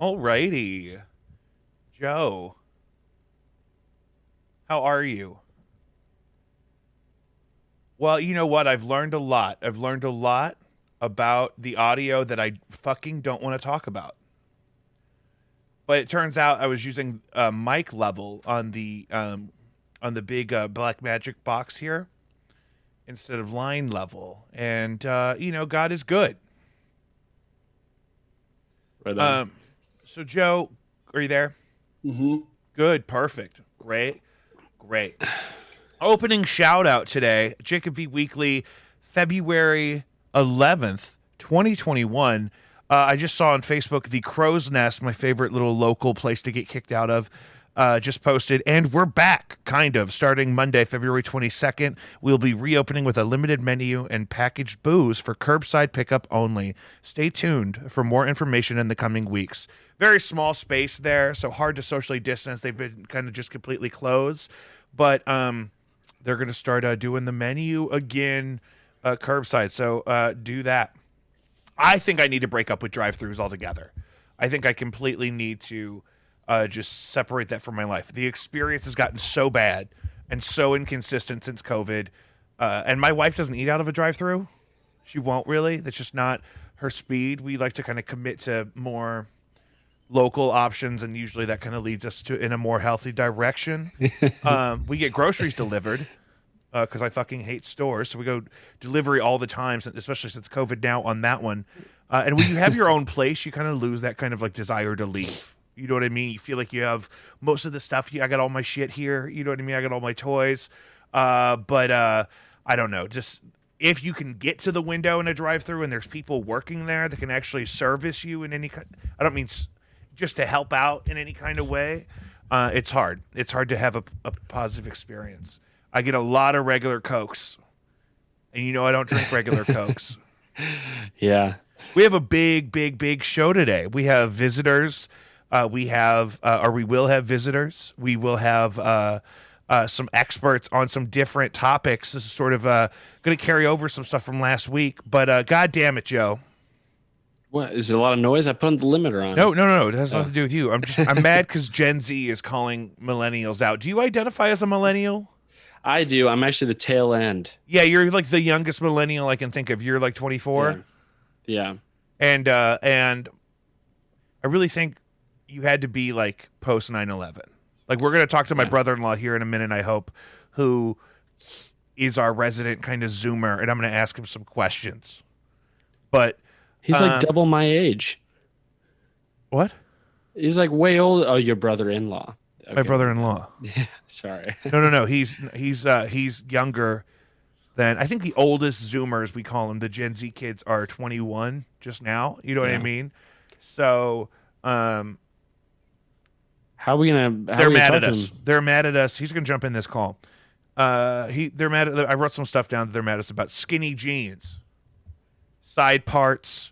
Alrighty. Joe, how are you? Well, you know what? I've learned a lot. I've learned a lot about the audio that I fucking don't want to talk about. But it turns out I was using mic level on the big black magic box here instead of line level. And God is good. Right on. Um so Joe, are you there? Mm-hmm. Good, perfect. Great. Great. Opening shout out today, Jacob V Weekly, February 11th, 2021. I just saw on Facebook the Crow's Nest, my favorite little local place to get kicked out of, just posted. And we're back, kind of, starting Monday, February 22nd. We'll be reopening with a limited menu and packaged booze for curbside pickup only. Stay tuned for more information in the coming weeks. Very small space there, so hard to socially distance. They've been kind of just completely closed. But they're going to start doing the menu again curbside. So do that. I think I need to break up with drive-thrus altogether. I think I completely need to just separate that from my life. The experience has gotten so bad and so inconsistent since COVID. And my wife doesn't eat out of a drive-thru. She won't really. That's just not her speed. We like to kind of commit to more local options, and usually that kind of leads us to in a more healthy direction. We get groceries delivered because I fucking hate stores, so we go delivery all the time, especially since COVID now on that one. And when you have your own place, you kind of lose that kind of like desire to leave. You know what I mean? You feel like you have most of the stuff. I got all my shit here. You know what I mean? I got all my toys. But I don't know. Just if you can get to the window in a drive-thru and there's people working there that can actually service you in any kind. I don't mean just to help out in any kind of way. It's hard. It's hard to have a positive experience. I get a lot of regular Cokes, and I don't drink regular Cokes. Yeah. We have a big show today. We have visitors. We will have visitors. We will have some experts on some different topics. This is sort of going to carry over some stuff from last week. But God damn it, Joe. What is it? A lot of noise? I put the limiter on. No. It has nothing to do with you. I'm mad because Gen Z is calling millennials out. Do you identify as a millennial? I do. I'm actually the tail end. Yeah, you're like the youngest millennial I can think of. You're like 24. Yeah. And I really think you had to be like post 9/11. Like we're going to talk to my brother-in-law here in a minute, I hope, who is our resident kind of Zoomer, and I'm going to ask him some questions. But he's like double my age. What? He's like way old. Oh, your brother-in-law. Okay. My brother-in-law. Sorry. No. He's younger than, I think the oldest Zoomers, we call them, the Gen Z kids, are 21 just now. You know what I mean? So, how are we gonna? They're mad at us. They're mad at us. He's gonna jump in this call. They're mad at. I wrote some stuff down that they're mad at us about skinny jeans, side parts,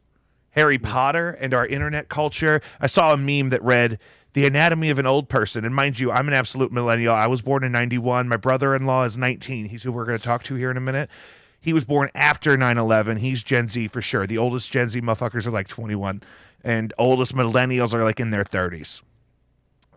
Harry Potter, and our internet culture. I saw a meme that read, "The anatomy of an old person." And mind you, I'm an absolute millennial. I was born in 91. My brother-in-law is 19. He's who we're going to talk to here in a minute. He was born after 9/11. He's Gen Z for sure. The oldest Gen Z motherfuckers are like 21. And oldest millennials are like in their 30s.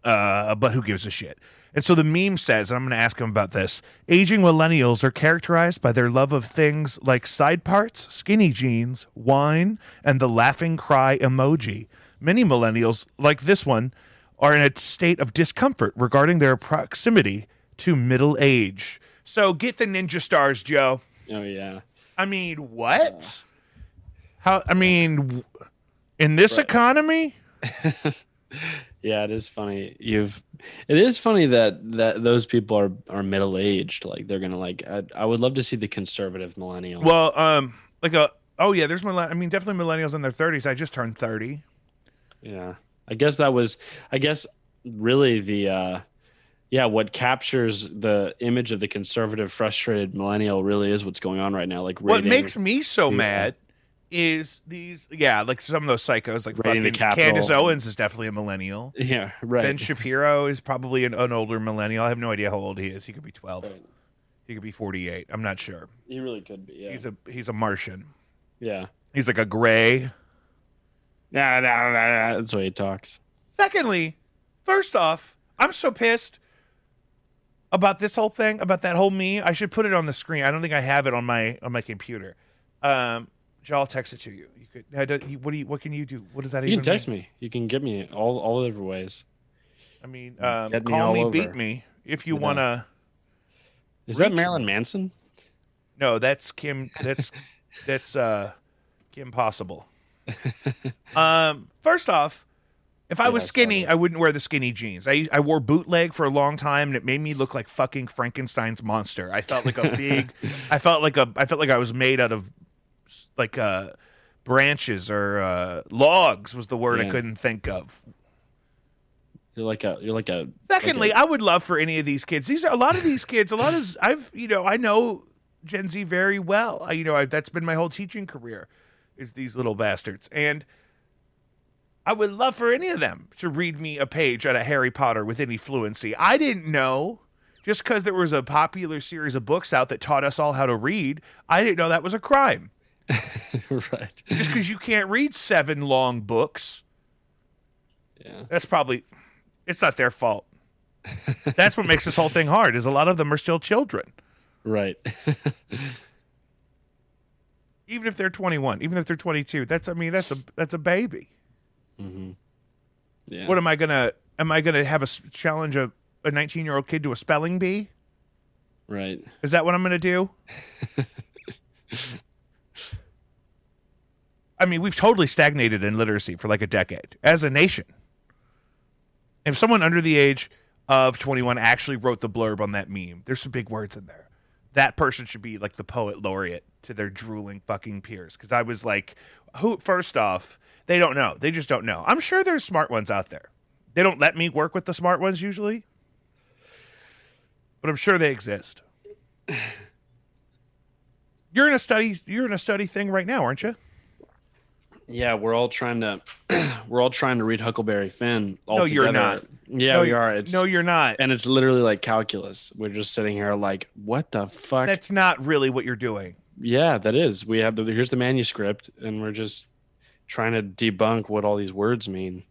But who gives a shit? And so the meme says, and I'm going to ask him about this, aging millennials are characterized by their love of things like side parts, skinny jeans, wine, and the laughing cry emoji. Many millennials, like this one, are in a state of discomfort regarding their proximity to middle age. So get the ninja stars, Joe. Oh, yeah. I mean, what? In this economy? Yeah, it is funny. It is funny that those people are middle aged. Like they're gonna like. I would love to see the conservative millennial. Well, there's definitely millennials in their 30s. I just turned 30. Yeah, I guess really the what captures the image of the conservative, frustrated millennial really is what's going on right now. Like what makes me so mad is these, like some of those psychos, like fucking Candace Owens is definitely a millennial. Yeah, right. Ben Shapiro is probably an older millennial. I have no idea how old he is. He could be 12. Right. He could be 48. I'm not sure. He really could be. Yeah. He's a Martian. Yeah. He's like a gray. That's the way he talks. Secondly, first off, I'm so pissed about this whole thing, about that whole meme. I should put it on the screen. I don't think I have it on my computer. I'll text it to you. You could. What can you do? What does that You even can text mean? me. You can get me all the different ways. I mean, Get me call all me, over. beat me if you But, want to. Is that Reach Marilyn me. Manson? No, that's Kim. That's Kim Possible. First off, if I Yeah, was I saw skinny, this. I wouldn't wear the skinny jeans. I wore bootleg for a long time, and it made me look like fucking Frankenstein's monster. I felt like a big. I felt like I was made out of like branches or logs was the word I Yeah. couldn't think of. You're like a. Secondly, like I would love for any of these kids. These are a lot of these kids. A lot of I know Gen Z very well. That's been my whole teaching career, is these little bastards, and I would love for any of them to read me a page out of Harry Potter with any fluency. I didn't know, just because there was a popular series of books out that taught us all how to read, I didn't know that was a crime. right. Just because you can't read 7 long books, Yeah. it's not their fault. That's what makes this whole thing hard, is a lot of them are still children. Right. Even if they're 21, even if they're 22, that's a baby. Mm-hmm. Yeah. What am I gonna have challenge a 19-year-old kid to a spelling bee? Right. Is that what I'm gonna do? I mean, we've totally stagnated in literacy for like a decade as a nation. If someone under the age of 21 actually wrote the blurb on that meme, there's some big words in there. That person should be like the poet laureate to their drooling fucking peers. Because I was like, first off, they don't know. They just don't know. I'm sure there's smart ones out there. They don't let me work with the smart ones usually, but I'm sure they exist. You're in a study thing right now, aren't you? Yeah, we're all trying to read Huckleberry Finn all No, together. you're not. Yeah, No, we are. No, you're not. And it's literally like calculus. We're just sitting here like, what the fuck? That's not really what you're doing. Yeah, that is. We have here's the manuscript, and we're just trying to debunk what all these words mean.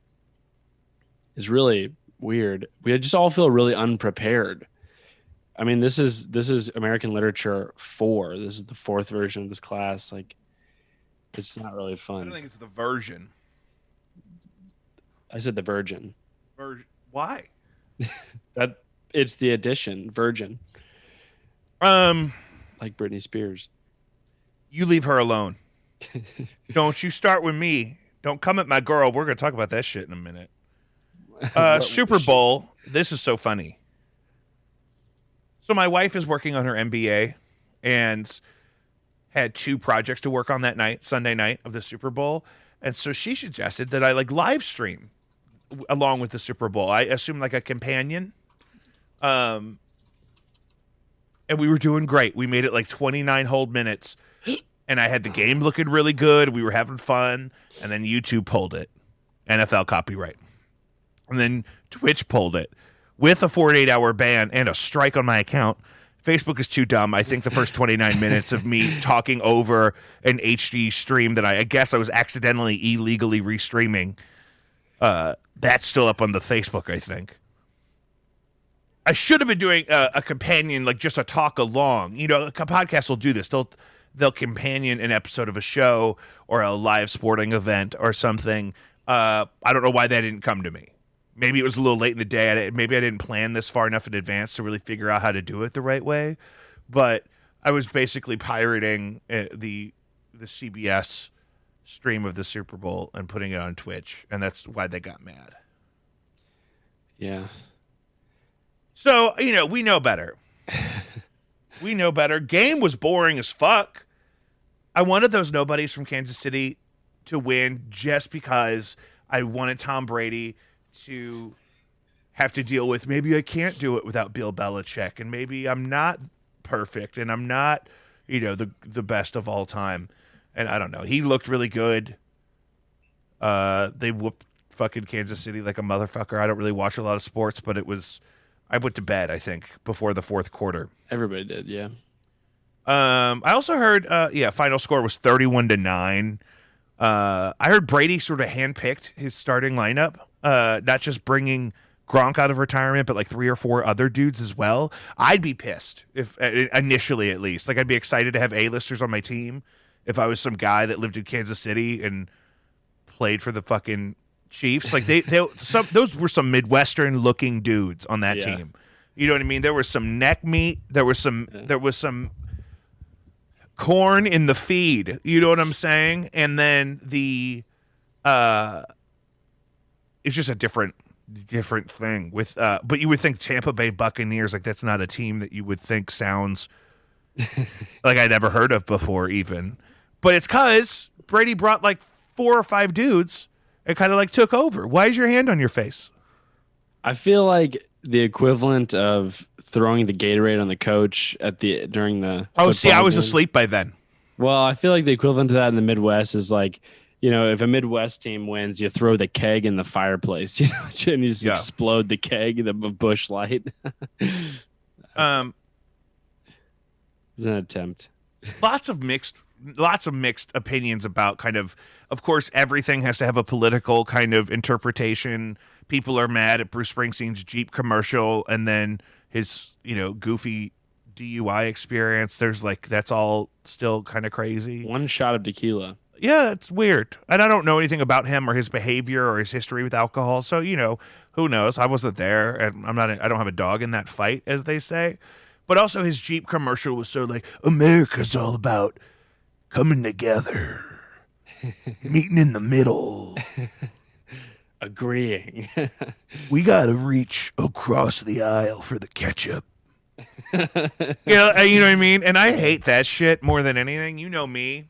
It's really weird. We just all feel really unprepared. I mean, this is American Literature 4. This is the 4th version of this class. Like, it's not really I fun. don't think it's the version. I said the virgin. Why? That it's the edition, virgin, Um, like Britney Spears. you leave her alone. Don't you start with me. Don't come at my girl. We're gonna talk about that shit in a minute. Super Bowl. This is so funny. So my wife is working on her MBA and had 2 projects to work on that night, Sunday night of the Super Bowl. And so she suggested that I like live stream along with the Super Bowl. I assume like a companion. And we were doing great. We made it like 29 whole minutes. And I had the game looking really good. We were having fun. And then YouTube pulled it. NFL copyright. And then Twitch pulled it with a 48-hour ban and a strike on my account. Facebook is too dumb. I think the first 29 minutes of me talking over an HD stream that I guess I was accidentally illegally restreaming, that's still up on the Facebook, I think. I should have been doing a companion, like just a talk along. You know, a podcast will do this. They'll companion an episode of a show or a live sporting event or something. I don't know why that didn't come to me. Maybe it was a little late in the day. Maybe I didn't plan this far enough in advance to really figure out how to do it the right way. But I was basically pirating the CBS stream of the Super Bowl and putting it on Twitch, and that's why they got mad. Yeah. So, we know better. We know better. Game was boring as fuck. I wanted those nobodies from Kansas City to win just because I wanted Tom Brady to have to deal with, maybe I can't do it without Bill Belichick, and maybe I'm not perfect, and I'm not, the best of all time. And I don't know. He looked really good. They whooped fucking Kansas City like a motherfucker. I don't really watch a lot of sports, but I went to bed, I think, before the 4th quarter. Everybody did, yeah. I also heard, final score was 31-9. I heard Brady sort of handpicked his starting lineup, not just bringing Gronk out of retirement, but like 3 or 4 other dudes as well. I'd be pissed if initially, at least. Like I'd be excited to have A-listers on my team if I was some guy that lived in Kansas City and played for the fucking Chiefs. Like those were some Midwestern looking dudes on that team. You know what I mean? There was some neck meat. There was some corn in the feed. You know what I'm saying? And then it's just a different thing with but you would think Tampa Bay Buccaneers, like that's not a team that you would think sounds like I'd never heard of before even. But it's cuz Brady brought like 4 or 5 dudes and kind of like took over. Why is your hand on your face? I feel like the equivalent of throwing the Gatorade on the coach during the I was asleep by then. Well, I feel like the equivalent to that in the Midwest is like, you know, if a Midwest team wins, you throw the keg in the fireplace, you know, and you just explode the keg of Bush Light. It's an attempt. Lots of mixed opinions about kind of course, everything has to have a political kind of interpretation. People are mad at Bruce Springsteen's Jeep commercial and then his, you know, goofy DUI experience. There's like, that's all still kind of crazy. One shot of tequila. Yeah, it's weird. And I don't know anything about him or his behavior or his history with alcohol. So, you know, who knows? I wasn't there and I don't have a dog in that fight, as they say. But also his Jeep commercial was so like, America's all about coming together, meeting in the middle, agreeing. We got to reach across the aisle for the ketchup. You know what I mean? And I hate that shit more than anything. You know me.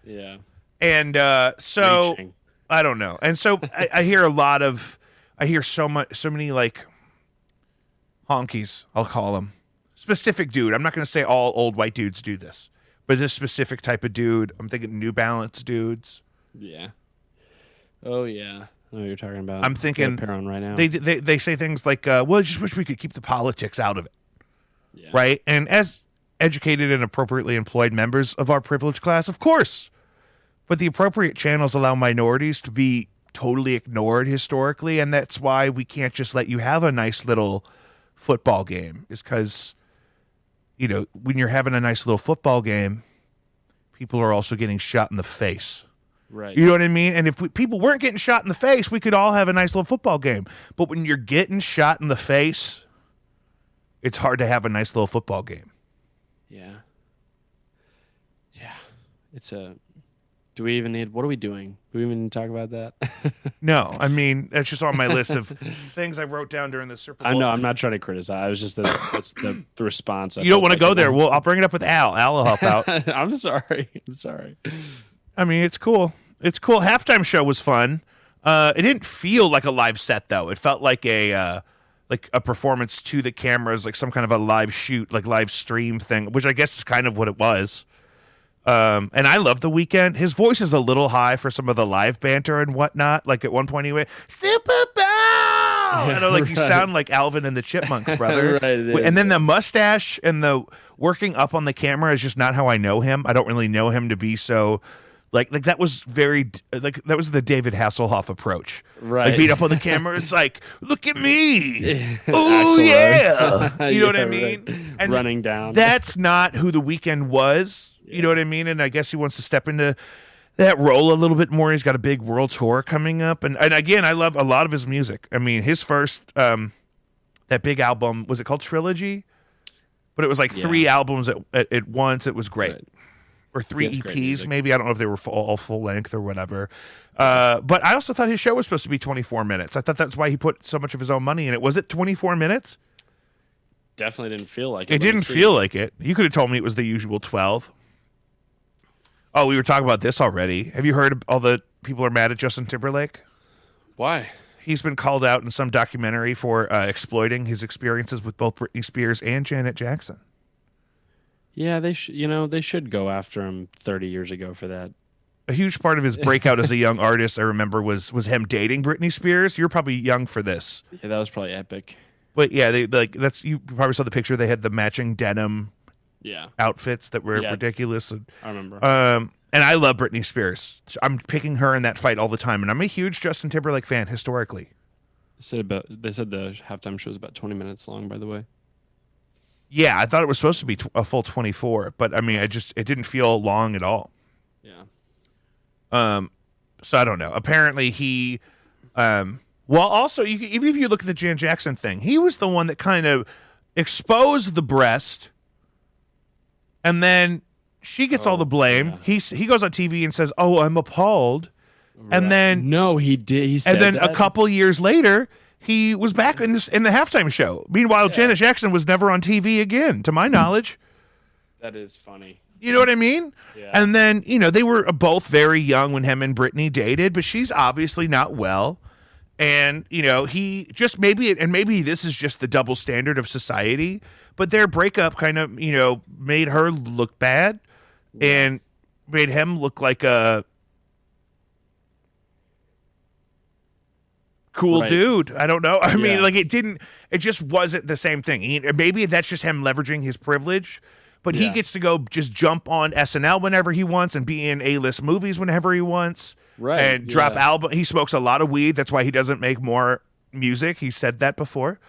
Yeah. And so Reaching. I don't know. And so I hear so many like honkies, I'll call them. Specific dude. I'm not going to say all old white dudes do this, but this specific type of dude. I'm thinking New Balance dudes. Yeah. Oh yeah. I know what you're talking about. I'm thinking pair on right now. They say things like, well, I just wish we could keep the politics out of it. Yeah. Right? And as educated and appropriately employed members of our privileged class, of course. But the appropriate channels allow minorities to be totally ignored historically, and that's why we can't just let you have a nice little football game, is because, you know, when you're having a nice little football game, people are also getting shot in the face. Right. You know what I mean? And if people weren't getting shot in the face, we could all have a nice little football game. But when you're getting shot in the face, it's hard to have a nice little football game. Yeah. Yeah. Do we even need, what are we doing? Do we even need to talk about that? No, I mean, that's just on my list of things I wrote down during the Super Bowl. I know, I'm not trying to criticize. I was just, that's the response. You don't want to go there. Well, I'll bring it up with Al. Al will help out. I'm sorry. I mean, it's cool. Halftime show was fun. It didn't feel like a live set, though. It felt like a performance to the cameras, like some kind of a live shoot, like live stream thing, which I guess is kind of what it was. And I love The Weeknd. His voice is a little high for some of the live banter and whatnot. Like at one point he went, Super Bowl! I know, like you sound like Alvin and the Chipmunks, brother. Right, and then the mustache and the working up on the camera is just not how I know him. I don't really know him to be so... Like that was that was the David Hasselhoff approach. Right. Like beat up on the camera. It's like, look at me. Oh yeah. You know what I mean? Right. And running down. That's not who The Weeknd was. You know what I mean? And I guess he wants to step into that role a little bit more. He's got a big world tour coming up. And again, I love a lot of his music. I mean, his first that big album, was it called Trilogy? But it was like 3 albums at once. It was great. Right. Or 3 EPs, maybe. I don't know if they were all full length or whatever. But I also thought his show was supposed to be 24 minutes. I thought that's why he put so much of his own money in it. Was it 24 minutes? Definitely didn't feel like it. It didn't feel like it. You could have told me it was the usual 12. Oh, we were talking about this already. Have you heard all the people are mad at Justin Timberlake? Why? He's been called out in some documentary for exploiting his experiences with both Britney Spears and Janet Jackson. Yeah, they should go after him 30 years ago for that. A huge part of his breakout as a young artist, I remember, was him dating Britney Spears. You're probably young for this. Yeah, that was probably epic. But yeah, you probably saw the picture. They had the matching denim Yeah. outfits that were ridiculous. And, I remember. and I love Britney Spears. I'm picking her in that fight all the time, and I'm a huge Justin Timberlake fan historically. They said the halftime show was about 20 minutes long, by the way. Yeah, I thought it was supposed to be a full 24, but I mean, it didn't feel long at all. Yeah. So I don't know. Apparently he, well, also even if you look at the Janet Jackson thing, he was the one that kind of exposed the breast, and then she gets all the blame. Yeah. He goes on TV and says, "Oh, I'm appalled," and then no, he did. He said and then that. A couple years later, he was back in the halftime show. Meanwhile, Janet Jackson was never on TV again, to my knowledge. That is funny. You know what I mean? Yeah. And then, they were both very young when him and Britney dated, but she's obviously not well. And, he just maybe this is just the double standard of society, but their breakup kind of, made her look bad and made him look like a cool dude. I don't know. I mean, it just wasn't the same thing. Maybe that's just him leveraging his privilege. But he gets to go just jump on SNL whenever he wants and be in A-list movies whenever he wants. Right. And drop album. He smokes a lot of weed. That's why he doesn't make more music. He said that before.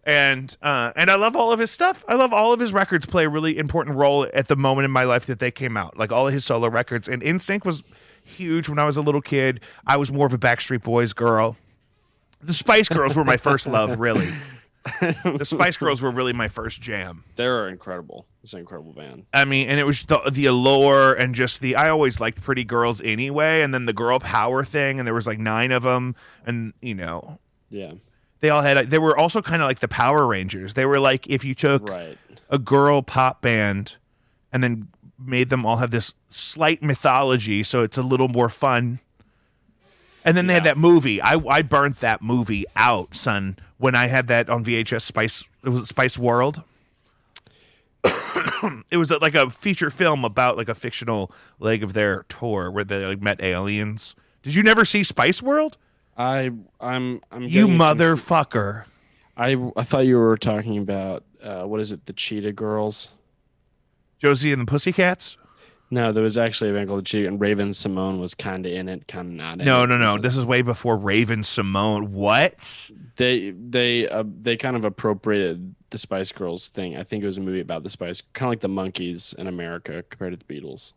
And I love all of his stuff. I love all of his records play a really important role at the moment in my life that they came out. Like all of his solo records. And NSYNC was huge when I was a little kid. I was more of a Backstreet Boys girl. The Spice Girls were my first love, really. The Spice Girls were really my first jam. They're incredible. It's an incredible band. I mean, and it was the allure and just I always liked pretty girls anyway, and then the girl power thing, and there was like 9 of them, and Yeah. They were also kind of like the Power Rangers. They were like if you took a girl pop band and then made them all have this slight mythology, so it's a little more fun. And then they had that movie. I burnt that movie out, son, when I had that on VHS. It was Spice World. It was like a feature film about like a fictional leg of their tour where they met aliens. Did you never see Spice World? I'm you motherfucker. I thought you were talking about what is it? The Cheetah Girls. Josie and the Pussycats? No, there was actually a band called Cheetah, and Raven Simone was kind of in it, kind of not in it. No. This is way before Raven Simone. What? They kind of appropriated the Spice Girls thing. I think it was a movie about the Spice, kind of like the Monkees in America compared to the Beatles.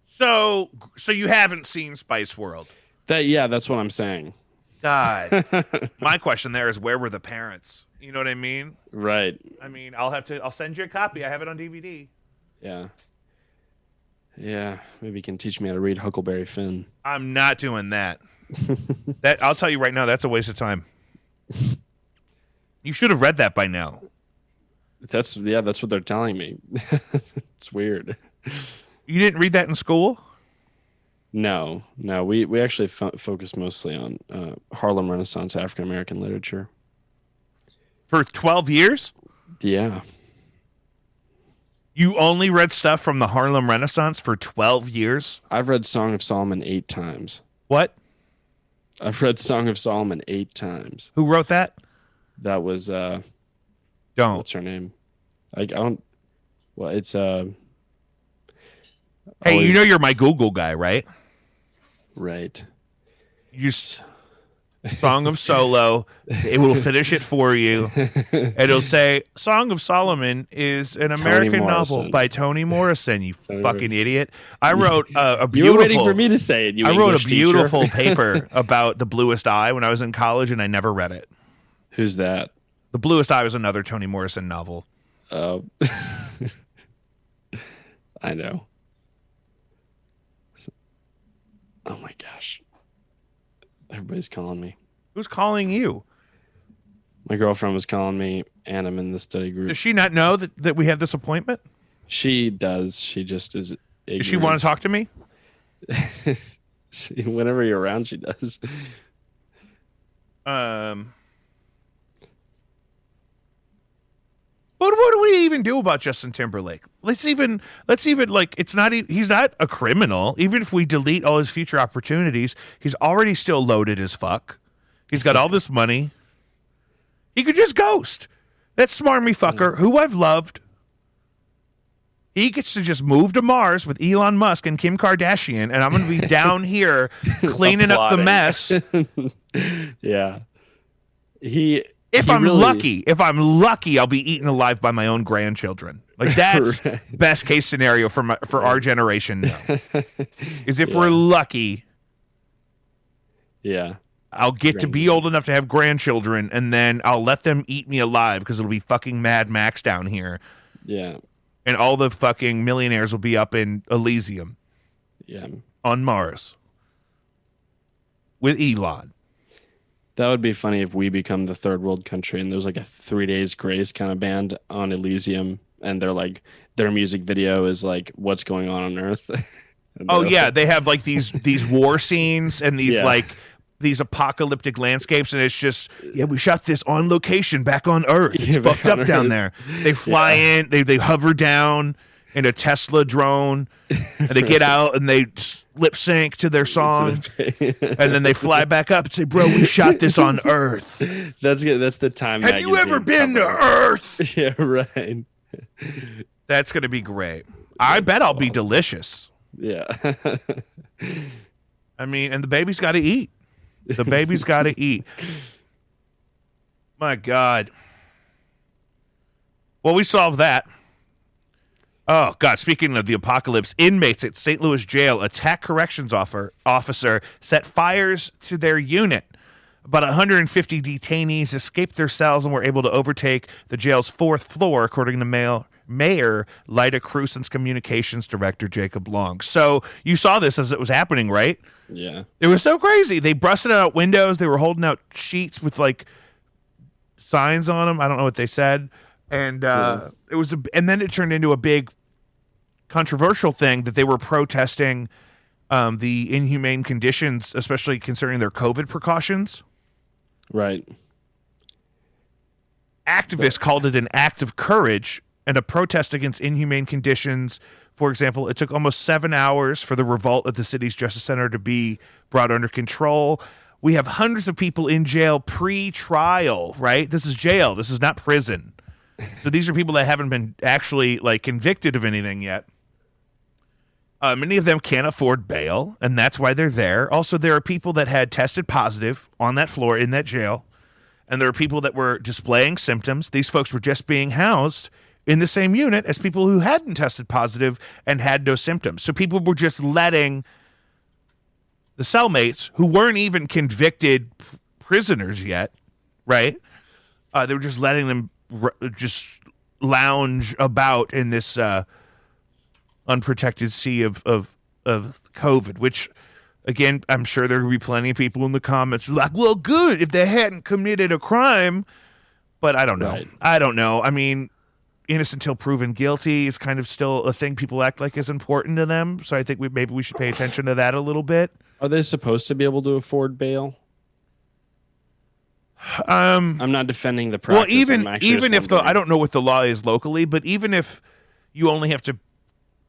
So you haven't seen Spice World? That's what I'm saying. God, my question there is, where were the parents? You know what I mean? Right. I mean, I'll send you a copy. I have it on DVD. Yeah. Yeah, maybe you can teach me how to read Huckleberry Finn. I'm not doing that. I'll tell you right now, that's a waste of time. You should have read that by now. That's what they're telling me. It's weird. You didn't read that in school? No. We actually focused mostly on Harlem Renaissance African American literature. For 12 years? Yeah. You only read stuff from the Harlem Renaissance for 12 years? I've read Song of Solomon 8 times. What? I've read Song of Solomon 8 times. Who wrote that? That was Don't. What's her name? I don't. Well, it's Hey, you're my Google guy, right? Right. Song of Solo. It will finish it for you. It'll say Song of Solomon is an American novel by Toni Morrison. You fucking idiot! I wrote a beautiful. You were waiting for me to say it. I wrote a beautiful paper about The Bluest Eye when I was in college, and I never read it. Who's that? The Bluest Eye was another Toni Morrison novel. Oh, I know. Oh my gosh. Everybody's calling me. Who's calling you? My girlfriend was calling me, and I'm in the study group. Does she not know that we have this appointment? She does. She just is ignorant. Does she want to talk to me? Whenever you're around, she does. But what do we even do about Justin Timberlake? Let's even like he's not a criminal. Even if we delete all his future opportunities, he's already still loaded as fuck. He's got all this money. He could just ghost. That smarmy fucker who I've loved He gets to just move to Mars with Elon Musk and Kim Kardashian, and I'm going to be down here cleaning up the mess. Yeah. If I'm lucky, I'll be eaten alive by my own grandchildren. Like that's right. Best case scenario for our generation now. Is if we're lucky. Yeah. I'll get to be old enough to have grandchildren, and then I'll let them eat me alive because it'll be fucking Mad Max down here. Yeah. And all the fucking millionaires will be up in Elysium. Yeah. On Mars. With Elon. That would be funny if we become the third world country and there's like a 3 days grace kind of band on Elysium, and they're like, their music video is like what's going on Earth. Oh yeah, they have like these war scenes and these like these apocalyptic landscapes, and it's just we shot this on location back on Earth. It's fucked up down there. They fly in, they hover down in a Tesla drone, and they get out and they lip sync to their song, and then they fly back up and say, "Bro, we shot this on Earth." That's good. That's the time. Have you ever been to Earth? Yeah, right. That's gonna be great. I bet I'll be delicious. Yeah. I mean, and the baby's got to eat. The baby's got to eat. My God. Well, we solved that. Oh, God. Speaking of the apocalypse, inmates at St. Louis jail attack corrections officer, set fires to their unit. About 150 detainees escaped their cells and were able to overtake the jail's fourth floor, according to Mayor Lyda Crusen's communications director, Jacob Long. So you saw this as it was happening, right? Yeah. It was so crazy. They busted out windows. They were holding out sheets with like signs on them. I don't know what they said. And it was, and then it turned into a big controversial thing that they were protesting the inhumane conditions, especially concerning their COVID precautions. Right. Activists called it an act of courage and a protest against inhumane conditions. For example, it took almost 7 hours for the revolt at the city's Justice Center to be brought under control. We have hundreds of people in jail pre-trial, right? This is jail. This is not prison. So these are people that haven't been actually like convicted of anything yet. Many of them can't afford bail, and that's why they're there. Also, there are people that had tested positive on that floor in that jail, and there are people that were displaying symptoms. These folks were just being housed in the same unit as people who hadn't tested positive and had no symptoms. So people were just letting the cellmates, who weren't even convicted prisoners yet, right? They were just letting them just lounge about in this unprotected sea of COVID, which, again, I'm sure there will be plenty of people in the comments who are like, well, good, if they hadn't committed a crime. But I don't know. Right. I don't know. I mean, innocent until proven guilty is kind of still a thing people act like is important to them. So I think maybe we should pay attention to that a little bit. Are they supposed to be able to afford bail? I'm not defending the practice. Well, even if I don't know what the law is locally, but even if you only have to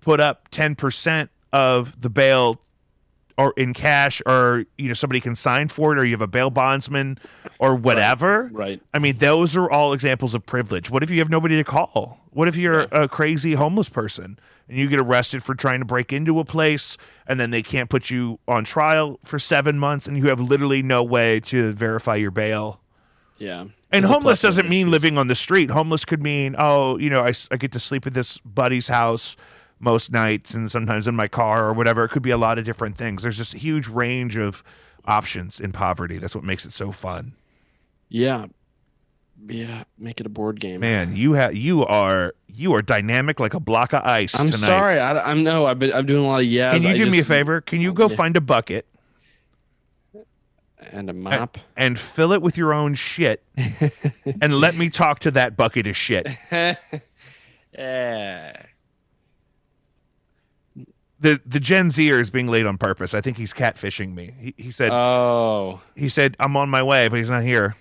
put up 10% of the bail or in cash, or somebody can sign for it, or you have a bail bondsman or whatever. Right. I mean, those are all examples of privilege. What if you have nobody to call? What if you're a crazy homeless person and you get arrested for trying to break into a place, and then they can't put you on trial for 7 months, and you have literally no way to verify your bail? Yeah. And homeless doesn't mean living on the street. Homeless could mean, I get to sleep at this buddy's house most nights and sometimes in my car or whatever. It could be a lot of different things. There's just a huge range of options in poverty. That's what makes it so fun. Yeah. Yeah. Make it a board game. Man, you are dynamic like a block of ice I'm tonight. sorry. I'm doing a lot of yes. Can you do me a favor? Can you go find a bucket? And a mop. And fill it with your own shit. And let me talk to that bucket of shit. The Gen Zer is being late on purpose. I think he's catfishing me. He said, he said, I'm on my way, but he's not here.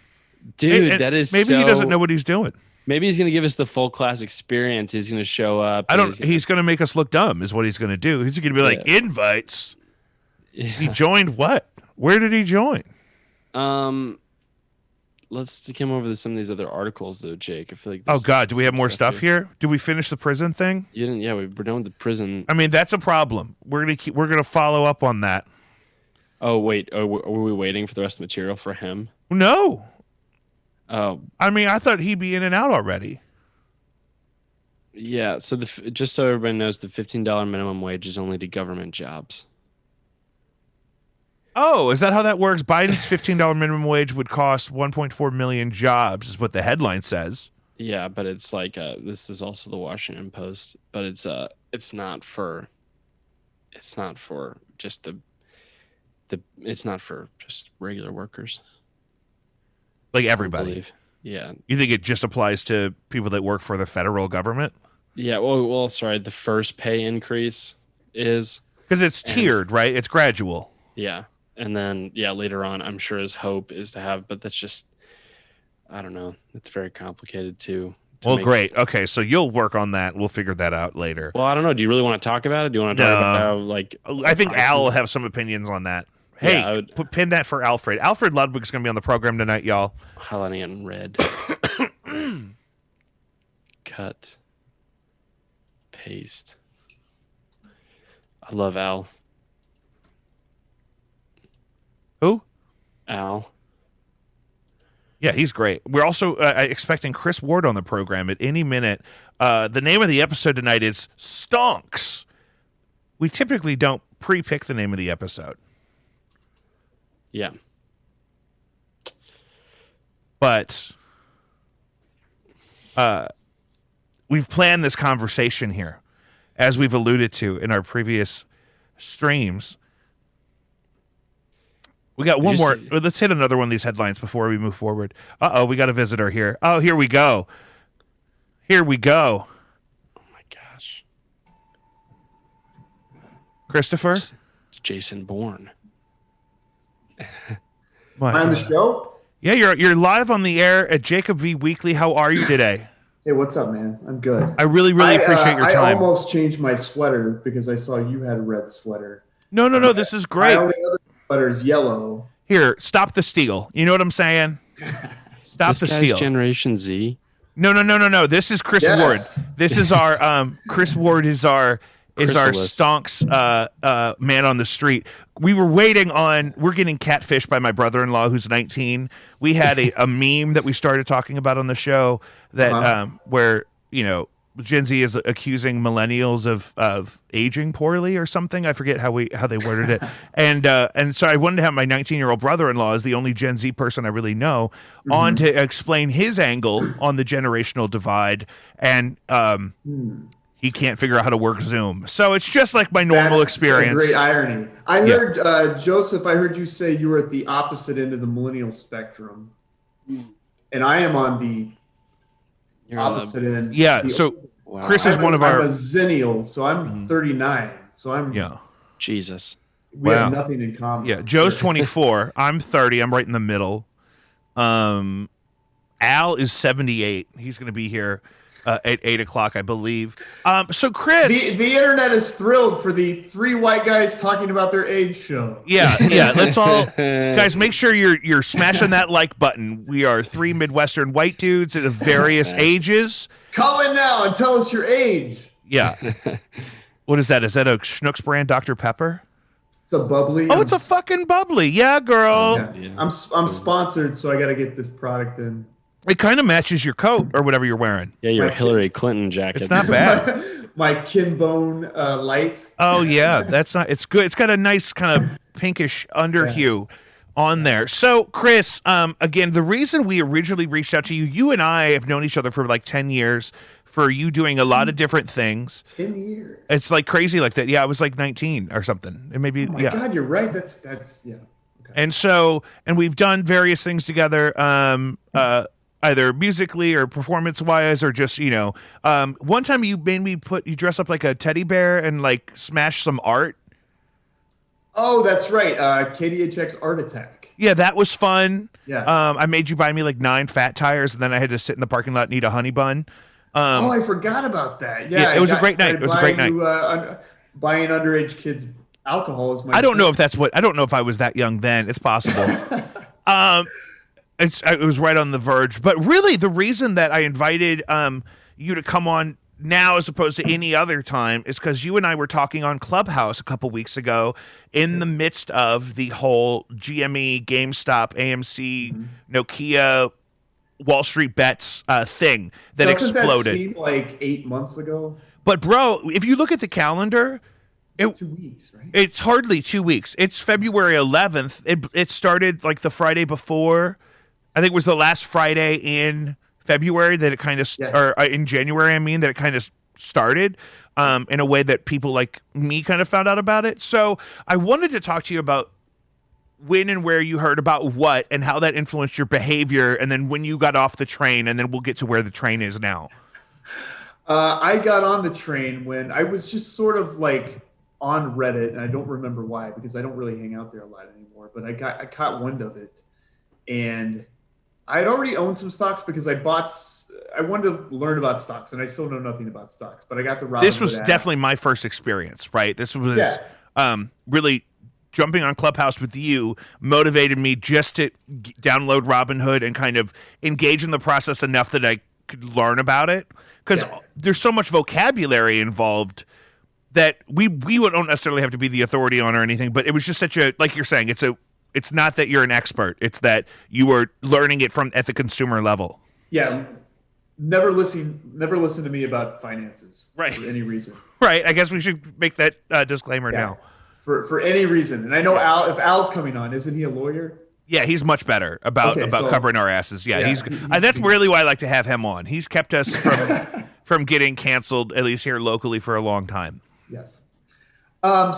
Dude, that is maybe he doesn't know what he's doing. Maybe he's going to give us the full class experience. He's going to show up. He's going to make us look dumb is what he's going to do. He's going to be like, invites. Yeah. He joined what? Where did he join? let's come over to some of these other articles, though, Jake. I feel like. Oh God, do we have more stuff here? Did we finish the prison thing? You didn't. Yeah, we're done with the prison. I mean, that's a problem. We're gonna follow up on that. Oh wait, were we waiting for the rest of the material for him? No. Oh, I mean, I thought he'd be in and out already. yeah. So just so everybody knows, the $15 minimum wage is only to government jobs. Oh, is that how that works? Biden's $15 minimum wage would cost 1.4 million jobs, is what the headline says. Yeah, but it's like this is also the Washington Post, but it's not for just it's not for just regular workers. Like everybody. Yeah. You think it just applies to people that work for the federal government? Yeah. Well, sorry. The first pay increase is because it's tiered, right? It's gradual. Yeah. And then, later on, I'm sure his hope is to have, but that's just, I don't know. It's very complicated too. Well, great. Okay, so you'll work on that. We'll figure that out later. Well, I don't know. Do you really want to talk about it? Do you want to talk about how, like... I think Al will have some opinions on that. Hey, pin that for Alfred. Alfred Ludwig's going to be on the program tonight, y'all. Highlighting in red. Cut. Paste. I love Al. Who? Al. Yeah, he's great. We're also expecting Chris Ward on the program at any minute. The name of the episode tonight is Stonks. We typically don't pre-pick the name of the episode. Yeah. But we've planned this conversation here, as we've alluded to in our previous streams. We got one more. Let's hit another one of these headlines before we move forward. Uh-oh, we got a visitor here. Oh, here we go. Here we go. Oh, my gosh. Christopher? It's Jason Bourne. Am I on the show? Yeah, you're live on the air at Jacob V Weekly. How are you today? Hey, what's up, man? I'm good. I really appreciate your time. I almost changed my sweater because I saw you had a red sweater. No, this is great. My only other sweater is yellow. Here, stop the steal. You know what I'm saying? Stop the steal. Generation Z. No. This is Chris Ward. This is our Chris Ward is our Stonks man on the street. We were waiting on. We're getting catfished by my brother-in-law who's 19. We had a meme that we started talking about on the show that where Gen Z is accusing millennials of aging poorly or something. I forget how they worded it. And so I wanted to have my 19-year-old brother-in-law, as the only Gen Z person I really know, on to explain his angle on the generational divide. And he can't figure out how to work Zoom. So it's just like my normal experience. Great irony. I heard, Joseph, I heard you say you were at the opposite end of the millennial spectrum. And I am on the opposite end. Yeah, so Chris is one of our... I'm a zennial, so I'm 39. So I'm... Yeah. Jesus. We have nothing in common. Yeah, Joe's 24. I'm 30. I'm right in the middle. Al is 78. He's going to be here at 8 o'clock, I believe. So, Chris... The internet is thrilled for the three white guys talking about their age show. Yeah. Let's all... Guys, make sure you're smashing that like button. We are three Midwestern white dudes at various ages. Call in now and tell us your age. Yeah. What is that? Is that a Schnucks brand Dr. Pepper? It's a bubbly. Oh, it's a fucking bubbly. Yeah, girl. Yeah. I'm sponsored, so I got to get this product in. It kind of matches your coat or whatever you're wearing. Yeah, your Hillary Clinton jacket. It's not bad. My Kinbone light. Oh, yeah. That's not... It's good. It's got a nice kind of pinkish underhue on there. So, Chris, again, the reason we originally reached out to you, you and I have known each other for like 10 years, for you doing a lot of different things. 10 years. It's like crazy like that. Yeah, I was like 19 or something. And maybe, oh my God, you're right. That's yeah. Okay. And we've done various things together, either musically or performance-wise, or just, one time you made me you dress up like a teddy bear and like smash some art. Oh, that's right. KDHX Art Attack. Yeah, that was fun. Yeah. I made you buy me like 9 fat tires, and then I had to sit in the parking lot and eat a honey bun. I forgot about that. Yeah, it was a great night. It was a great night. Buying underage kids alcohol is my... I don't know if I was that young then. It's possible. It was right on the verge. But really, the reason that I invited you to come on now as opposed to any other time is because you and I were talking on Clubhouse a couple weeks ago in the midst of the whole GME, GameStop, AMC, Nokia, Wall Street Bets thing that exploded. Doesn't that seem like 8 months ago? But bro, if you look at the calendar, it's 2 weeks, right? It's hardly 2 weeks. It's February 11th. It started like the Friday before. I think it was the last Friday in February that it kind of, or in January, I mean, that it kind of started in a way that people like me kind of found out about it. So I wanted to talk to you about when and where you heard about what and how that influenced your behavior, and then when you got off the train, and then we'll get to where the train is now. I got on the train when I was just sort of like on Reddit, and I don't remember why because I don't really hang out there a lot anymore, but I caught wind of it, and I had already owned some stocks because I wanted to learn about stocks, and I still know nothing about stocks, but I got the Robinhood This was app. definitely my first experience, right? This was really jumping on Clubhouse with you motivated me just to download Robinhood and kind of engage in the process enough that I could learn about it, because there's so much vocabulary involved that we don't necessarily have to be the authority on or anything, but it was just such a, like you're saying, it's not that you're an expert. It's that you were learning it at the consumer level. Yeah. Never listen to me about finances for any reason. Right. I guess we should make that disclaimer now. For any reason. And I know if Al's coming on, isn't he a lawyer? Yeah, he's much better about covering our asses. Yeah, he's that's really why I like to have him on. He's kept us from getting canceled, at least here locally, for a long time. Yes. I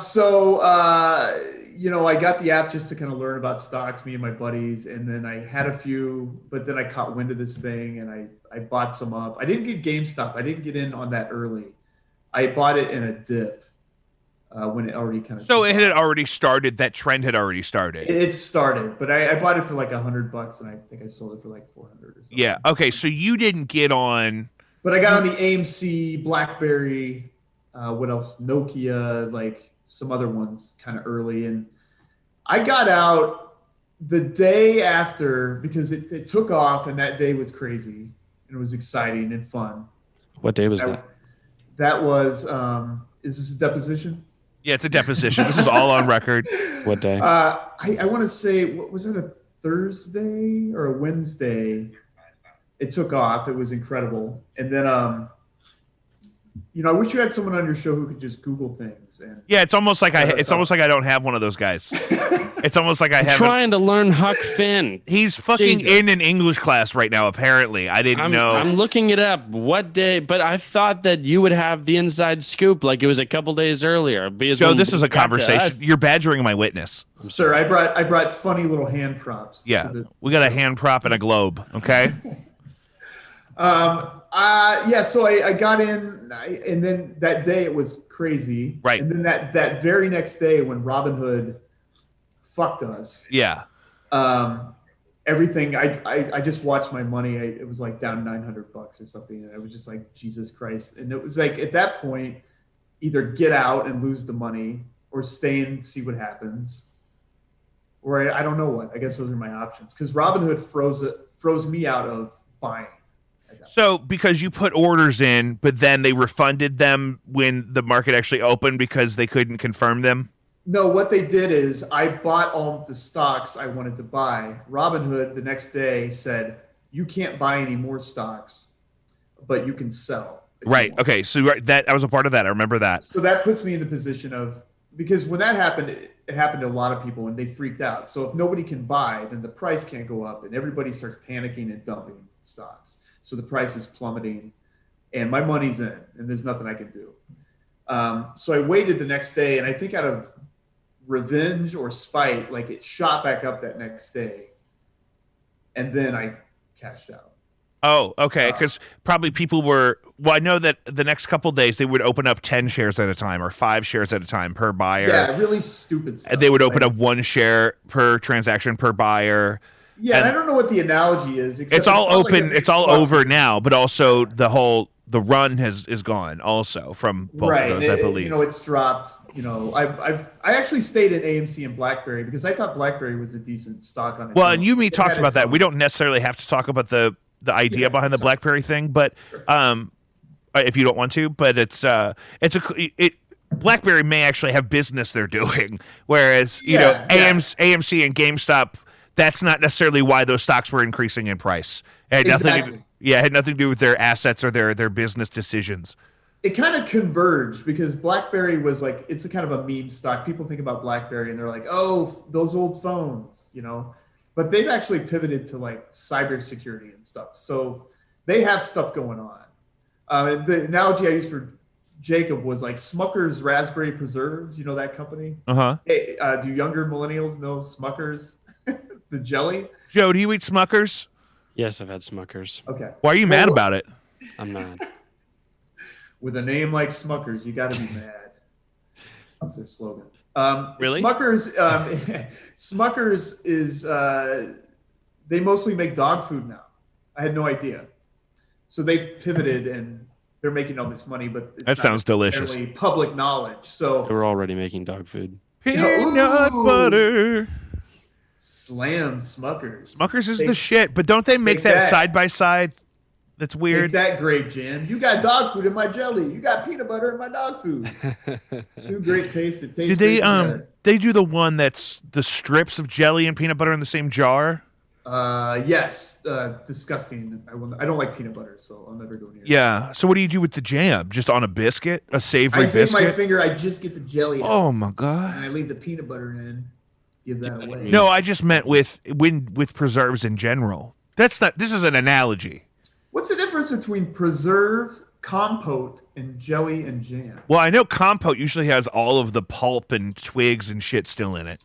got the app just to kind of learn about stocks, me and my buddies, and then I had a few, but then I caught wind of this thing and I bought some up. I didn't get GameStop. I didn't get in on that early. I bought it in a dip when it already kind of. So it had already started. That trend had already started. It started, but I bought it for like $100, and I think I sold it for like 400 or something. Yeah. Okay. So you didn't get on. But I got on the AMC, BlackBerry, what else? Nokia, like some other ones kind of early. And I got out the day after because it took off, and that day was crazy and it was exciting and fun. What day was that? That was, is this a deposition? Yeah, it's a deposition. This is all on record. What day? I want to say, what was it, a Thursday or a Wednesday? It took off. It was incredible. And then, I wish you had someone on your show who could just Google things. And it's almost like almost like I don't have one of those guys. It's almost like I have trying to learn Huck Finn. He's fucking in an English class right now. Apparently, I didn't know. I'm looking it up. What day? But I thought that you would have the inside scoop, like it was a couple days earlier. Joe, this is a conversation. You're badgering my witness, sir. I brought funny little hand props. Yeah, we got a hand prop and a globe. Okay. So I got in, and then that day it was crazy. Right. And then that very next day when Robinhood fucked us. Yeah. Everything, I just watched my money. It was like down $900 or something. And I was just like, Jesus Christ. And it was like, at that point, either get out and lose the money or stay and see what happens. Or I don't know what. I guess those are my options. Because Robinhood froze me out of buying. So because you put orders in, but then they refunded them when the market actually opened because they couldn't confirm them? No, what they did is I bought all the stocks I wanted to buy. Robinhood the next day said, you can't buy any more stocks, but you can sell. Right. Okay. So that I was a part of that. I remember that. So that puts me in the position of, because when that happened, it happened to a lot of people and they freaked out. So if nobody can buy, then the price can't go up and everybody starts panicking and dumping stocks. So the price is plummeting and my money's in and there's nothing I can do. So I waited the next day, and I think out of revenge or spite, like it shot back up that next day. And then I cashed out. Oh, okay. Because probably people were, I know that the next couple of days they would open up 10 shares at a time or 5 shares at a time per buyer. Yeah, really stupid stuff. And they would open up 1 share per transaction per buyer. Yeah, and I don't know what the analogy is. It's all open. It's all over now, but also the the run is gone also from both right. of those, I believe. You know, it's dropped. You know, I actually stayed at AMC and BlackBerry because I thought BlackBerry was a decent stock on it. Well, and you and me talked about that. We don't necessarily have to talk about the idea behind the BlackBerry thing, but if you don't want to, but BlackBerry may actually have business they're doing, whereas AMC and GameStop, that's not necessarily why those stocks were increasing in price. It had nothing to do with their assets or their business decisions. It kind of converged because BlackBerry was like, it's a kind of a meme stock. People think about BlackBerry and they're like, oh, those old phones, you know, but they've actually pivoted to like cybersecurity and stuff. So they have stuff going on. The analogy I used for Jacob was like Smucker's Raspberry Preserves. You know that company? Uh-huh. Hey, do younger millennials know Smucker's? The jelly? Joe, do you eat Smuckers? Yes, I've had Smuckers. Okay. Why are you mad about it? I'm not. With a name like Smucker's, you got to be mad. That's their slogan. Really? Smucker's is they mostly make dog food now. I had no idea. So they've pivoted and they're making all this money, but it's that sounds delicious. Public knowledge. So they were already making dog food. Peanut butter. Slam Smuckers. Smuckers is the shit, but don't they make that side by side? That's weird. Take that grape jam. You got dog food in my jelly. You got peanut butter in my dog food. Two great tastes. It tastes. They do the one that's the strips of jelly and peanut butter in the same jar? Yes. Disgusting. I don't like peanut butter, so I'll never go near it. Yeah. So what do you do with the jam? Just on a biscuit? A savory biscuit? I take my finger, I just get the jelly out. Oh my God. And I leave the peanut butter in. Give that away. No, I just meant with preserves in general. This is an analogy. What's the difference between preserve, compote, and jelly and jam? Well, I know compote usually has all of the pulp and twigs and shit still in it.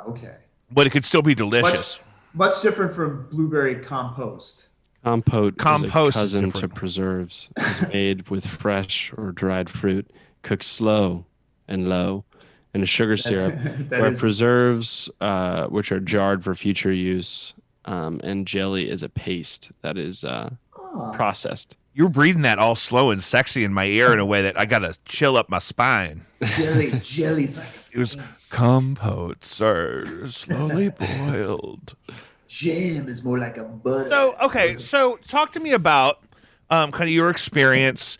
Okay. But it could still be delicious. Much different from blueberry compost. Compote is a cousin to preserves. It's made with fresh or dried fruit, cooked slow and low, in a sugar syrup, preserves, which are jarred for future use, and jelly is a paste that is processed. You're breathing that all slow and sexy in my ear in a way that I got to chill up my spine. Jelly's like it was compote, sir, slowly boiled. Jam is more like a butter. So talk to me about kind of your experience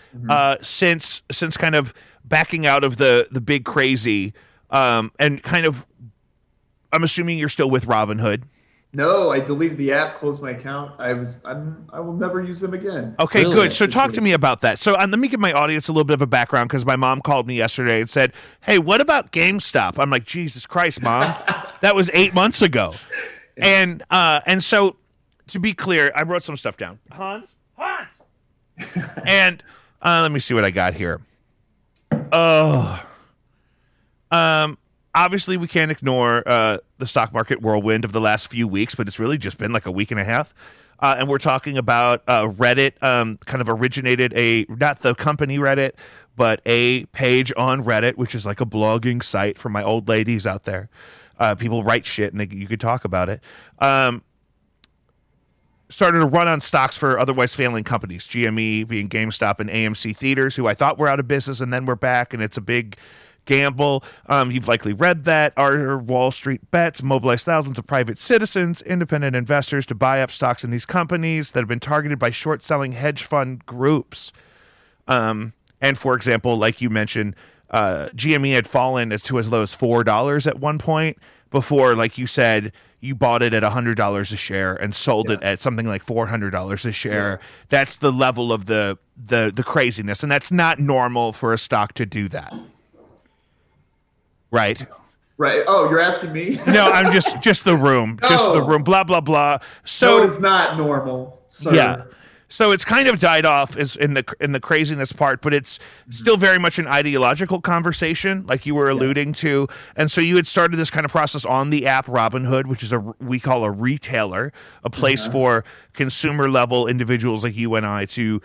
since kind of backing out of the big crazy, and kind of, I'm assuming you're still with Robinhood. No, I deleted the app, closed my account. I will never use them again. Okay, really? Good. So talk to me about that. So let me give my audience a little bit of a background because my mom called me yesterday and said, "Hey, what about GameStop?" I'm like, "Jesus Christ, Mom, that was 8 months ago." Yeah. And so to be clear, I wrote some stuff down. Hans, and let me see what I got here. Obviously, we can't ignore the stock market whirlwind of the last few weeks, but it's really just been like a week and a half. And we're talking about Reddit kind of originated not the company Reddit, but a page on Reddit, which is like a blogging site for my old ladies out there. People write shit and you could talk about it. Started a run on stocks for otherwise failing companies, GME being GameStop and AMC Theaters, who I thought were out of business and then we're back, and it's a big gamble. You've likely read that. Our Wall Street bets mobilized thousands of private citizens, independent investors to buy up stocks in these companies that have been targeted by short-selling hedge fund groups. And for example, like you mentioned, GME had fallen to as low as $4 at one point before, like you said, you bought it at $100 a share and sold it at something like $400 a share. Yeah. That's the level of the craziness, and that's not normal for a stock to do that. Right. Oh, you're asking me? No, I'm just the room. No. Just the room. Blah, blah, blah. So no, it's not normal, sir. Yeah. So it's kind of died off in the craziness part, but it's still very much an ideological conversation, like you were alluding to. And so you had started this kind of process on the app Robinhood, which is we call a retailer, a place for consumer level individuals like you and I to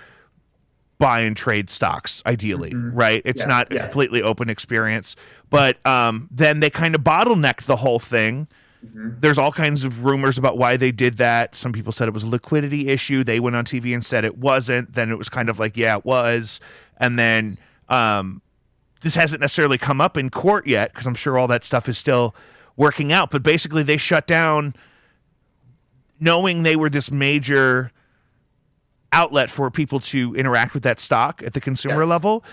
buy and trade stocks, ideally, right? It's not a completely open experience. But then they kind of bottlenecked the whole thing There's all kinds of rumors about why they did that. Some people said it was a liquidity issue. They went on TV and said it wasn't. Then it was kind of like, yeah, it was. And then this hasn't necessarily come up in court yet because I'm sure all that stuff is still working out. But basically they shut down knowing they were this major outlet for people to interact with that stock at the consumer level.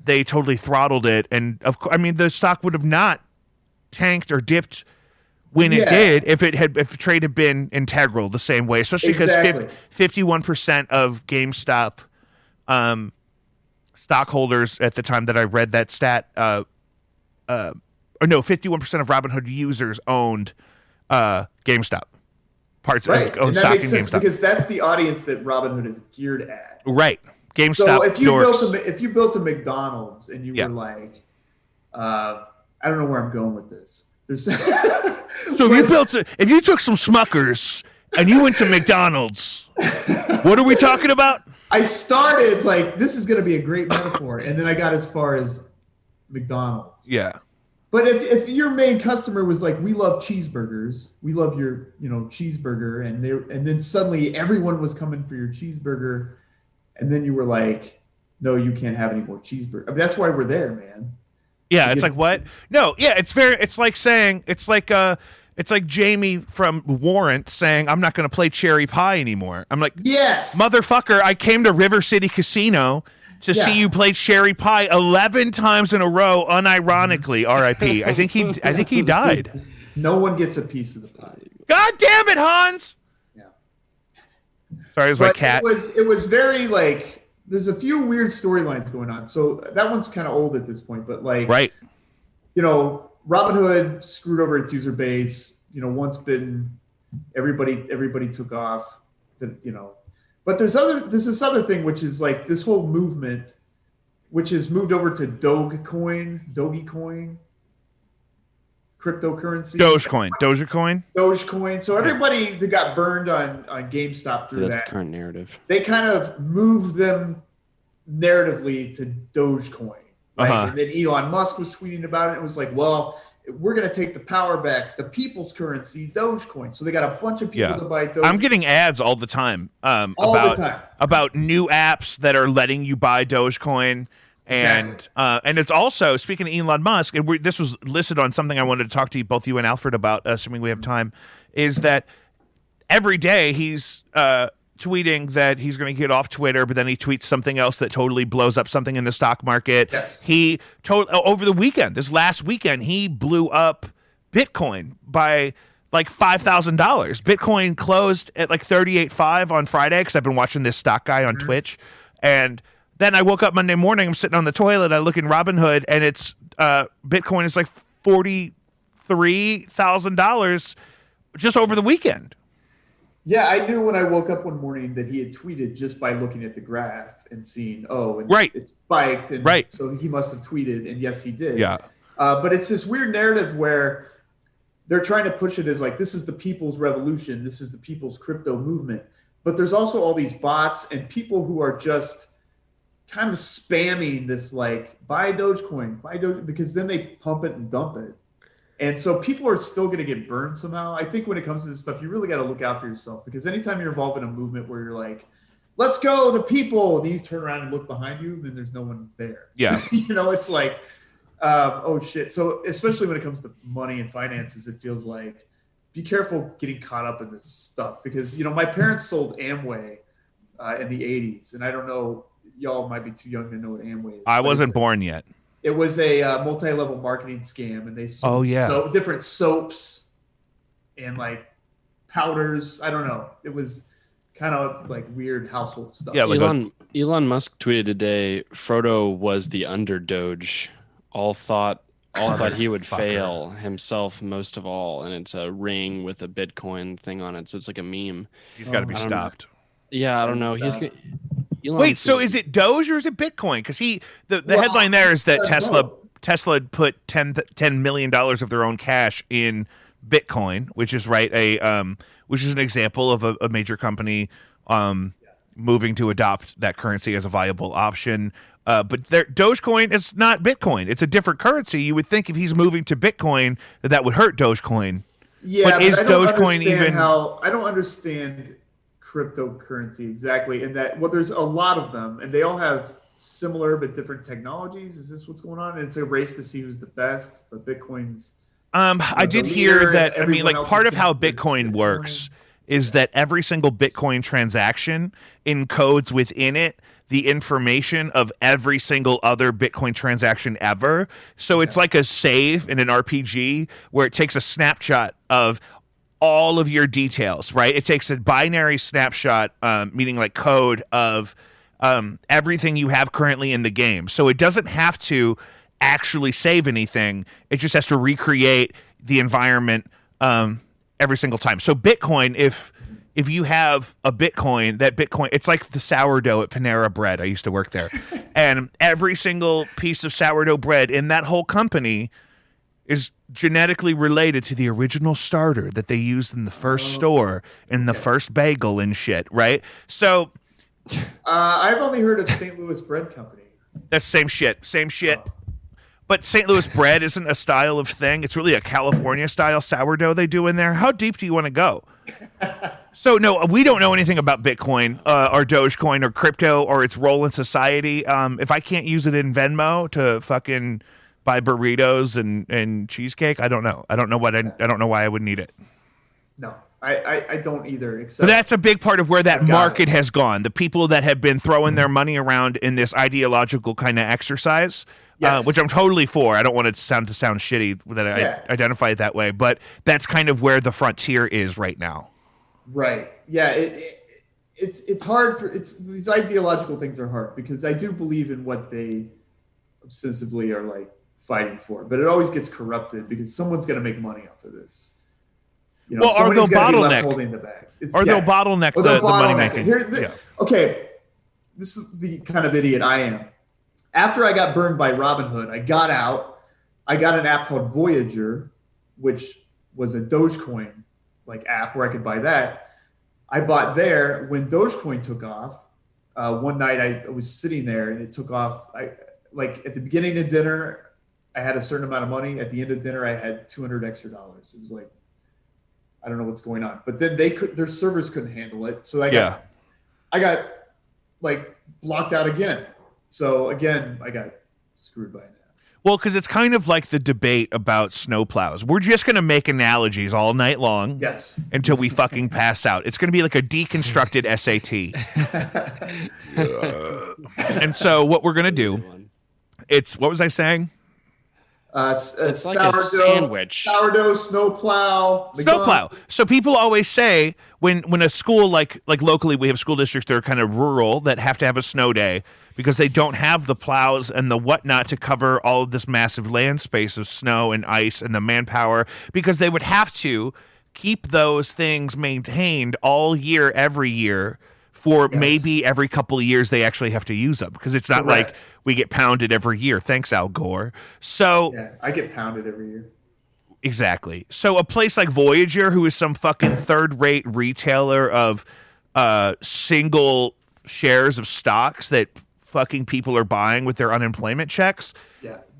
They totally throttled it. And the stock would have not tanked or dipped when it did if the trade had been integral the same way, especially because 51% of GameStop stockholders at the time that I read that stat, 51% of Robinhood users owned GameStop. Parts of own stock in GameStop. Because that's the audience that Robinhood is geared at. Right. GameStop. So if you built a McDonald's and you were like, I don't know where I'm going with this. So if you took some Smuckers and you went to McDonald's, what are we talking about? I started like, this is going to be a great metaphor, and then I got as far as McDonald's. Yeah. But if your main customer was like, we love cheeseburgers, we love your cheeseburger, and then suddenly everyone was coming for your cheeseburger, and then you were like, no, you can't have any more cheeseburger. I mean, that's why we're there, man. Yeah, it's like what? No, yeah, it's like Jamie from Warrant saying, I'm not going to play cherry pie anymore. I'm like, yes, motherfucker, I came to River City Casino to see you play cherry pie 11 times in a row, unironically. R.I.P. I think he died. No one gets a piece of the pie. God damn it, Hans! Yeah. Sorry, it was my cat. It was very like, there's a few weird storylines going on. So that one's kind of old at this point, but like, right. Robinhood screwed over its user base. Once bitten, everybody took off. But there's this other thing, which is like this whole movement, which has moved over to Dogecoin, cryptocurrency. Dogecoin. So everybody that got burned on GameStop through that's the current narrative. They kind of moved them narratively to Dogecoin. And then Elon Musk was tweeting about it. It was like, well, we're going to take the power back, the people's currency, Dogecoin. So they got a bunch of people to buy Dogecoin. I'm getting ads all the time, about new apps that are letting you buy Dogecoin. And it's also, speaking of Elon Musk, and this was listed on something I wanted to talk to both you and Alfred about, assuming we have time, is that every day he's tweeting that he's going to get off Twitter, but then he tweets something else that totally blows up something in the stock market. Yes. Over the weekend, this last weekend, he blew up Bitcoin by like $5,000. Bitcoin closed at like 38.5 on Friday because I've been watching this stock guy on Twitch, and then I woke up Monday morning, I'm sitting on the toilet, I look in Robinhood, and it's Bitcoin is like $43,000 just over the weekend. Yeah, I knew when I woke up one morning that he had tweeted just by looking at the graph and seeing, it spiked, and so he must have tweeted, and yes, he did. Yeah. But it's this weird narrative where they're trying to push it as like, this is the people's revolution, this is the people's crypto movement. But there's also all these bots and people who are just kind of spamming this, like, buy Dogecoin, because then they pump it and dump it. And so people are still going to get burned somehow. I think when it comes to this stuff, you really got to look out for yourself, because anytime you're involved in a movement where you're like, let's go, the people, and then you turn around and look behind you, then there's no one there. Yeah. It's like, oh shit. So especially when it comes to money and finances, it feels like, be careful getting caught up in this stuff, because, my parents sold Amway in the 80s, and I don't know, y'all might be too young to know what Amway is. I wasn't born yet. It was a multi-level marketing scam, and they sold different soaps and like powders. I don't know. It was kind of like weird household stuff. Yeah, Elon Musk tweeted today, Frodo was the underdoge. All thought he would fail himself most of all, and it's a ring with a Bitcoin thing on it, so it's like a meme. He's got to be stopped. I don't know. Wait, so is it Doge or is it Bitcoin? Because the headline there is that Tesla had put $10 million of their own cash in Bitcoin, which is which is an example of a major company moving to adopt that currency as a viable option. But Dogecoin is not Bitcoin; it's a different currency. You would think if he's moving to Bitcoin that would hurt Dogecoin. Yeah, but is I don't Dogecoin understand even? I don't understand cryptocurrency exactly, and that there's a lot of them, and they all have similar but different technologies. Is this what's going on? And it's a race to see who's the best, but Bitcoin's I did the hear leader, that. and I mean, everyone like else part is of how doing Bitcoin works shitcoins. is that every single Bitcoin transaction encodes within it the information of every single other Bitcoin transaction ever. So it's like a save in an RPG where it takes a snapshot of all of your details, right? It takes a binary snapshot, meaning like code of everything you have currently in the game. So it doesn't have to actually save anything. It just has to recreate the environment every single time. So Bitcoin, if you have a Bitcoin, that Bitcoin, it's like the sourdough at Panera Bread. I used to work there. And every single piece of sourdough bread in that whole company is genetically related to the original starter that they used in the first store, in the first bagel and shit, right? So I've only heard of St. Louis Bread Company. that's same shit. But St. Louis bread isn't a style of thing. It's really a California style sourdough they do in there. How deep do you want to go? So no, we don't know anything about Bitcoin or Dogecoin or crypto or its role in society. If I can't use it in Venmo to fucking buy burritos and cheesecake, I don't know. I don't know why I would need it. No, I don't either. But Except that's a big part of where that got market it. has gone. The people that have been throwing their money around in this ideological kind of exercise, Yes. which I'm totally for. I don't want it to sound shitty that I identify it that way, but that's kind of where the frontier is right now. right. Yeah, it's hard for these ideological things are hard because I do believe in what they obsessively are like fighting for, but it always gets corrupted because someone's going to make money off of this. You know, Well, or they'll somebody's gotta be left bottleneck. holding the bag. They'll bottleneck Or they'll the money bottleneck making. it. Okay, this is the kind of idiot I am. After I got burned by Robinhood, I got out. I got an app called Voyager, which was a Dogecoin like app where I could buy that. I bought there when Dogecoin took off. One night I was sitting there and it took off. Like at the beginning of dinner, I had a certain amount of money. At the end of dinner, I had $200 extra. It was like, I don't know what's going on. But then their servers couldn't handle it. So I got like blocked out again. So again, I got screwed by an app. Well, because it's kind of like the debate about snowplows. We're just going to make analogies all night long Yes. until we fucking pass out. It's going to be like a deconstructed SAT. And so what we're going to do, what was I saying? It's like sourdough, a sandwich. Sourdough, snowplow. Snowplow. So people always say when a school like locally we have school districts that are kind of rural that have to have a snow day because they don't have the plows and the whatnot to cover all of this massive land space of snow and ice and the manpower because they would have to keep those things maintained all year, every year for maybe every couple of years they actually have to use them because it's not like we get pounded every year. Thanks, Al Gore. So yeah, I get pounded every year. Exactly. So a place like Voyager, who is some fucking third-rate retailer of single shares of stocks that fucking people are buying with their unemployment checks,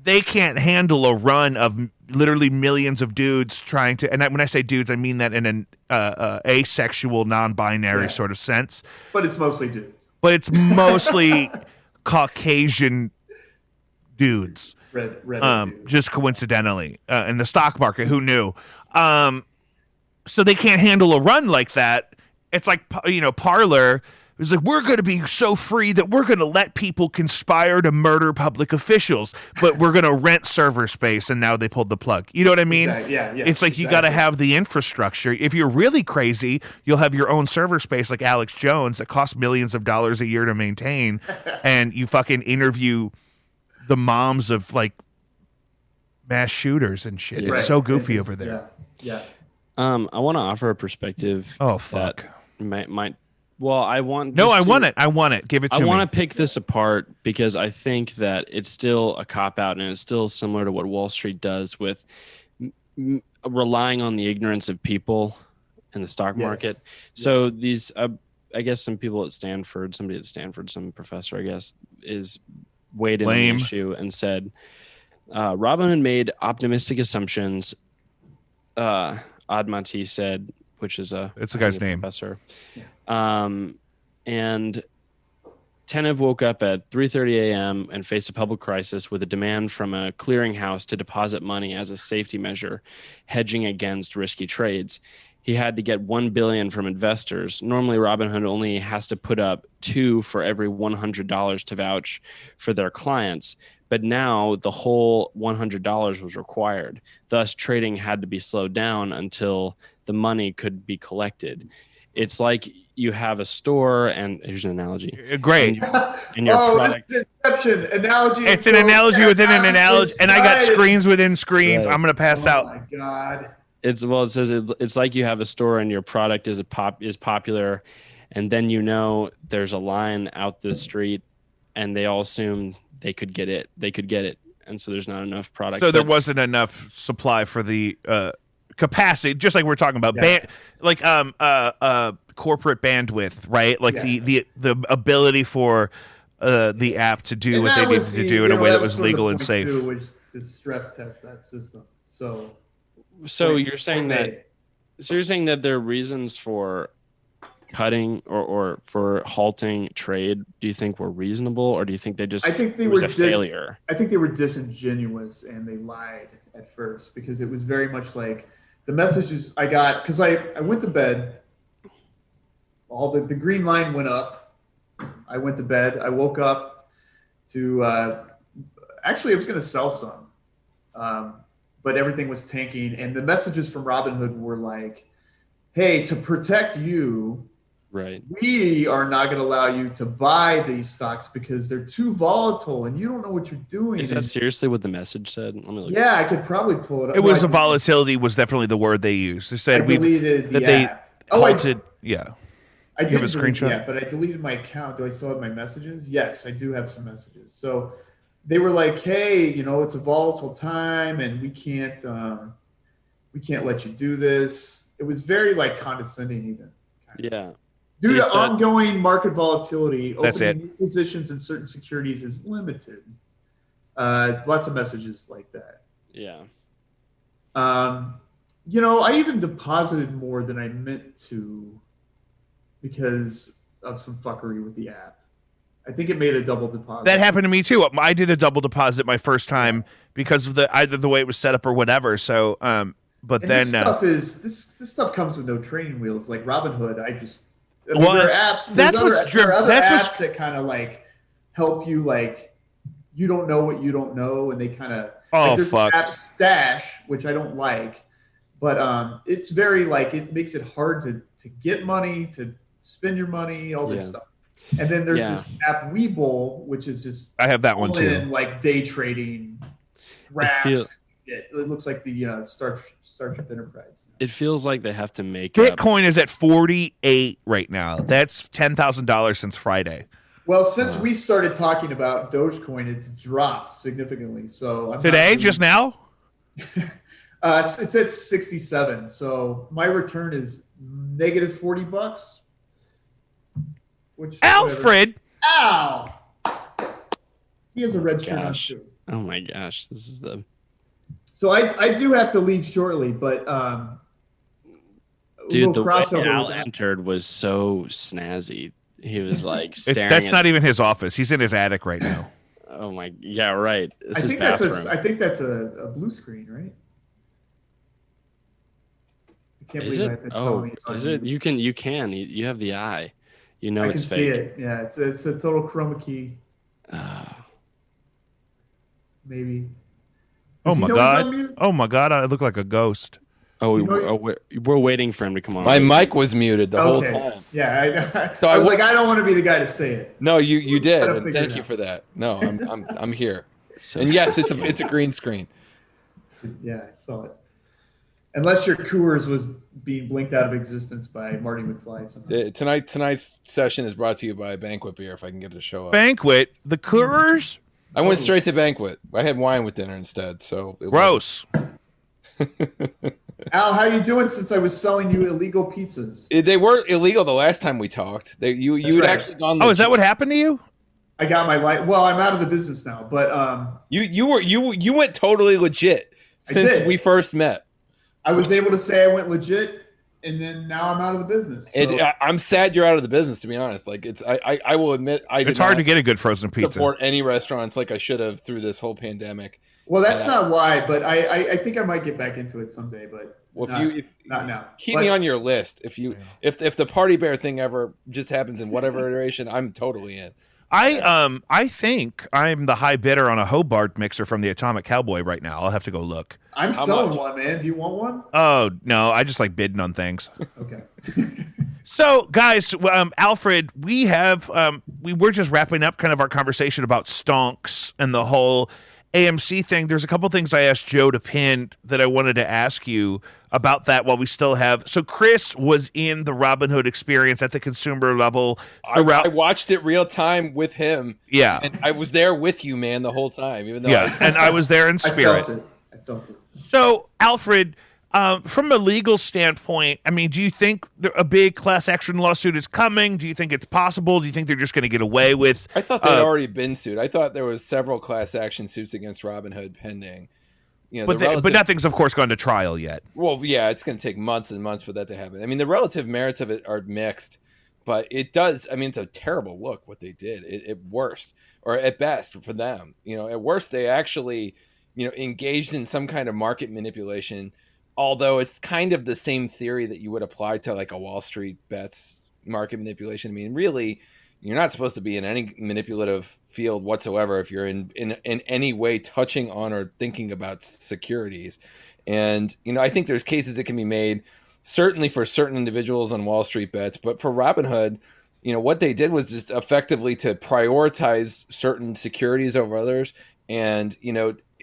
they can't handle a run of literally millions of dudes trying to. And when I say dudes, I mean that in an asexual, non-binary sort of sense. But it's mostly dudes. But it's mostly Caucasian dudes. Red Just coincidentally in the stock market, who knew? So they can't handle a run like that. It's like, Parler was like, we're going to be so free that we're going to let people conspire to murder public officials, but we're going to rent server space. And now they pulled the plug. You know what I mean? Exactly. Yeah. It's like you got to have the infrastructure. If you're really crazy, you'll have your own server space like Alex Jones that costs millions of dollars a year to maintain. And you fucking interview the moms of like mass shooters and shit. It's so goofy over there. Yeah. I want to offer a perspective. Oh fuck. That might. Well, I want. No, I want it. I want it. Give it to me. I want to pick this apart because I think that it's still a cop out, and it's still similar to what Wall Street does with relying on the ignorance of people in the stock market. So these, I guess, some people at Stanford, some professor, I guess, is weighed in on the issue and said Robinhood made optimistic assumptions Admati said, which is It's a guy's name. Professor. And Tenev woke up at 3:30 a.m. and faced a public crisis with a demand from a clearinghouse to deposit money as a safety measure, hedging against risky trades. He had to get $1 billion from investors. Normally, Robinhood only has to put up $2 for every $100 to vouch for their clients. But now the whole $100 was required. Thus, trading had to be slowed down until the money could be collected. It's like you have a store, and here's an analogy. Great. And your product, this inception analogy. It's an analogy within an analogy, and I got screens within screens. Right. I'm gonna pass out. Oh my God. it says it's like you have a store and your product is popular, and then there's a line out the street, and they all assume they could get it, and so there's not enough product. So there wasn't enough supply for the capacity, just like we're talking about, corporate bandwidth, right? Like the ability for the app to do what they needed to do in a way that was legal and safe. Which to stress test that system. So you're saying that there are reasons for cutting or for halting trade. Do you think were reasonable, or do you think I think they were a failure? I think they were disingenuous and they lied at first, because it was very much like the messages I got, because I went to bed. All the green line went up. I went to bed. I woke up to actually I was going to sell some, but everything was tanking. And the messages from Robinhood were like, "Hey, to protect you, right, we are not going to allow you to buy these stocks because they're too volatile and you don't know what you're doing." Is that seriously what the message said? Let me look. Yeah, I could probably pull it up. It was volatility was definitely the word they used. They said I deleted the app. I did have a screenshot? Yeah, but I deleted my account. Do I still have my messages? Yes, I do have some messages. So they were like, "Hey, it's a volatile time, and we can't let you do this." It was very like condescending, even. Yeah. Due to ongoing market volatility, That's opening it. new positions in certain securities is limited. Lots of messages like that. Yeah. I even deposited more than I meant to because of some fuckery with the app. I think it made a double deposit. That happened to me too. I did a double deposit my first time because of either the way it was set up or whatever. So, this stuff comes with no training wheels. Like Robinhood, there are apps. There are other apps that kind of like help you. Like you don't know what you don't know, and they kind of there's fuck. An app Stash, which I don't like, but it's very like it makes it hard to get money, to spend your money, all this stuff. And then there's this app Webull, which is just I have that one too. Like day trading graphs. It looks like the Starship Enterprise. It feels like they have to make Bitcoin is at 48 right now. That's $10,000 since Friday. Well, since we started talking about Dogecoin, it's dropped significantly. So today, just now, it's at 67. So my return is negative $40. Which Alfred, ow! He has a red shirt on too. Oh my gosh, this is the. So I do have to leave shortly, but dude, the way Al entered was so snazzy. He was like staring. That's not even his office. He's in his attic right now. Oh my, yeah, right. I think that's a blue screen, right? I can't believe I have to tell me it's on is it? You can. You have the eye. I can it's fake. see it. Yeah, it's a total chroma key. Maybe. Oh my god! I look like a ghost. We're waiting for him to come on. My mic was muted the whole time. Yeah, I was like, I don't want to be the guy to say it. No, you did. And thank you for that. No, I'm here. And yes, it's a green screen. Yeah, I saw it. Unless your Coors was being blinked out of existence by Marty McFly somehow. Tonight's session is brought to you by Banquet Beer. If I can get it to show up. Banquet, the Coors. I went straight to Banquet. I had wine with dinner instead. So gross. Al, how you doing? Since I was selling you illegal pizzas, they were illegal the last time we talked. You had actually gone. Oh, is that what happened to you? I got my life. Well, I'm out of the business now, but you went totally legit since we first met. I was able to say I went legit, and then now I'm out of the business. So. I'm sad you're out of the business, to be honest. Like I will admit, it's hard to get a good frozen pizza. Support any restaurants like I should have through this whole pandemic. Well, that's not why, but I think I might get back into it someday. But not now. Keep me on your list. If the party bear thing ever just happens in whatever iteration, I'm totally in. I think I'm the high bidder on a Hobart mixer from the Atomic Cowboy right now. I'll have to go look. I'm selling one, man. Do you want one? Oh, no. I just like bidding on things. Okay. So, guys, Alfred, we're just wrapping up kind of our conversation about Stonks and the whole AMC thing. There's a couple things I asked Joe to pin that I wanted to ask you about that while we still have. So Chris was in the Robinhood experience at the consumer level. I watched it real time with him. Yeah. And I was there with you, man, the whole time. Even though and I was there in spirit. I felt it. So, Alfred, from a legal standpoint, I mean, do you think a big class action lawsuit is coming? Do you think it's possible? Do you think they're just going to get away with? I thought they'd already been sued. I thought there was several class action suits against Robinhood pending. But nothing's, of course, gone to trial yet. Well, yeah, it's going to take months and months for that to happen. I mean, the relative merits of it are mixed, but it does. I mean, it's a terrible look what they did. At worst, or at best for them, at worst, they actually, engaged in some kind of market manipulation. Although it's kind of the same theory that you would apply to like a Wall Street bets market manipulation. I mean, really, you're not supposed to be in any manipulative field whatsoever if you're in any way touching on or thinking about securities. And, I think there's cases that can be made certainly for certain individuals on Wall Street bets. But for Robinhood, what they did was just effectively to prioritize certain securities over others. And,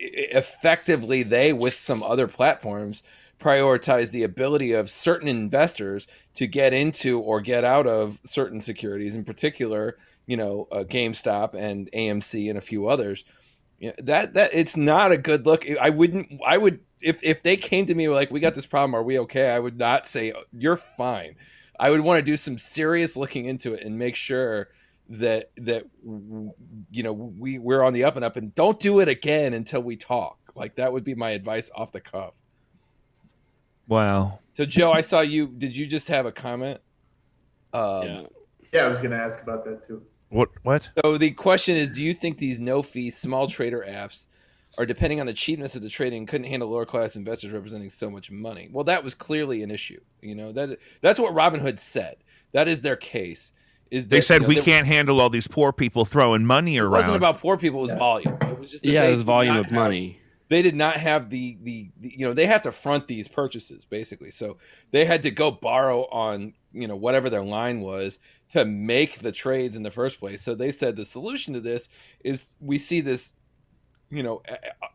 effectively they, with some other platforms, prioritize the ability of certain investors to get into or get out of certain securities, in particular, GameStop and AMC and a few others. That it's not a good look. I would if they came to me like, we got this problem, are we okay? I would not say you're fine. I would want to do some serious looking into it and make sure that we're on the up and up, and don't do it again until we talk. Like, that would be my advice off the cuff. Wow. So Joe, I saw you. Did you just have a comment? Yeah, I was going to ask about that too. What? So the question is, do you think these no-fee small trader apps are depending on the cheapness of the trading, couldn't handle lower class investors representing so much money? Well, that was clearly an issue. That's what Robinhood said. That is their case. They said we can't handle all these poor people throwing money around. It wasn't about poor people; it was volume. It was just it was volume of money. They did not have the they have to front these purchases basically, so they had to go borrow on whatever their line was to make the trades in the first place. So they said the solution to this is we see this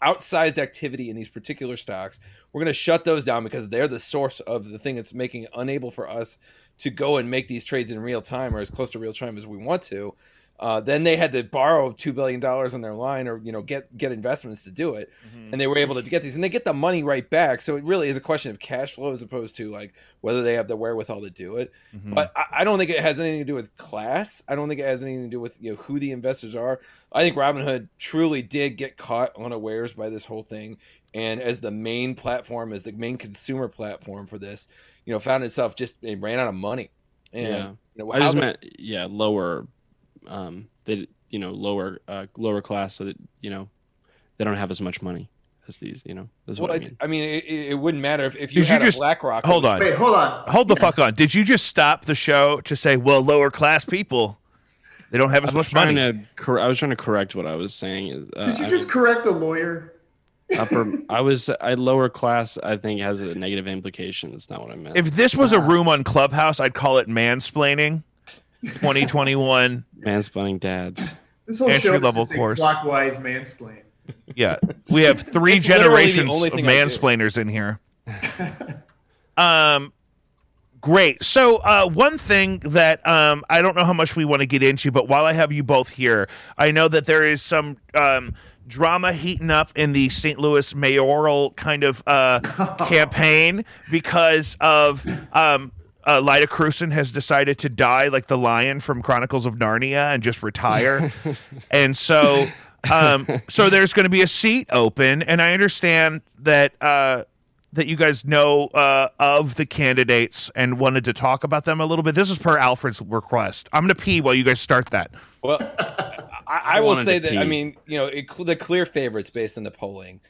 outsized activity in these particular stocks. We're going to shut those down because they're the source of the thing that's making it unable for us to go and make these trades in real time or as close to real time as we want to. Then they had to borrow $2 billion on their line or, get investments to do it. Mm-hmm. And they were able to get these and they get the money right back. So it really is a question of cash flow as opposed to like whether they have the wherewithal to do it. Mm-hmm. But I don't think it has anything to do with class. I don't think it has anything to do with, who the investors are. I think Robinhood truly did get caught unawares by this whole thing. And as the main platform, as the main consumer platform for this, found itself it ran out of money. And, I just meant, lower, lower class, so that they don't have as much money as these. That's what I mean. It wouldn't matter if you had a BlackRock. Hold on, wait, hold on, hold the fuck on. Did you just stop the show to say, well, lower class people, they don't have as much money? I was trying to correct what I was saying. Did you just correct a lawyer? Lower class, I think, has a negative implication. That's not what I meant. If this was a room on Clubhouse, I'd call it mansplaining. 2021 mansplaining dads. This whole entry show level is course. Clockwise mansplain. Yeah, we have 3 generations of mansplainers in here. Great. So one thing that I don't know how much we want to get into, but while I have you both here, I know that there is some drama heating up in the St. Louis mayoral kind of campaign because of Lyda Cruson has decided to die like the lion from Chronicles of Narnia and just retire. And so there's going to be a seat open, and I understand that that you guys know of the candidates and wanted to talk about them a little bit? This is per Alfred's request. I'm going to pee while you guys start that. Well, I will say that, I mean, the clear favorites based on the polling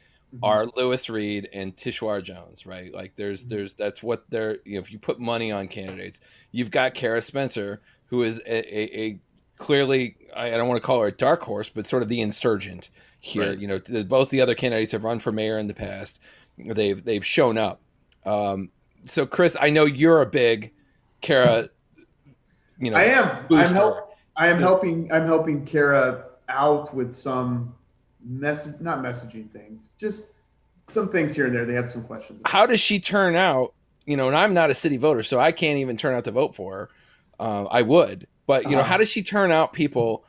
are Lewis Reed and Tishwara Jones, right? Like that's what they're, if you put money on candidates, you've got Kara Spencer, who is a clearly, I don't want to call her a dark horse, but sort of the insurgent here. Right. Both the other candidates have run for mayor in the past. They've shown up. So Chris, I know you're a big Kara. I am. I am helping Kara out with some not messaging things, just some things here and there. They have some questions. How does she turn out? And I'm not a city voter, so I can't even turn out to vote for her. I would, but how does she turn out people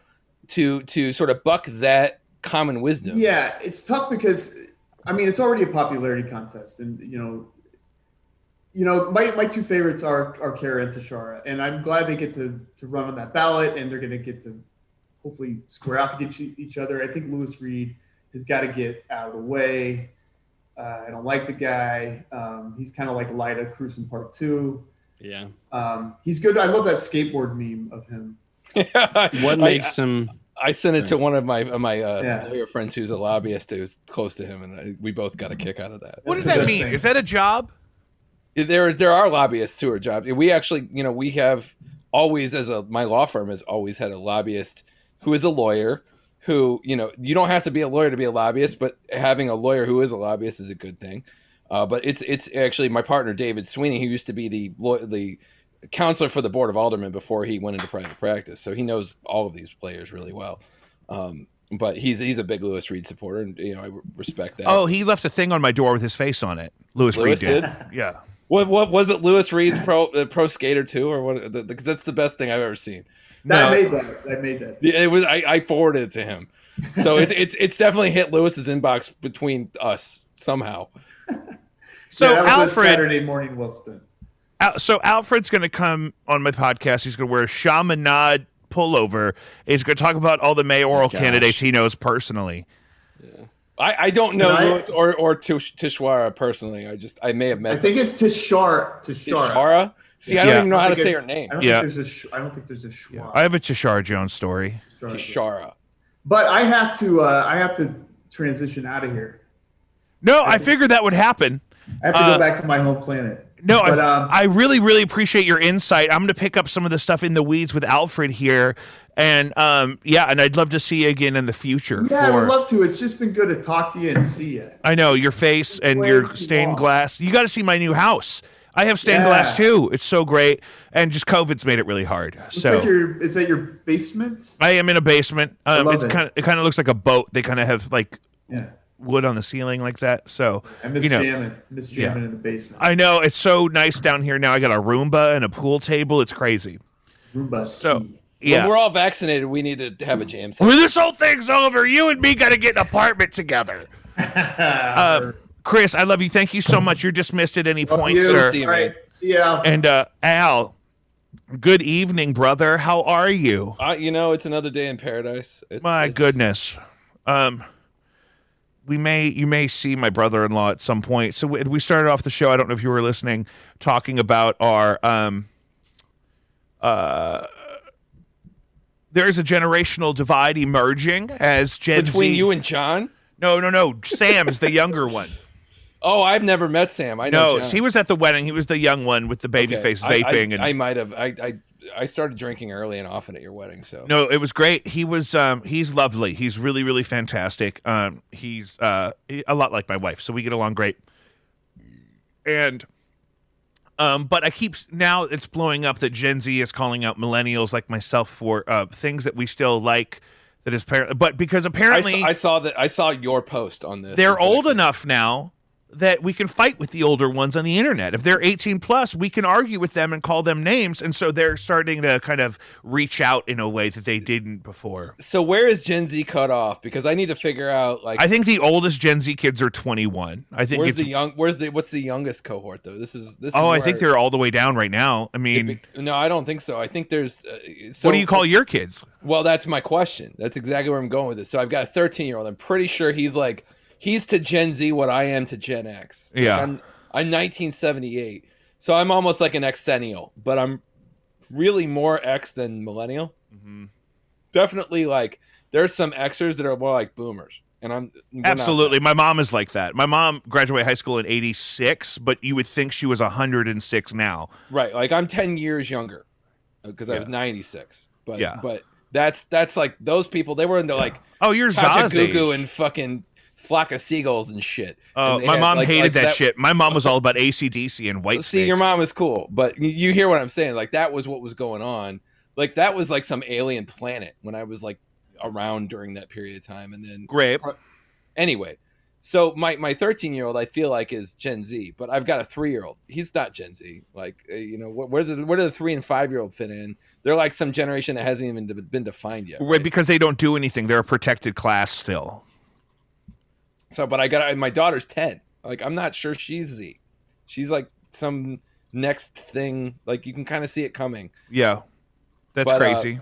to sort of buck that common wisdom? Yeah, it's tough because it's already a popularity contest, and my two favorites are Kara and Tishara, and I'm glad they get to run on that ballot, and they're going to get to hopefully square off against each other. I think Lewis Reed has got to get out of the way. I don't like the guy. He's kind of like Lyda Cruz in Part 2. Yeah. He's good. I love that skateboard meme of him. What makes him? I sent it to one of my lawyer friends who's a lobbyist who's close to him, and we both got a kick out of that. What does that mean? Thing. Is that a job? There are lobbyists who are jobs. We actually, we have always, my law firm has always had a lobbyist who is a lawyer who, you don't have to be a lawyer to be a lobbyist, but having a lawyer who is a lobbyist is a good thing. But it's actually my partner, David Sweeney, who used to be the counselor for the Board of Aldermen before he went into private practice. So he knows all of these players really well. But he's a big Lewis Reed supporter, and I respect that. Oh, he left a thing on my door with his face on it. Lewis Reed did. Yeah. What was it? Lewis Reed's pro skater too, or what? Because that's the best thing I've ever seen. I made that. Yeah, it was. I forwarded it to him, so it's definitely hit Lewis's inbox between us somehow. So that was Alfred, a Saturday morning well spent. So Alfred's going to come on my podcast. He's going to wear a Chaminade pullover. He's going to talk about all the mayoral candidates he knows personally. Yeah. I don't know Lewis or Tishwara personally. I may have met. I think it's Tishara. Tishara? See, I don't even know how to say her name. I don't think there's a Schwar. Yeah. I have a Tishara Jones story. Tishara. But I have to transition out of here. No, I figured that would happen. I have to go back to my home planet. No, but, I really, really appreciate your insight. I'm going to pick up some of the stuff in the weeds with Alfred here. And and I'd love to see you again in the future. Yeah, I would love to. It's just been good to talk to you and see you. I know, your face and your stained glass. You got to see my new house. I have stained glass too. It's so great. And just COVID's made it really hard. Is that your basement? I am in a basement. It kind of looks like a boat. They kind of have wood on the ceiling like that. So I miss jamming in the basement. I know, it's so nice down here now. I got a Roomba and a pool table. It's crazy. Roomba's key. Yeah. When we're all vaccinated, we need to have a jam session. When this whole thing's over, you and me got to get an apartment together. Chris, I love you. Thank you so much. You're dismissed at any point, sir. See you, all right. See you, Al. And Al, good evening, brother. How are you? It's another day in paradise. My goodness. You may see my brother-in-law at some point. So we started off the show, I don't know if you were listening, talking about our there's a generational divide emerging as Gen Z. Between you and John? No. Sam's the younger one. Oh, I've never met Sam. I know John. He was at the wedding. He was the young one with the baby face vaping. I might have. I started drinking early and often at your wedding. So no, it was great. He was. He's lovely. He's really, really fantastic. He's a lot like my wife, so we get along great. And but now it's blowing up that Gen Z is calling out millennials like myself for things that we still like. That is, but because apparently I saw your post on this. They're old enough now that we can fight with the older ones on the internet. If they're 18 plus, we can argue with them and call them names. And so they're starting to kind of reach out in a way that they didn't before. So where is Gen Z cut off? Because I need to figure out, like, I think the oldest Gen Z kids are 21. I think what's the youngest cohort though? This is I think they're all the way down right now. I mean, no, I don't think so. I think there's what do you call your kids? Well, that's my question. That's exactly where I'm going with this. So I've got a 13-year-old. I'm pretty sure he's to Gen Z what I am to Gen X. Yeah. I'm 1978, so I'm almost like an Xennial, but I'm really more X than millennial. Mm-hmm. Definitely, like there's some Xers that are more like boomers, and absolutely. My mom is like that. My mom graduated high school in '86, but you would think she was 106 now. Right, like I'm 10 years younger because I was 96. But that's like those people. They were into like you're Za's Gugu age. and fucking Flock of Seagulls and shit. Oh, my mom hated that shit. My mom was all about AC/DC and Whitesnake. See, your mom is cool, but you hear what I'm saying. Like that was what was going on. Like that was like some alien planet when I was like around during that period of time. And then great. Anyway, so my 13-year-old I feel like is Gen Z, but I've got a 3-year-old. He's not Gen Z. Like where do the 3 and 5-year-old fit in? They're like some generation that hasn't even been defined yet. Right, because they don't do anything. They're a protected class still. So, but my daughter's 10. Like I'm not sure she's Z. She's like some next thing. Like you can kind of see it coming. Yeah. That's crazy.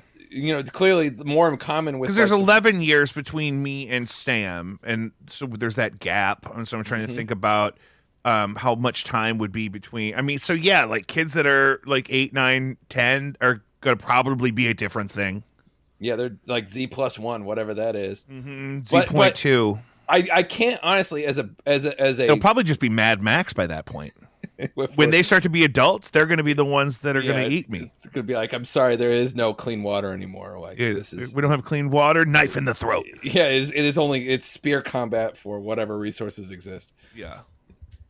Clearly more in common with... Because there's 11 years between me and Sam, and so there's that gap. And so I'm trying to think about how much time would be between... I mean, so yeah, like kids that are like 8, 9, 10 are going to probably be a different thing. Yeah, they're like Z+1, whatever that is. Mm-hmm. Z.2. I can't honestly, as a... They'll probably just be Mad Max by that point. When they start to be adults, they're going to be the ones that are going to eat me. It's going to be like, I'm sorry, there is no clean water anymore. Like we don't have clean water. Knife in the throat. Yeah, it's spear combat for whatever resources exist. Yeah,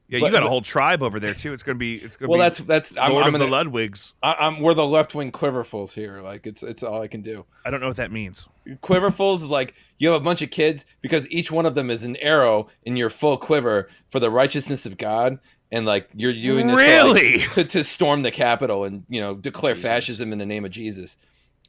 you got a whole tribe over there too. It's going to be that's Lord of the Ludwigs. We're the left wing quiverfuls here. Like it's all I can do. I don't know what that means. Quiverfuls is like you have a bunch of kids because each one of them is an arrow in your full quiver for the righteousness of God. And like you're doing this really to storm the Capitol and declare fascism in the name of Jesus,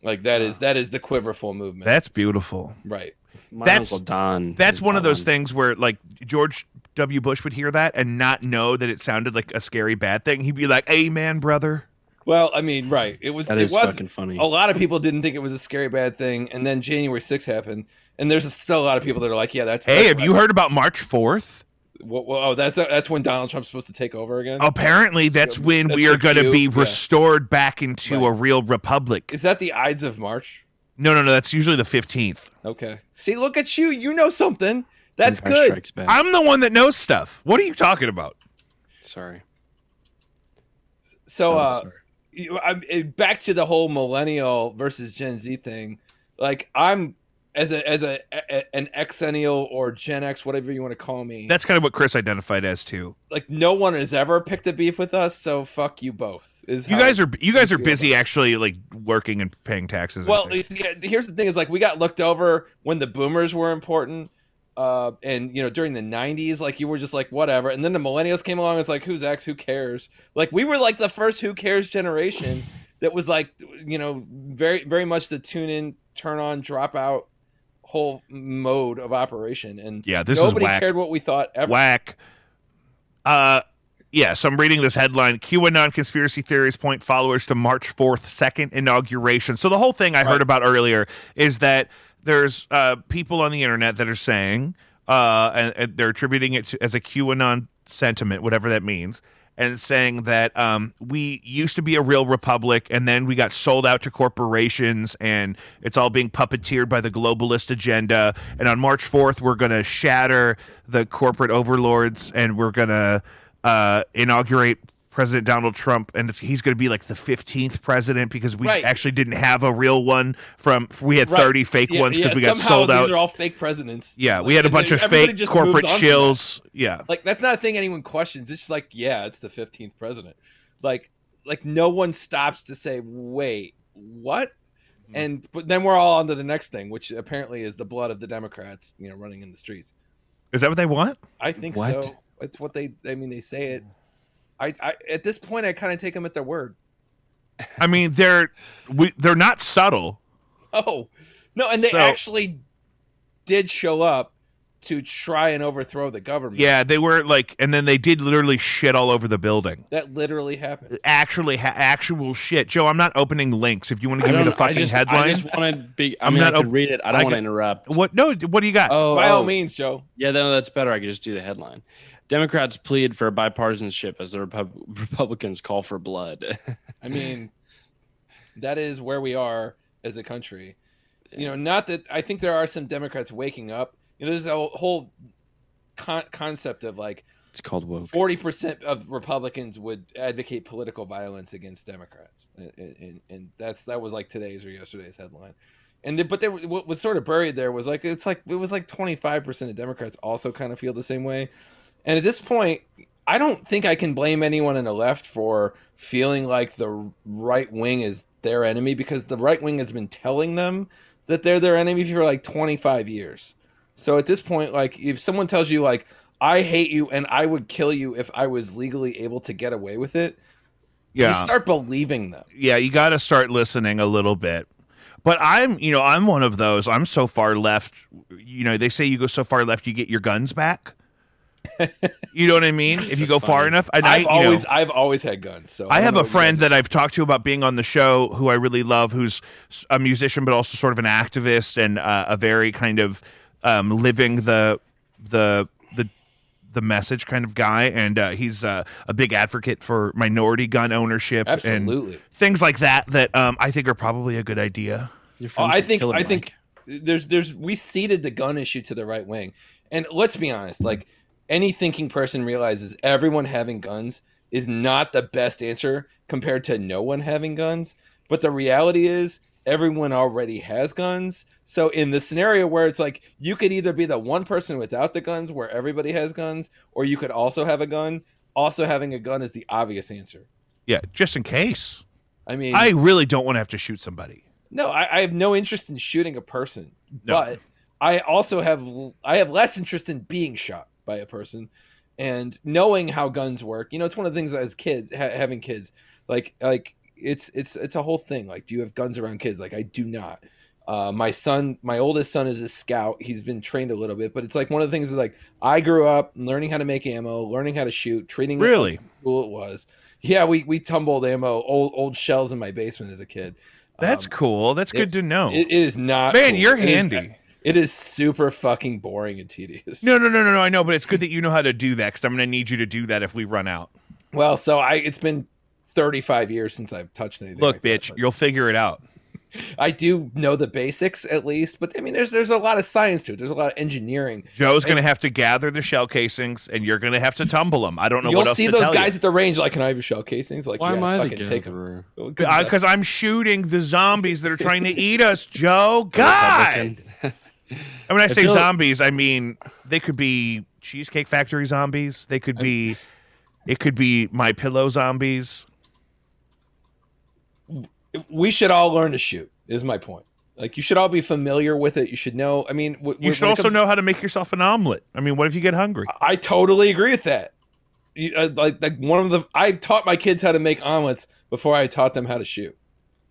like that is the quiverful movement. That's beautiful, right? That's Uncle Don. That's one of those things where like George W. Bush would hear that and not know that it sounded like a scary bad thing. He'd be like, "Amen, brother." Well, I mean, right? It was fucking funny. A lot of people didn't think it was a scary bad thing, and then January 6th happened, and there's still a lot of people that are like, "Yeah, that's." Hey, have you heard about March 4th? That's when Donald Trump's supposed to take over again? Apparently, that's when we are going to be restored back into a real republic. Is that the Ides of March? No. That's usually the 15th. Okay. See, look at you. You know something. That's good. I'm the one that knows stuff. What are you talking about? Sorry. So, back to the whole millennial versus Gen Z thing. Like, I'm... As an Xennial or Gen X, whatever you want to call me. That's kind of what Chris identified as too. Like no one has ever picked a beef with us, so fuck you both. You guys are busy actually like working and paying taxes. Well, here's the thing: is like we got looked over when the boomers were important, and during the '90s, like you were just like whatever, and then the millennials came along. It's like who's X? Who cares? Like we were like the first who cares generation that was like very very much the tune in, turn on, drop out whole mode of operation, and nobody cared what we thought ever. Whack. So I'm reading this headline: QAnon conspiracy theories point followers to March 4th second inauguration. So the whole thing I heard about earlier is that there's people on the internet that are saying, and they're attributing it as a QAnon sentiment, whatever that means, and saying that we used to be a real republic and then we got sold out to corporations and it's all being puppeteered by the globalist agenda. And on March 4th, we're going to shatter the corporate overlords and we're going to inaugurate President Donald Trump. And he's going to be like the 15th president because we actually didn't have a real one. We had 30 fake ones because we got sold out. These are all fake presidents. Yeah, we had a bunch of fake corporate shills. Yeah. Like, that's not a thing anyone questions. It's just like, yeah, it's the 15th president. Like no one stops to say, wait, what? But then we're all on to the next thing, which apparently is the blood of the Democrats, running in the streets. Is that what they want? I think so. It's what they say it. I at this point I kind of take them at their word. I mean, they're not subtle. Oh no, and they actually did show up to try and overthrow the government. Yeah, they were like, and then they did literally shit all over the building. That literally happened. Actual shit. Joe, I'm not opening links. If you want to give me the fucking headline, I just want to be. I can read it. I don't want to interrupt. What? No. What do you got? By all means, Joe. Yeah, no, that's better. I can just do the headline. Democrats plead for bipartisanship as the Republicans call for blood. I mean, that is where we are as a country. You know, not that I think there are some Democrats waking up. You know, there's a whole concept of like, it's called woke. 40% of Republicans would advocate political violence against Democrats, and that was like today's or yesterday's headline. What was sort of buried there was like it was like 25% of Democrats also kind of feel the same way. And at this point, I don't think I can blame anyone on the left for feeling like the right wing is their enemy, because the right wing has been telling them that they're their enemy for like 25 years. So at this point, like if someone tells you like, I hate you and I would kill you if I was legally able to get away with it, you start believing them. Yeah, you got to start listening a little bit. But I'm one of those. I'm so far left. You know, they say you go so far left, you get your guns back. You know what I mean? If you go far enough. And I've always had guns. So I have a friend that I've talked to about being on the show who I really love, who's a musician, but also sort of an activist and a very kind of living the message kind of guy. And he's a big advocate for minority gun ownership. Absolutely. And things like that I think are probably a good idea. I think we ceded the gun issue to the right wing. And let's be honest, like, any thinking person realizes everyone having guns is not the best answer compared to no one having guns. But the reality is everyone already has guns. So in the scenario where it's like you could either be the one person without the guns where everybody has guns, or you could also have a gun, also having a gun is the obvious answer. Yeah, just in case. I mean, I really don't want to have to shoot somebody. No, I have no interest in shooting a person. No. But I also have less interest in being shot by a person, and knowing how guns work. You know, it's one of the things as kids, having kids, like it's a whole thing. Like, do you have guns around kids? Like, I do not. My oldest son is a scout. He's been trained a little bit, but it's like one of the things that, like, I grew up learning how to make ammo, learning how to shoot, treating really it like cool it was. Yeah, we tumbled ammo, old shells in my basement as a kid. That's cool. That's good to know. It is not. Man, cool. You're handy. It is super fucking boring and tedious. No. I know, but it's good that you know how to do that, because I'm going to need you to do that if we run out. Well, so it's been 35 years since I've touched anything. Look, like bitch, that, you'll figure it out. I do know the basics at least, but I mean, there's a lot of science to it. There's a lot of engineering. Joe's going to have to gather the shell casings, and you're going to have to tumble them. I don't know what else to tell you. You'll see those guys at the range like, can I have your shell casings? Like, why am I fucking take them? Because I'm shooting the zombies that are trying to eat us, Joe. God! And when I say zombies, I mean they could be Cheesecake Factory zombies. It could be My Pillow zombies. We should all learn to shoot, is my point. Like, you should all be familiar with it. You should know. I mean, you should also know how to make yourself an omelet. I mean, what if you get hungry? I totally agree with that. I taught my kids how to make omelets before I taught them how to shoot.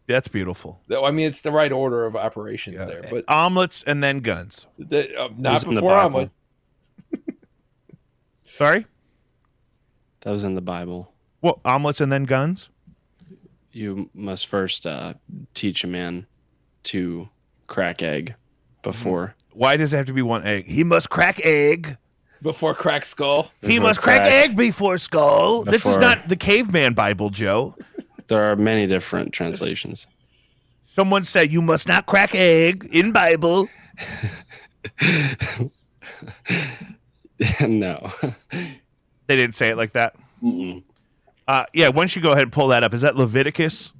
That's beautiful. I mean, it's the right order of operations there. But omelets and then guns. Not before omelet. Sorry? That was in the Bible. What, omelets and then guns? You must first teach a man to crack egg before. Why does it have to be one egg? He must crack egg. Before crack skull. He must crack egg before skull. This is not the caveman Bible, Joe. There are many different translations. Someone said you must not crack egg in Bible. No. They didn't say it like that? Mm-mm. Yeah, why don't you go ahead and pull that up? Is that Leviticus?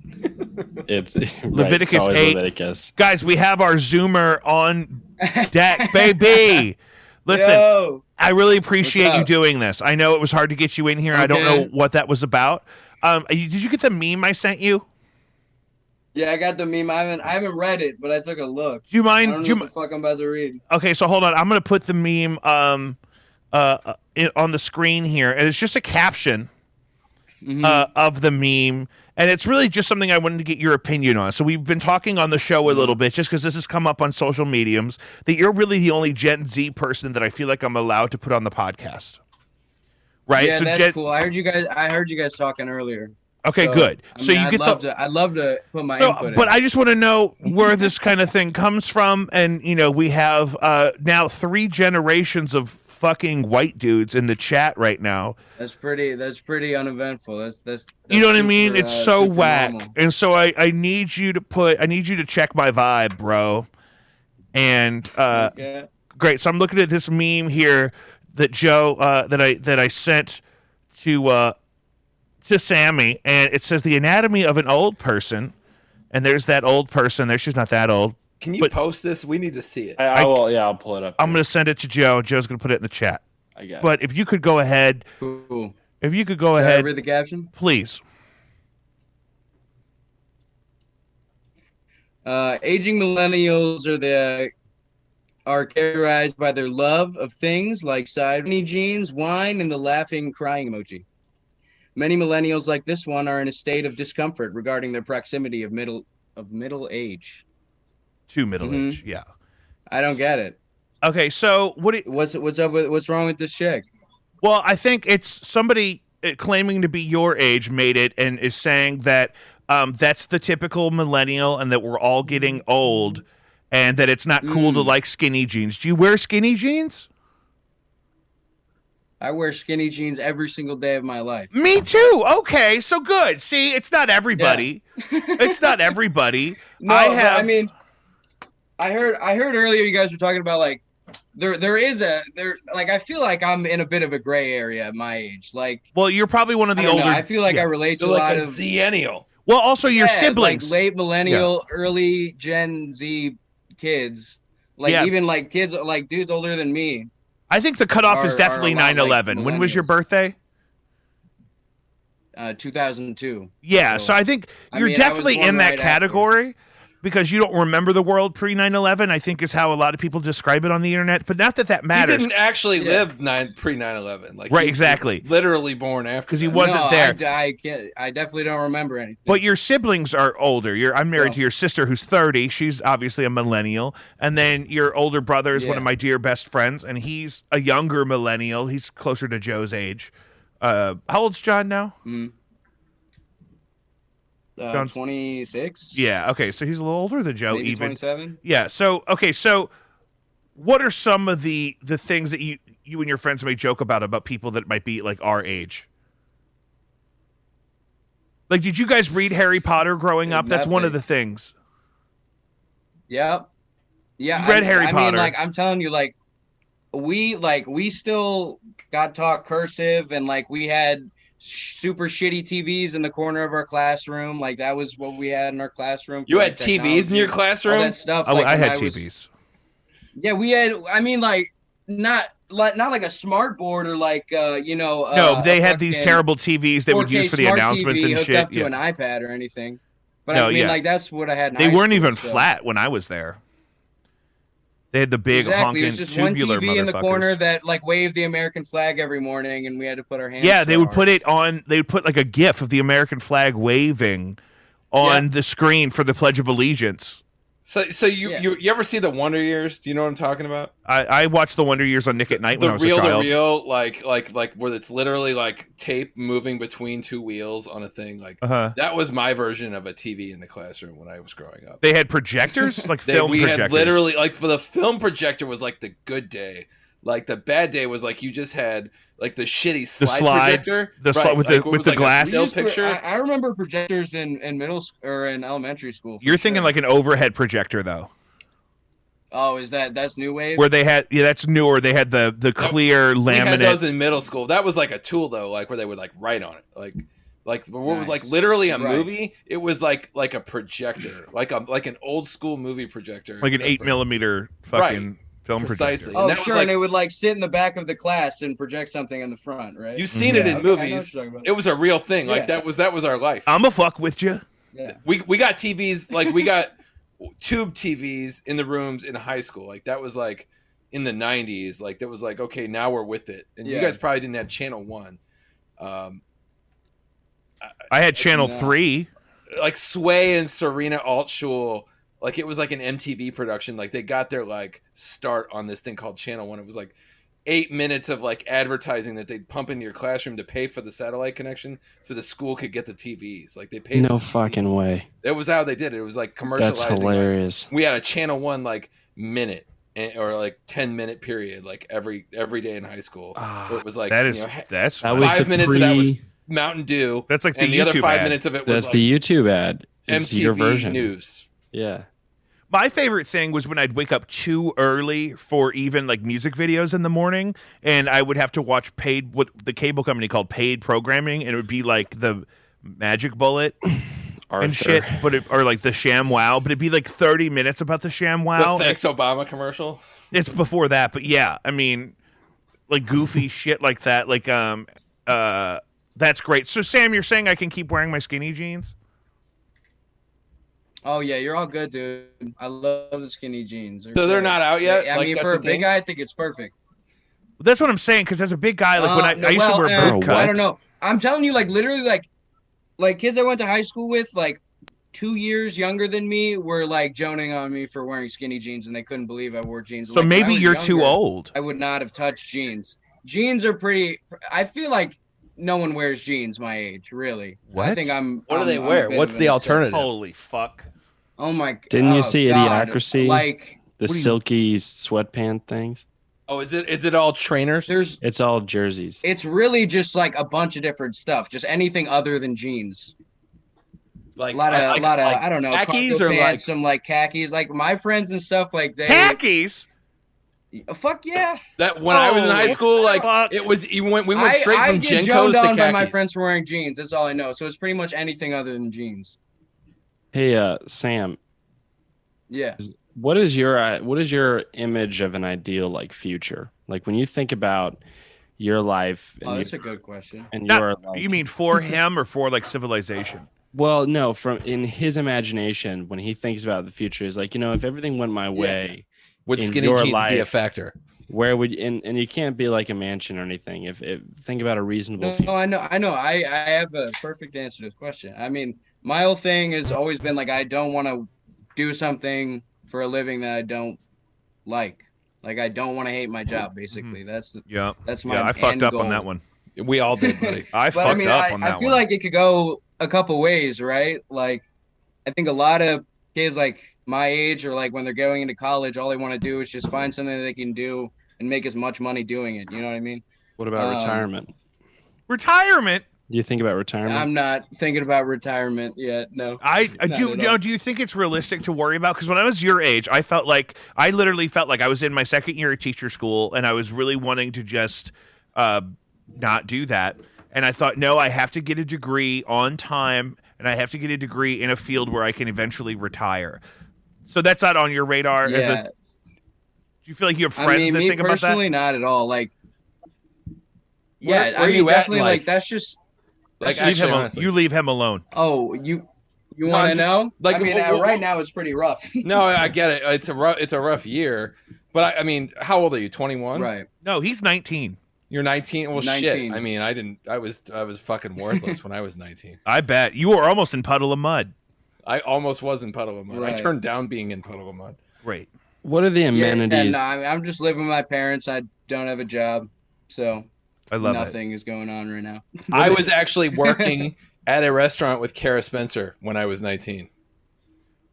It's Leviticus 8. Leviticus. Guys, we have our Zoomer on deck, baby. Listen, Yo. I really appreciate you doing this. I know it was hard to get you in here. I don't know what that was about. Did you get the meme I sent you? Yeah, I got the meme. I haven't read it, but I took a look. Do you mind? I don't know what the fuck I'm about to read. Okay, so hold on. I'm going to put the meme on the screen here, and it's just a caption of the meme, and it's really just something I wanted to get your opinion on. So we've been talking on the show a little bit, just because this has come up on social mediums, that you're really the only Gen Z person that I feel like I'm allowed to put on the podcast. Right? Yeah, so that's cool. I heard you guys talking earlier. Okay, good. I mean, So you I'd love to put my input in. But I just want to know where this kind of thing comes from, and we have now 3 generations of fucking white dudes in the chat right now. That's pretty uneventful. That's You know what I super, mean? It's so super whack. normal. And so I need you to check my vibe, bro. And Okay. great. So I'm looking at this meme here that Joe that I sent to Sammy, and it says the anatomy of an old person, and there's that old person there. She's not that old. Can you post this? We need to see it. I will. Yeah, I'll pull it up. I'm going to send it to Joe. Joe's going to put it in the chat. I got it. But if you could go ahead, Cool. if you could go Should I ahead, read the caption? please. Aging millennials are characterized by their love of things like skinny jeans, wine, and the laughing crying emoji. Many millennials like this one are in a state of discomfort regarding their proximity of middle age. To middle age, yeah. I don't get it. Okay, so What's wrong with this chick? Well, I think it's somebody claiming to be your age made it and is saying that that's the typical millennial and that we're all getting old and that it's not cool to like skinny jeans. Do you wear skinny jeans? I wear skinny jeans every single day of my life. Me too. Okay, so good. See, it's not everybody. It's not everybody. No, I mean, I heard earlier you guys were talking about like I feel like I'm in a bit of a gray area at my age. Like, well, you're probably one of the older. I feel like I relate to a lot of Zennial. Well, also your siblings, like late millennial, early Gen Z kids, like even like kids, like dudes older than me. I think the cutoff is definitely 9/11. Like when was your birthday? 2002. Yeah, so I think you're definitely in that category because you don't remember the world pre 9/11. I think is how a lot of people describe it on the internet. But not that matters. He didn't actually live pre 9/11. Like right, exactly. Literally born after because he wasn't there. I definitely don't remember anything. But your siblings are older. I'm married to your sister who's 30. She's obviously a millennial. And then your older brother is one of my dear best friends, and he's a younger millennial. He's closer to Joe's age. How old's John now? 26. Yeah. Okay. So he's a little older than Joe. Maybe even 27. Yeah. So okay. So what are some of the things that you and your friends may joke about people that might be like our age? Like, did you guys read Harry Potter growing up? That's one of the things. Yep. Yeah. You read Harry Potter. I mean, like, I'm telling you, like, we still got taught cursive, and like we had super shitty TVs in the corner of our classroom. Like that was what we had in our classroom. You had TVs in your classroom? All that stuff. Oh, like, I had TVs. Yeah, we had. I mean, like not like a smart board or like No, they had these terrible TVs they would use for the announcements TV and hooked shit. up to an iPad or anything. But No, I mean, like that's what I had. They weren't even flat when I was there. They had the big honking it was just tubular one TV in the motherfuckers. corner that like waved the American flag every morning, and we had to put our hands. Yeah, they would put it on. They would put like a GIF of the American flag waving on the screen for the Pledge of Allegiance. So you ever see the Wonder Years? Do you know what I'm talking about? I watched the Wonder Years on Nick at Night when I was a child. The reel, like where it's literally like tape moving between two wheels on a thing. Like that was my version of a TV in the classroom when I was growing up. They had projectors, like film projectors. Had literally like for the film projector was like the good day. Like the bad day was like you just had like the shitty slide projector, with the glass. Still picture. I remember projectors in middle or in elementary school. You're thinking like an overhead projector, though. Oh, that's New Wave? Where they had that's newer. They had the clear laminate. We had those in middle school. That was like a tool though, like where they would like write on it, like what was like literally a movie. It was like a projector, like an old school movie projector, like an 8mm fucking. Film precisely. projector. Oh, sure, and it would like sit in the back of the class and project something in the front, right? You've seen it in movies. It was a real thing. Like that was our life. I'm a fuck with you. Yeah. We got TVs, like we got tube TVs in the rooms in high school. Like that was like in the 90s. Like that was like, okay, now we're with it. And you guys probably didn't have Channel 1. I had Channel 3. Like Sway and Serena Altschul. Like it was like an MTV production. Like they got their like start on this thing called Channel 1. It was like 8 minutes of like advertising that they'd pump into your classroom to pay for the satellite connection so the school could get the TVs. Like they paid. No fucking way. That was how they did it. It was like commercializing. That's hilarious. Like, we had a Channel 1 like minute or like 10-minute period, like every day in high school. Where it was like that was 5 minutes of that was Mountain Dew. That's like the and the YouTube other 5 ad. minutes of it was That's like the YouTube ad. It's MTV your version. News. Yeah. My favorite thing was when I'd wake up too early for even like music videos in the morning, and I would have to watch what the cable company called paid programming, and it would be like the Magic Bullet Arthur. and shit, or like the Sham Wow, but it'd be like 30 minutes about the Sham Wow. The Thanks Obama commercial. It's before that, but yeah, I mean, like goofy shit like that. Like, that's great. So, Sam, you're saying I can keep wearing my skinny jeans? Oh yeah, you're all good, dude. I love the skinny jeans. So they're not out yet? I Like, mean, that's for a a big thing? guy, I think it's perfect. That's what I'm saying. Because as a big guy, like when I used to wear boot what? cuts. I don't know. I'm telling you, like literally, like kids I went to high school with, like 2 years younger than me, were like joning on me for wearing skinny jeans, and they couldn't believe I wore jeans. So Like, when I maybe was you're too younger, old. I would not have touched jeans. Jeans are pretty. I feel like no one wears jeans my age, really. What? I think I'm. What do they I'm a wear? bit What's of the an alternative? Holy fuck. Oh my! Didn't you oh, see God. Idiocracy? Like The silky sweatpant things. Oh, is it all trainers? there's. It's all jerseys. It's really just like a bunch of different stuff. Just anything other than jeans. Like A lot of like I don't know, khakis cargo or pants, like some like khakis. Like my friends and stuff, like they Khakis? fuck yeah. that when I was in high school, like fuck. it was we went straight I from get Jenkos joned to on by my khakis. friends for wearing jeans. That's all I know. So it's pretty much anything other than jeans. Hey, Sam, Yeah. what is your image of an ideal like future? Like when you think about your life Oh, and, that's a good question. your like, You mean for him or for like civilization? well, no, from in his imagination when he thinks about the future is like, if everything went my way, Would in skinny your jeans be a life, factor? where would and you can't be like a mansion or anything. If think about a reasonable future. No, I know. I have a perfect answer to this question. I mean, my whole thing has always been like I don't want to do something for a living that I don't like. Like I don't want to hate my job. Basically, that's Yeah. my. I fucked end up goal. on that one. We all did, buddy. I But fucked I mean, up on that I feel one. like it could go a couple ways, right? Like, I think a lot of kids like my age or like when they're going into college, all they want to do is just find something that they can do and make as much money doing it. You know what I mean? What about retirement? Retirement? Do you think about retirement? I'm not thinking about retirement yet. No. I Not do. at all. Do you think it's realistic to worry about? Because when I was your age, I literally felt like I was in my second year of teacher school, and I was really wanting to just not do that. And I thought, no, I have to get a degree on time, and I have to get a degree in a field where I can eventually retire. So that's not on your radar. Yeah. Do you feel like you have I friends mean, that me think about that? personally, not at all. Like, Where yeah, I are mean, you at in definitely. Like, life? that's just. Like, Leave him, honestly. you leave him alone. Oh, you No, want to I'm just- know? like, I mean, right now it's pretty rough. No, I get it. It's a rough year. But I mean, how old are you? 21? Right. No, he's 19. You're 19. Well, 19. shit. I mean, I was fucking worthless when I was 19. I bet you were almost in Puddle of Mud. I almost was in Puddle of Mud. I Right. turned down being in Puddle of Mud. Great. What are the amenities? Yeah, no, I'm just living with my parents. I don't have a job, so I love it. nothing is going on right now. I was actually working at a restaurant with Kara Spencer when I was 19.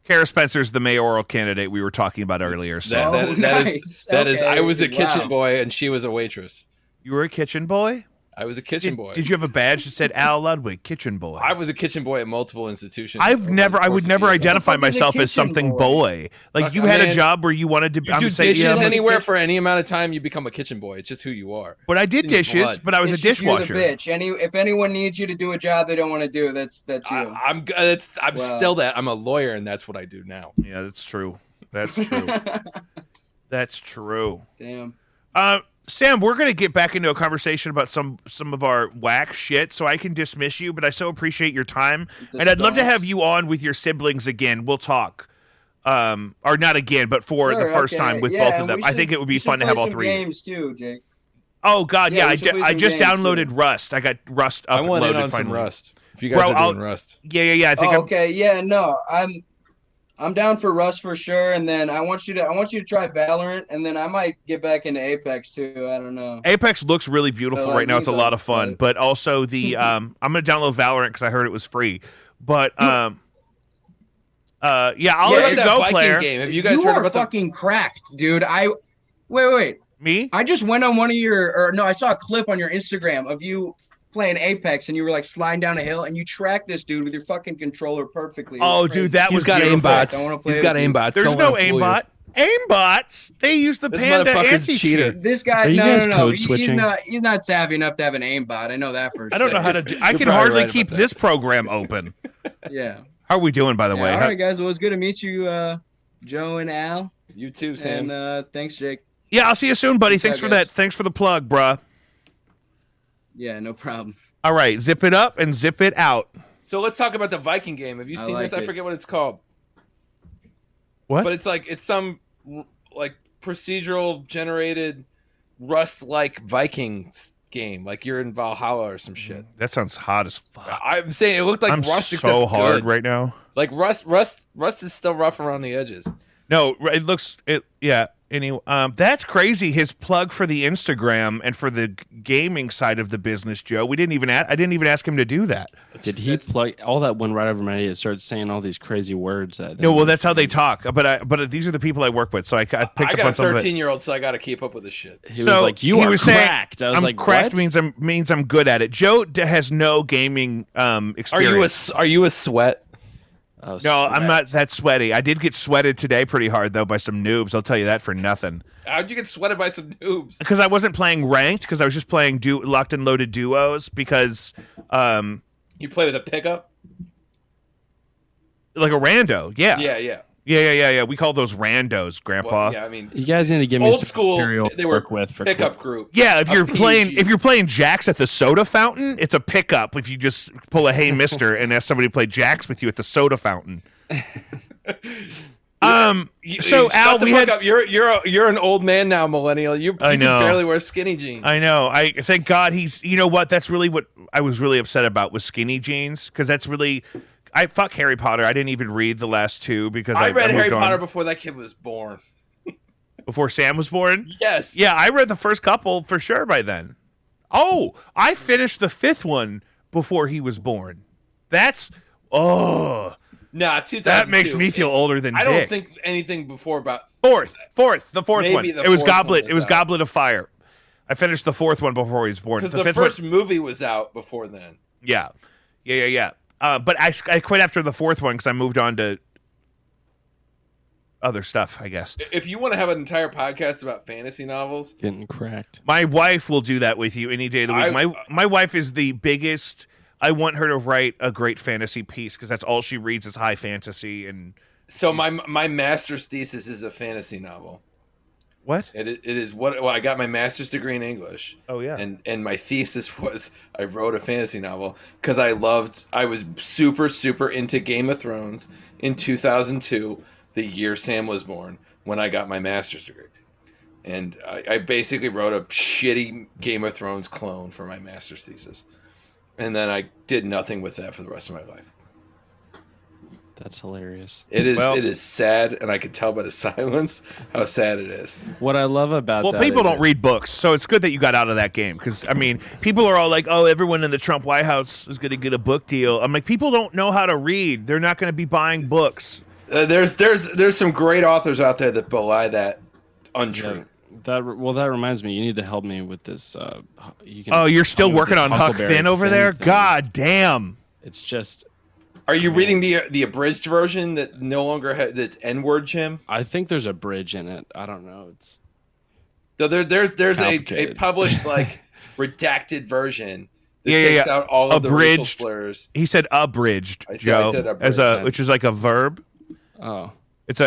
Kara Spencer's the mayoral candidate we were talking about earlier. So That is. I was a Okay, kitchen wow. boy and she was a waitress. you were a kitchen boy? I was a kitchen boy. Did you have a badge that said Al Ludwig, kitchen boy? I was a kitchen boy at multiple institutions. I over would the course never of years. identify What the fuck is a myself as kitchen something boy? boy. Like Fuck, you had a man. job where you wanted to. You I'm do saying, dishes yeah, anywhere for any amount of time, you become a kitchen boy. It's just who you are. but I did in your dishes. blood. But I was It's a just you're the dishwasher. bitch. If anyone needs you to do a job they don't want to do, that's you. I'm Wow. still that. I'm a lawyer, and that's what I do now. Yeah, that's true. That's true. That's true. Damn. Sam, we're gonna get back into a conversation about some of our whack shit, so I can dismiss you. But I so appreciate your time, and I'd love to have you on with your siblings again. We'll talk, or not again, but for the first time with both of them. I think it would be fun to have all three. Games too, Jake. Oh God, Yeah, yeah! we should play I some just games, downloaded too. Rust. I got Rust I want in uploaded on some finally. Rust. If you guys Bro, are doing Rust, Yeah. I think. Okay, yeah, no, I'm down for Rust for sure, and then I want you to try Valorant, and then I might get back into Apex too. I don't know. Apex looks really beautiful So, right now. It's a lot of fun, but- but also the I'm gonna download Valorant because I heard it was free. But Yeah, I'll What let about you that go, Viking player. game? Have you guys heard are about fucking cracked, dude. Wait. Me? I just went on I saw a clip on your Instagram of you playing Apex and you were like sliding down a hill and you tracked this dude with your fucking controller perfectly. It was Oh, crazy. dude, that He's was got beautiful. aimbots. I wanna play He's got with you. aimbots. There's Don't no let him fool you. aimbot. Aimbots. They use the This panda motherfucker's anti-cheat. cheated. This guy, Are you no, guys no, no. code He's switching? not savvy enough to have an aimbot. I know that for I don't know sure. how to do. I You're can probably hardly right keep about this program open. Yeah. How are we doing, by the way? All How- right, guys. Well, it's good to meet you, Joe and Al. You too, Sam. And thanks, Jake. Yeah, I'll see you soon, buddy. Peace Thanks out, for guys. that. Thanks for the plug, bruh. Yeah, no problem. All right, zip it up and zip it out. So let's talk about the Viking game. Have you I seen like this? I it. forget what it's called. What? But it's some like procedural generated Rust-like Vikings game. Like you're in Valhalla or some shit. That sounds hot as fuck. I'm saying it looked like I'm Rust so except hard good. right now. Like Rust is still rough around the edges. No, it looks it. Yeah. Anyway, that's crazy. His plug for the Instagram and for the gaming side of the business, Joe. I didn't even ask him to do that. Did he plug all that went right over my head? Started saying all these crazy words. No, well, that's how they talk. But these are the people I work with, so I picked I up got on a some of it. 13-year-old, so I got to keep up with this shit. He was like, "You he are was saying, cracked." I was I'm like, "Cracked" "What?" means I'm good at it. Joe has no gaming experience. Are you a sweat? Oh, No, I'm sweat. not that sweaty. I did get sweated today pretty hard though by some noobs. I'll tell you that for nothing. How'd you get sweated by some noobs? Because I wasn't playing ranked. Because I was just playing locked and loaded duos. Because You play with a pickup? like a rando, yeah. Yeah. We call those randos, Grandpa. Well, yeah, I mean, You guys need to give me old some school. material They to were work with for pickup clips. group. Yeah, if A you're PG. playing jacks at the soda fountain, it's a pickup. If you just pull a hey mister and ask somebody to play jacks with you at the soda fountain. So Al, we had. Up. You're an old man now, millennial. You I know. can barely wear skinny jeans. I know. I thank God he's. You know what? That's really what I was really upset about was skinny jeans because that's really. I fuck Harry Potter. I didn't even read the last two because I read Harry moved on Potter before that kid was born. before Sam was born. Yes. Yeah, I read the first couple for sure by then. Oh, I finished the fifth one before he was born. That's Nah, 2002. that makes me feel older than I Dick. don't think anything before about. The fourth Maybe one. the It was fourth Goblet. one It was was out. Goblet of Fire. I finished the fourth one before he was born. Because the fifth first one, movie was out before then. yeah. But I quit after the fourth one because I moved on to other stuff, I guess. If you want to have an entire podcast about fantasy novels, Getting cracked. My wife will do that with you any day of the week. My wife is the biggest. I want her to write a great fantasy piece because that's all she reads is high fantasy and. so my master's thesis is a fantasy novel. What? It is what? Well, I got my master's degree in English. Oh yeah. And my thesis was I wrote a fantasy novel because I was super into Game of Thrones in 2002, the year Sam was born, when I got my master's degree. And I basically wrote a shitty Game of Thrones clone for my master's thesis. And then I did nothing with that for the rest of my life. That's hilarious. It is Well- it is sad, and I can tell by the silence how sad it is. What I love about Well, that people is don't read books, so it's good that you got out of that game. Because I mean, people are all like, "Oh, everyone in the Trump White House is going to get a book deal." I'm like, people don't know how to read. They're not going to be buying books. There's some great authors out there that belie that untruth. That reminds me. You need to help me with this. You can Oh, you're still help me with working this on Huck Huckleberry Finn over Finn there? thing. God damn. It's just. Are you reading the abridged version that no longer that's N-word, Jim? I think there's a bridge in it. I don't know. It's So there's a complicated. published like redacted version that Yeah, takes out all of the racial Abridged. slurs. He said abridged, I Joe, said abridged, as a man. which is like a verb. oh. It's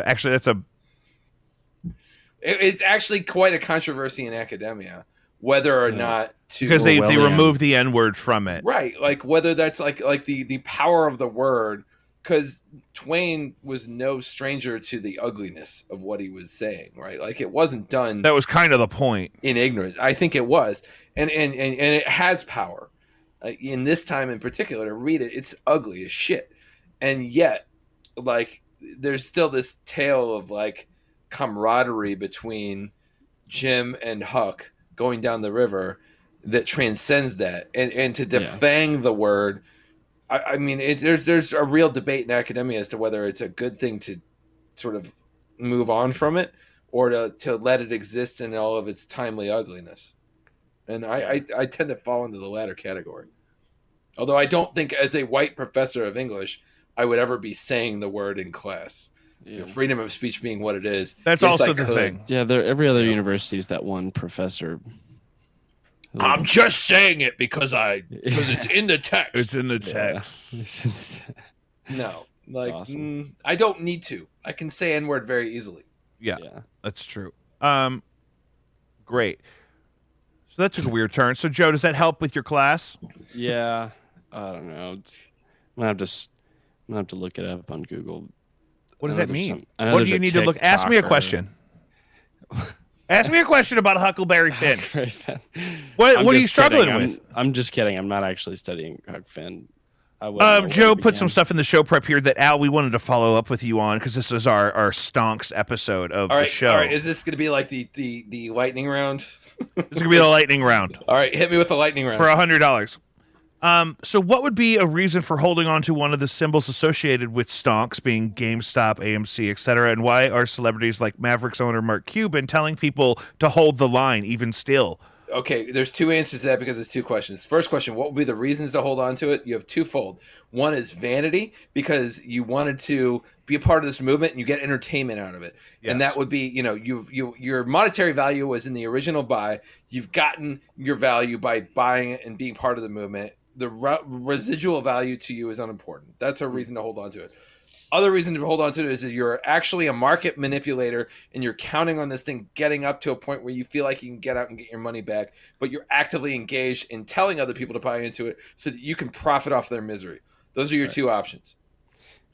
It's actually quite a controversy in academia whether or not to because they Orwellian. removed the N word from it. right, like whether that's like the power of the word, because Twain was no stranger to the ugliness of what he was saying, right? Like it wasn't done That was kind of the point. in ignorance. I think it was, and it has power. In this time in particular, to read it, it's ugly as shit, and yet, like, there's still this tale of like camaraderie between Jim and Huck going down the river that transcends that, and to defang the word I mean, there's a real debate in academia as to whether it's a good thing to sort of move on from it or to let it exist in all of its timely ugliness. And I tend to fall into the latter category. Although I don't think, as a white professor of English, I would ever be saying the word in class. Yeah. Freedom of speech being what it is. That's yes, also I the could. thing. Yeah, every other university is that one professor. I'm just saying it because it's in the text. It's in the text. No, like awesome. I don't need to. I can say N-word very easily. Yeah, that's true. Great. So that took a weird turn. So Joe, does that help with your class? Yeah, I don't know. I'm gonna have to look it up on Google. What does that mean? What do you need to look? Ask me a question. Ask me a question about Huckleberry Finn. What are you struggling with? I'm just kidding. I'm not actually studying Huck Finn. Joe put some stuff in the show prep here that Al, we wanted to follow up with you on because this is our Stonks episode of the show. All right, is this going to be like the lightning round? This is going to be the lightning round. All right, hit me with the lightning round for $100. So what would be a reason for holding on to one of the symbols associated with Stonks, being GameStop, AMC, etc., and why are celebrities like Mavericks owner Mark Cuban telling people to hold the line even still? Okay, there's two answers to that because it's two questions. First question, what would be the reasons to hold on to it? You have twofold. One is vanity, because you wanted to be a part of this movement and you get entertainment out of it. Yes. And that would be, your monetary value was in the original buy. You've gotten your value by buying it and being part of the movement. The residual value to you is unimportant. That's a reason to hold on to it. Other reason to hold on to it is that you're actually a market manipulator and you're counting on this thing getting up to a point where you feel like you can get out and get your money back, but you're actively engaged in telling other people to buy into it so that you can profit off their misery. Those are your two options.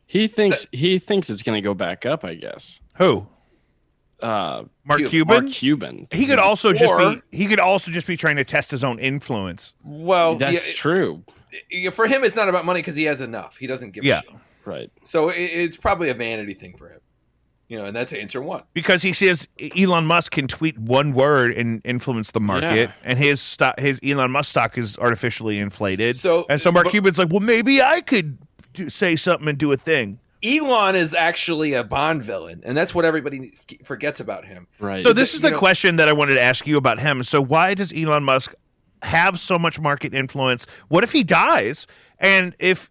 He thinks it's going to go back up, I guess. Who? Mark Cuban? Mark Cuban. He could also just be trying to test his own influence. Well, that's true. For him, it's not about money because he has enough. He doesn't give a shit. Right. So it's probably a vanity thing for him. And that's answer one. Because he says Elon Musk can tweet one word and influence the market, and his Elon Musk stock is artificially inflated. So Mark Cuban's like, well, maybe I could say something and do a thing. Elon is actually a Bond villain, and that's what everybody forgets about him. Right. So this is the question that I wanted to ask you about him. So why does Elon Musk have so much market influence? What if he dies? And if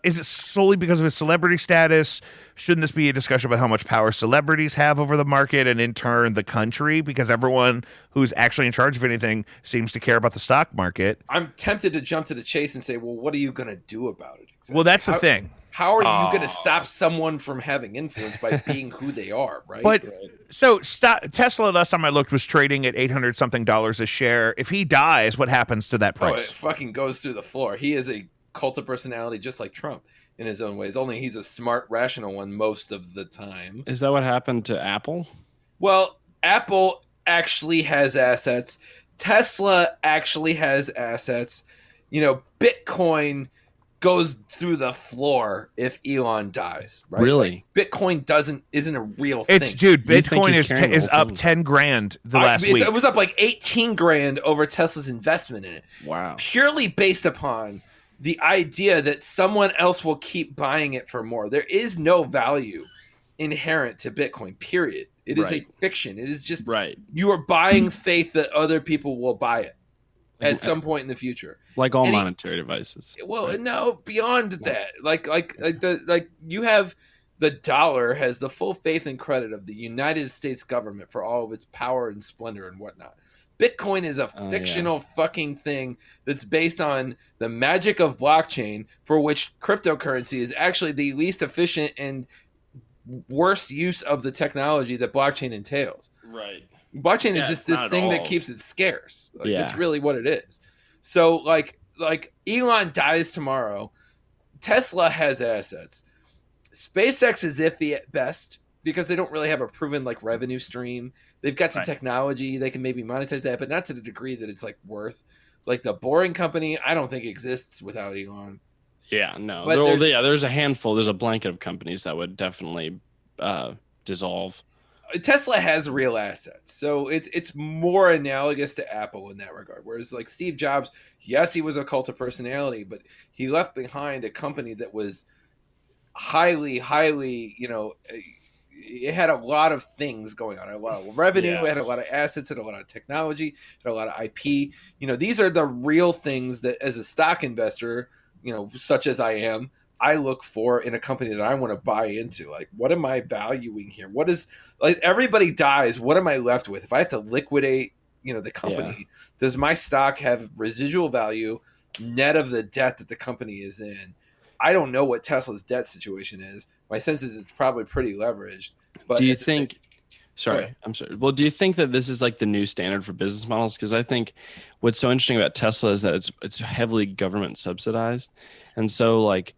is it solely because of his celebrity status? Shouldn't this be a discussion about how much power celebrities have over the market and in turn the country? Because everyone who's actually in charge of anything seems to care about the stock market. I'm tempted to jump to the chase and say, well, what are you going to do about it? Exactly? Well, that's the thing. How are you going to stop someone from having influence by being who they are, right? But so Tesla, last time I looked, was trading at $800 something a share. If he dies, what happens to that price? Oh, it fucking goes through the floor. He is a cult of personality just like Trump in his own ways. Only he's a smart, rational one most of the time. Is that what happened to Apple? Well, Apple actually has assets. Tesla actually has assets. Bitcoin goes through the floor if Elon dies, right? Really? Like, Bitcoin isn't a real thing. Bitcoin is up 10 grand last week. It was up like 18 grand over Tesla's investment in it. Wow. Purely based upon the idea that someone else will keep buying it for more. There is no value inherent to Bitcoin, period. It is a fiction. It is just you are buying faith that other people will buy it at some point in the future. Like all monetary devices. Well, no, beyond that. Like you have the dollar has the full faith and credit of the United States government for all of its power and splendor and whatnot. Bitcoin is a fictional fucking thing that's based on the magic of blockchain, for which cryptocurrency is actually the least efficient and worst use of the technology that blockchain entails. Right. Blockchain is just this thing that keeps it scarce. It's really what it is. So like Elon dies tomorrow. Tesla has assets. SpaceX is iffy at best because they don't really have a proven revenue stream. They've got some technology. They can maybe monetize that, but not to the degree that it's worth. Like the Boring Company, I don't think exists without Elon. Yeah, no. There's a handful. There's a blanket of companies that would definitely dissolve. Tesla has real assets, so it's more analogous to Apple in that regard. Whereas like Steve Jobs, yes, he was a cult of personality, but he left behind a company that was highly, it had a lot of things going on, a lot of revenue, it had a lot of assets, it had a lot of technology, it had a lot of IP. These are the real things that, as a stock investor, such as I am, I look for in a company that I want to buy into. Like, what am I valuing here? What is, like, everybody dies. What am I left with? If I have to liquidate, the company, does my stock have residual value net of the debt that the company is in? I don't know what Tesla's debt situation is. My sense is it's probably pretty leveraged. But do you think? Sorry, I'm sorry. Well, do you think that this is like the new standard for business models? Because I think what's so interesting about Tesla is that it's heavily government subsidized, and so like,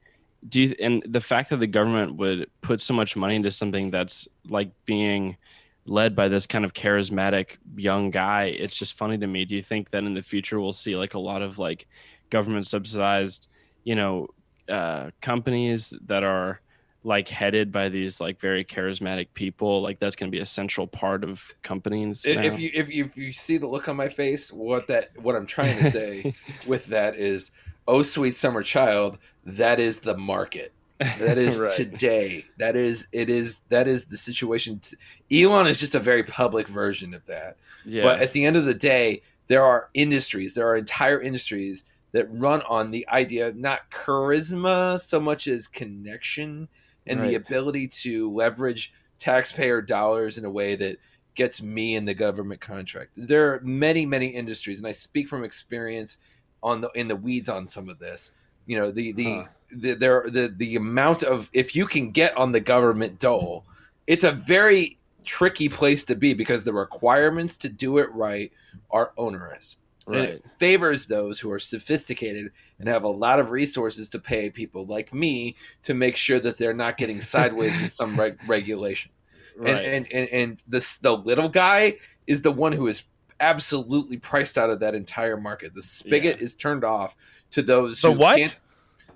and the fact that the government would put so much money into something that's like being led by this kind of charismatic young guy, it's just funny to me. Do you think that in the future we'll see like a lot of like government subsidized, companies that are like headed by these like very charismatic people? Like that's going to be a central part of companies now? If you see the look on my face, what I'm trying to say with that is, oh sweet summer child, that is the market. That is right. Today. That is the situation. Elon is just a very public version of that. Yeah. But at the end of the day, there are entire industries that run on the idea of not charisma so much as connection and the ability to leverage taxpayer dollars in a way that gets me in the government contract. There are many, many industries, and I speak from experience in the weeds on some of this. The amount of, if you can get on the government dole, it's a very tricky place to be because the requirements to do it right are onerous. Right. And it favors those who are sophisticated and have a lot of resources to pay people like me to make sure that they're not getting sideways with some regulation. Right. And the little guy is the one who is absolutely priced out of that entire market. The spigot is turned off to those who can't.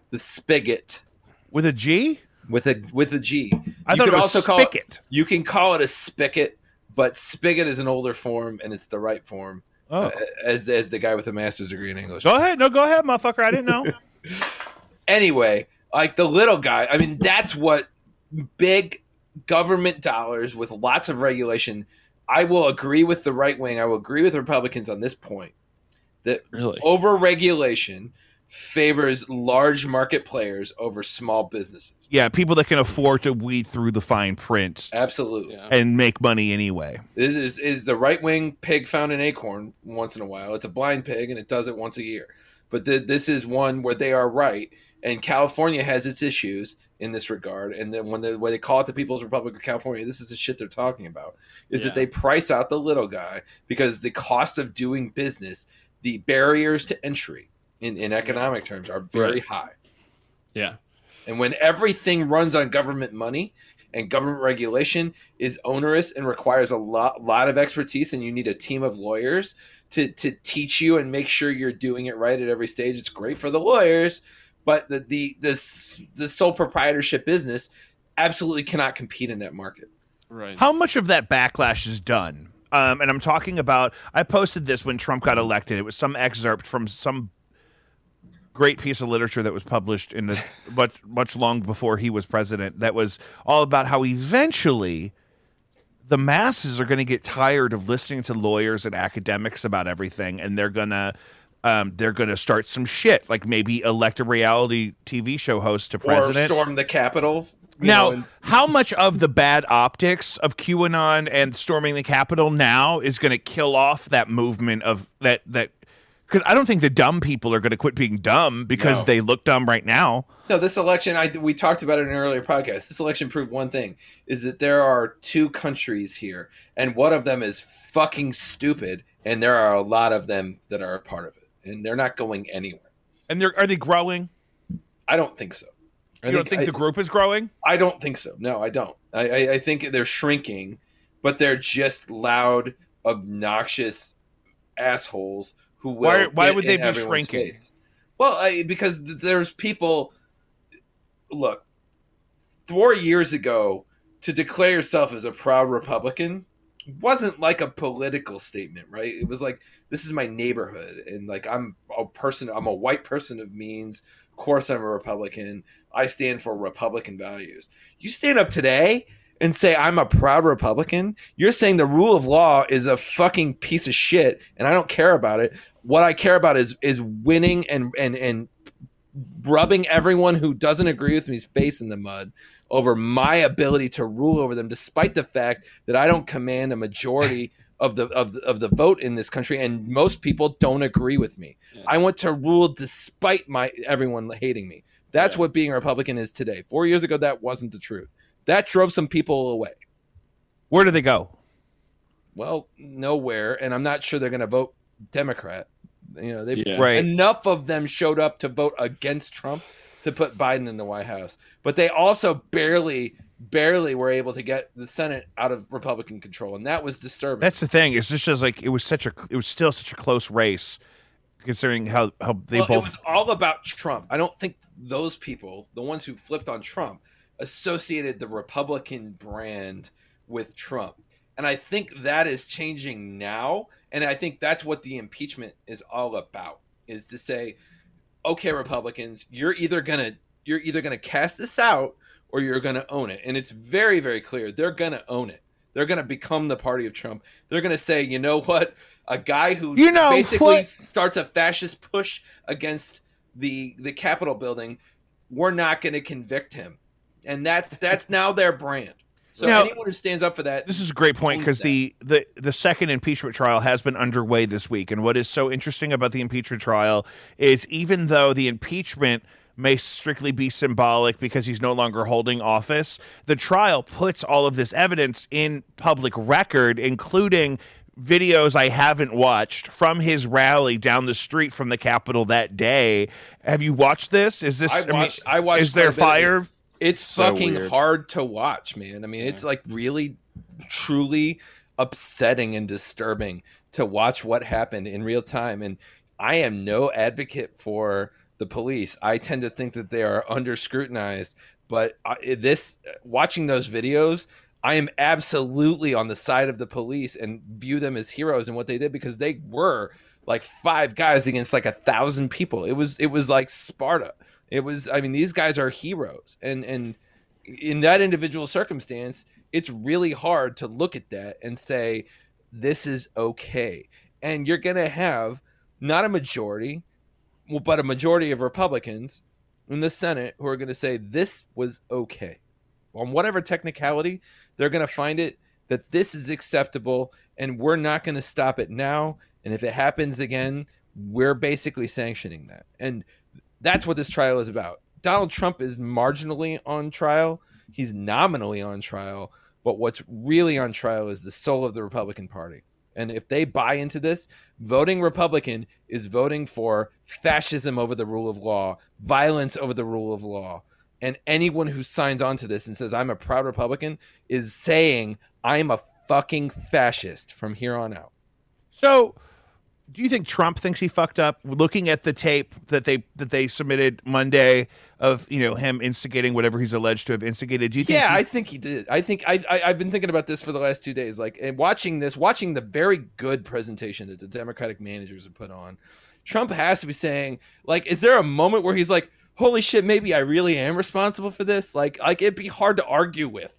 The spigot with a G? With a G. I thought it was also spigot. You can call it a spigot, but spigot is an older form and it's the right form. Oh. As the guy with a master's degree in English. Go ahead, motherfucker. I didn't know. Anyway, like the little guy, I mean, that's what big government dollars with lots of regulation. I will agree with the right wing. I will agree with Republicans on this point that over-regulation favors large market players over small businesses. Yeah, people that can afford to weed through the fine print. Absolutely. And make money anyway. This is the right-wing pig found an acorn once in a while. It's a blind pig, and it does it once a year. But this is one where they are right, and California has its issues in this regard. And then when they call it the People's Republic of California, this is the shit they're talking about, is that they price out the little guy because the cost of doing business, the barriers to entry, in economic terms, are very high. Yeah. And when everything runs on government money and government regulation is onerous and requires a lot of expertise, and you need a team of lawyers to teach you and make sure you're doing it right at every stage, it's great for the lawyers, but the sole proprietorship business absolutely cannot compete in that market. Right. How much of that backlash is done? And I'm talking about, I posted this when Trump got elected. It was some excerpt from some great piece of literature that was published in the much long before he was president, that was all about how eventually the masses are going to get tired of listening to lawyers and academics about everything, and they're gonna start some shit, like maybe elect a reality TV show host to president, or storm the Capitol. Now, how much of the bad optics of QAnon and storming the Capitol now is going to kill off that movement of that? Because I don't think the dumb people are going to quit being dumb because they look dumb right now. No, this election, we talked about it in an earlier podcast. This election proved one thing, is that there are two countries here, and one of them is fucking stupid, and there are a lot of them that are a part of it, and they're not going anywhere. And are they growing? I don't think so. You don't think the group is growing? I don't think so. No, I don't. I think they're shrinking, but they're just loud, obnoxious assholes who will. Why would they be shrinking? Face. Well, because there's people. Look, 4 years ago, to declare yourself as a proud Republican wasn't like a political statement, right? It was like, this is my neighborhood, and like I'm a white person of means. Of course, I'm a Republican. I stand for Republican values. You stand up today and say I'm a proud Republican. You're saying the rule of law is a fucking piece of shit, and I don't care about it. What I care about is winning and rubbing everyone who doesn't agree with me's face in the mud over my ability to rule over them, despite the fact that I don't command a majority of the vote in this country, and most people don't agree with me. Yeah. I want to rule despite everyone hating me. That's what being a Republican is today. 4 years ago, that wasn't the truth. That drove some people away. Where do they go? Well, nowhere, and I'm not sure they're going to vote Democrat. You know, right. Enough of them showed up to vote against Trump to put Biden in the White House, but they also barely were able to get the Senate out of Republican control, and that was disturbing. That's the thing. It's just like it was still such a close race, considering how they both. It was all about Trump. I don't think those people, the ones who flipped on Trump, associated the Republican brand with Trump. And I think that is changing now. And I think that's what the impeachment is all about, is to say, okay, Republicans, you're either gonna cast this out or you're gonna own it. And it's very, very clear. They're gonna own it. They're gonna become the party of Trump. They're gonna say, you know what? A guy who basically starts a fascist push against the Capitol building, we're not gonna convict him. And that's now their brand. So now, anyone who stands up for that. This is a great point, because the second impeachment trial has been underway this week. And what is so interesting about the impeachment trial is, even though the impeachment may strictly be symbolic because he's no longer holding office, the trial puts all of this evidence in public record, including videos I haven't watched from his rally down the street from the Capitol that day. Have you watched this? Is this? I watched. Is there fire? It's so fucking weird. Hard to watch, man. I mean, it's like really, truly upsetting and disturbing to watch what happened in real time. And I am no advocate for the police. I tend to think that they are under scrutinized. But watching those videos, I am absolutely on the side of the police and view them as heroes in what they did, because they were like 5 guys against like 1,000 people. It was like Sparta. These guys are heroes. And in that individual circumstance, it's really hard to look at that and say, this is okay. And you're going to have not a majority, but a majority of Republicans in the Senate who are going to say this was okay. On whatever technicality, they're going to find it that this is acceptable, and we're not going to stop it now. And if it happens again, we're basically sanctioning that. And that's what this trial is about. Donald Trump is marginally on trial. He's nominally on trial. But what's really on trial is the soul of the Republican Party. And if they buy into this, voting Republican is voting for fascism over the rule of law, violence over the rule of law. And anyone who signs on to this and says, I'm a proud Republican, is saying, I'm a fucking fascist from here on out. So, do you think Trump thinks he fucked up? Looking at the tape that they submitted Monday of him instigating whatever he's alleged to have instigated, do you think? Yeah, I think he did. I think I've been thinking about this for the last 2 days. Like, and watching the very good presentation that the Democratic managers have put on, Trump has to be saying, like, is there a moment where he's like, holy shit, maybe I really am responsible for this? Like it'd be hard to argue with.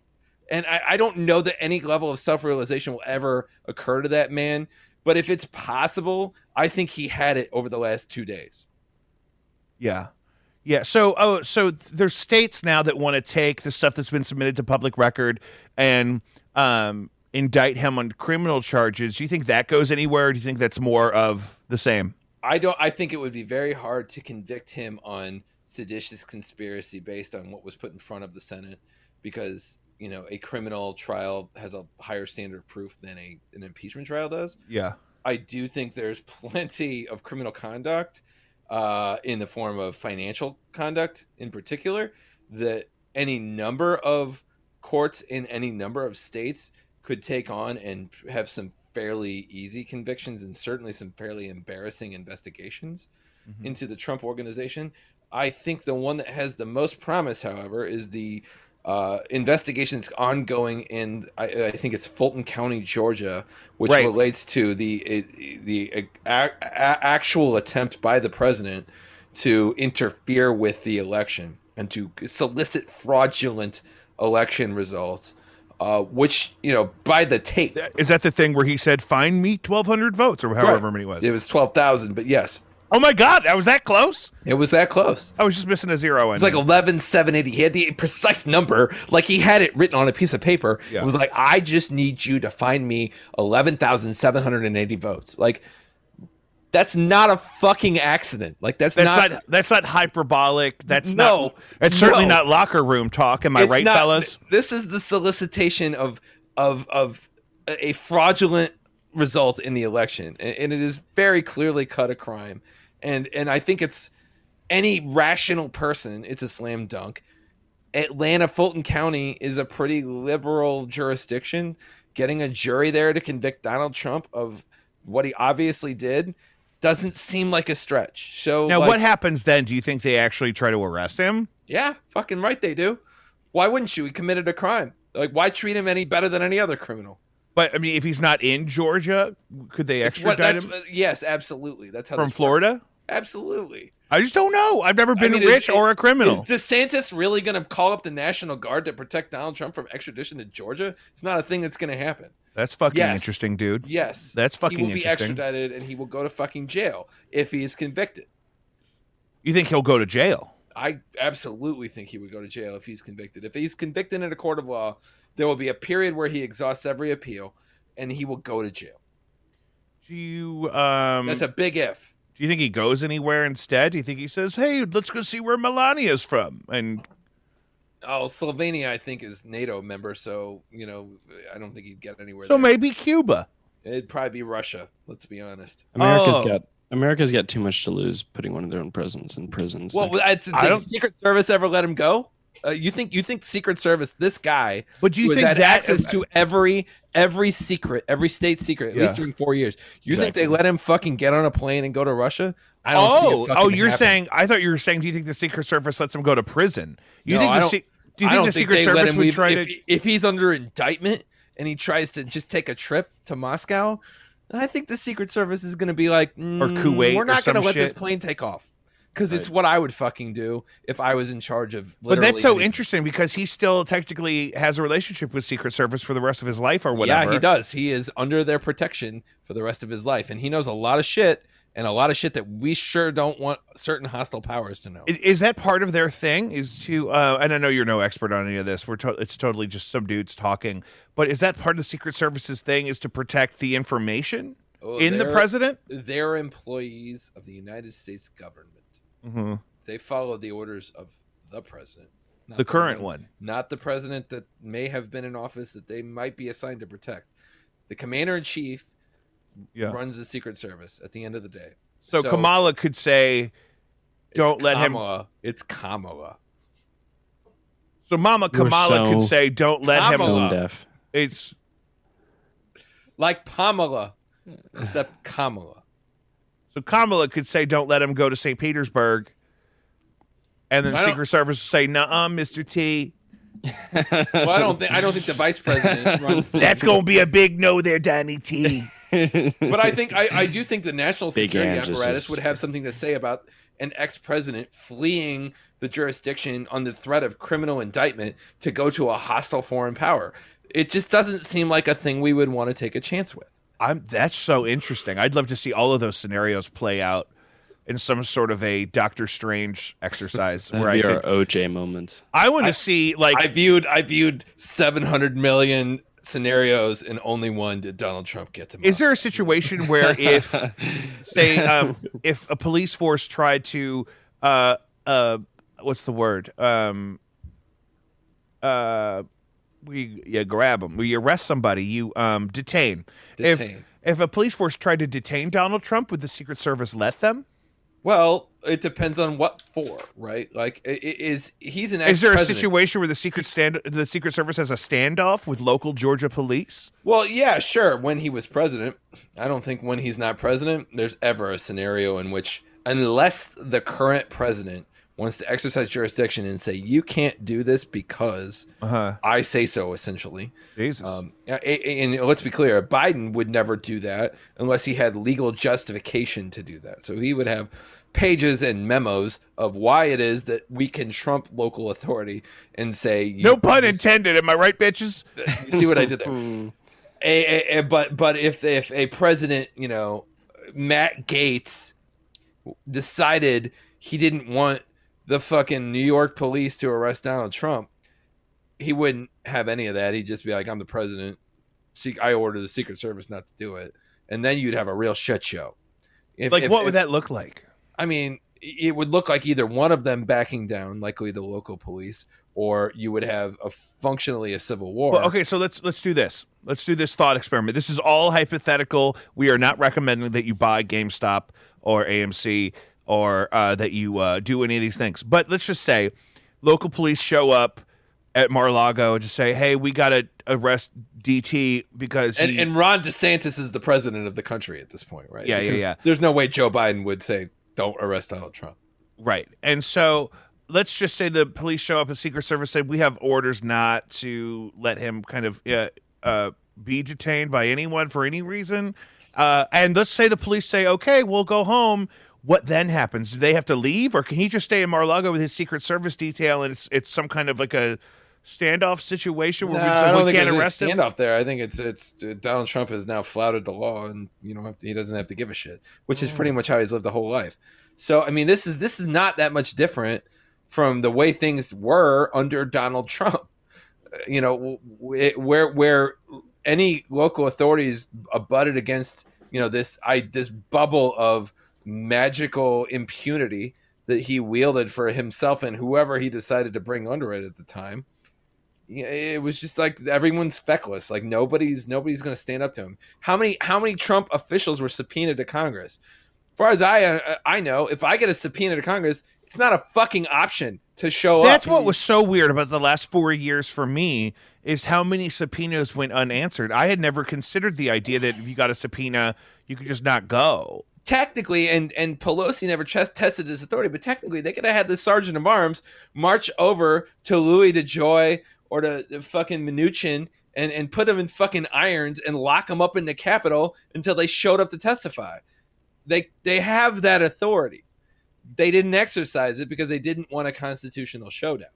And I don't know that any level of self-realization will ever occur to that man. But if it's possible, I think he had it over the last 2 days. Yeah. Yeah. So there's states now that want to take the stuff that's been submitted to public record and indict him on criminal charges. Do you think that goes anywhere? Or do you think that's more of the same? I think it would be very hard to convict him on seditious conspiracy based on what was put in front of the Senate, because a criminal trial has a higher standard of proof than an impeachment trial does. Yeah. I do think there's plenty of criminal conduct in the form of financial conduct in particular that any number of courts in any number of states could take on and have some fairly easy convictions and certainly some fairly embarrassing investigations into the Trump organization. I think the one that has the most promise, however, is the investigations ongoing in I think it's Fulton County, Georgia, which Right. relates to the actual attempt by the president to interfere with the election and to solicit fraudulent election results, which, by the tape. Is that the thing where he said, "Find me 1,200 votes," or however Right. many it was? It was 12,000, but yes, Oh my God, I was that close. it was that close. I was just missing a zero. It's like 11,780. He had the precise number, like he had it written on a piece of paper. Yeah. It was like, I just need you to find me 11,780 votes. Like, that's not a fucking accident. Like, that's not hyperbolic. That's No. not. It's certainly No. not locker room talk. Am I it's right, not- fellas? This is the solicitation of a fraudulent result in the election, and it is very clearly cut a crime. And I think it's any rational person, it's a slam dunk. Atlanta, Fulton County is a pretty liberal jurisdiction. Getting a jury there to convict Donald Trump of what he obviously did doesn't seem like a stretch. So Now, what happens then? Do you think they actually try to arrest him? Yeah, fucking right they do. Why wouldn't you? He committed a crime. Like, why treat him any better than any other criminal? But I mean, if he's not in Georgia, could they extradite him Yes, absolutely. That's how from this works. Florida? Absolutely. I just don't know. I've never been I mean, rich or a criminal. Is DeSantis really going to call up the National Guard to protect Donald Trump from extradition to Georgia? It's not a thing that's going to happen. That's fucking Yes. interesting, dude. Yes. That's fucking He will be interesting. extradited and he will go to fucking jail if he is convicted. You think he'll go to jail? I absolutely think he would go to jail if he's convicted. If he's convicted in a court of law, there will be a period where he exhausts every appeal and he will go to jail. Do you That's a big if. do you think he goes anywhere instead? Do you think he says, "Hey, let's go see where Melania's from"? And Oh, Slovenia, I think, is NATO member, so, I don't think he'd get anywhere so there. maybe Cuba. It'd probably be Russia, let's be honest. America's got too much to lose putting one of their own presidents in prison. Well, Like, did Secret Service ever let him go? You think Secret Service, this guy, But do you who think had that access to every secret, every state secret, at Yeah. least during 4 years? You think Exactly. they let him fucking get on a plane and go to Russia? I don't see it fucking you're happen. saying? I thought you were saying. Do you think the Secret Service lets him go to prison? You No, think I the don't- Se- Do you I think don't the think Secret they let Service him would leave. try to? If he's under indictment and he tries to just take a trip to Moscow, I think the Secret Service is going to be like, Kuwait we're or not going to some let this shit." plane take off. Because it's what I would fucking do if I was in charge of. But that's so literally interesting because he still technically has a relationship with Secret Service for the rest of his life or whatever. Yeah, he does. He is under their protection for the rest of his life, and he knows a lot of shit, and a lot of shit that we sure don't want certain hostile powers to know. Is that part of their thing? Is to and I know you're no expert on any of this. It's totally just some dudes talking. But is that part of the Secret Service's thing? Is to protect the information in the president? They're employees of the United States government. Mm-hmm. They follow the orders of the president, not The current one. not the president that may have been in office that they might be assigned to protect. The commander in chief Yeah. runs the Secret Service at the end of the day. So Kamala could say, "Don't it's let him." Kamala. It's Kamala. So Mama You were Kamala could so say, "Don't let him." Kamala. tone deaf. It's Like Pamela, except Kamala. so Kamala could say, "Don't let him go to St. Petersburg," and then I don't- Secret Service would say, "Nuh-uh, Mr. T. Well, I don't think the vice president runs. That's going to be a big no there, Danny T." But I do think the national Big security Andrews apparatus is- would have something to say about an ex-president fleeing the jurisdiction on the threat of criminal indictment to go to a hostile foreign power. It just doesn't seem like a thing we would want to take a chance with. That's so interesting. I'd love to see all of those scenarios play out in some sort of a Doctor Strange exercise That'd where be our OJ moment. I want to see like I viewed 700 million scenarios and only one did Donald Trump get to. is there a situation where if say if a police force tried to what's the word you grab them, you arrest somebody, you detain. Detain. If a police force tried to detain Donald Trump, would the Secret Service let them? Well, it depends on what for, right? Like, he's an Is there a ex-president. situation where the Secret Service has a standoff with local Georgia police? Well, yeah, sure. When he was president, I don't think when he's not president, there's ever a scenario in which, unless the current president wants to exercise jurisdiction and say, you can't do this because I say so, essentially. Jesus. And let's be clear, Biden would never do that unless he had legal justification to do that. So he would have pages and memos of why it is that we can trump local authority and say, no pun intended. Am I right, bitches? You see what I did there? But if a president, Matt Gaetz, decided he didn't want the fucking New York police to arrest Donald Trump, he wouldn't have any of that. He'd just be like, I'm the president. I order the Secret Service not to do it. And then you'd have a real shit show. What would that look like? I mean, it would look like either one of them backing down, likely the local police, or you would have functionally a civil war. Well, okay, so let's do this. Let's do this thought experiment. This is all hypothetical. We are not recommending that you buy GameStop or AMC or that you do any of these things. But let's just say local police show up at Mar-a-Lago and just say, hey, we got to arrest DT because and Ron DeSantis is the president of the country at this point, right? Yeah. There's no way Joe Biden would say, don't arrest Donald Trump. Right. And so let's just say the police show up and Secret Service say, we have orders not to let him kind of be detained by anyone for any reason. And let's say the police say, okay, we'll go home. What then happens? Do they have to leave, or can he just stay in Mar-a-Lago with his Secret Service detail and it's some kind of like a standoff situation where we can't arrest him? Standoff there. I think it's Donald Trump has now flouted the law, and he doesn't have to give a shit, which is pretty much how he's lived the whole life. So I mean, this is not that much different from the way things were under Donald Trump. Where any local authorities abutted against this bubble of magical impunity that he wielded for himself and whoever he decided to bring under it at the time. It was just like everyone's feckless. Like nobody's going to stand up to him. How many Trump officials were subpoenaed to Congress? As far as I know, if I get a subpoena to Congress, it's not a fucking option to show up. That's what was so weird about the last 4 years for me, is how many subpoenas went unanswered. I had never considered the idea that if you got a subpoena, you could just not go. Technically, and Pelosi never tested his authority, but technically they could have had the sergeant of arms march over to Louis DeJoy or to fucking Mnuchin and put them in fucking irons and lock them up in the Capitol until they showed up to testify. They have that authority. They didn't exercise it because they didn't want a constitutional showdown.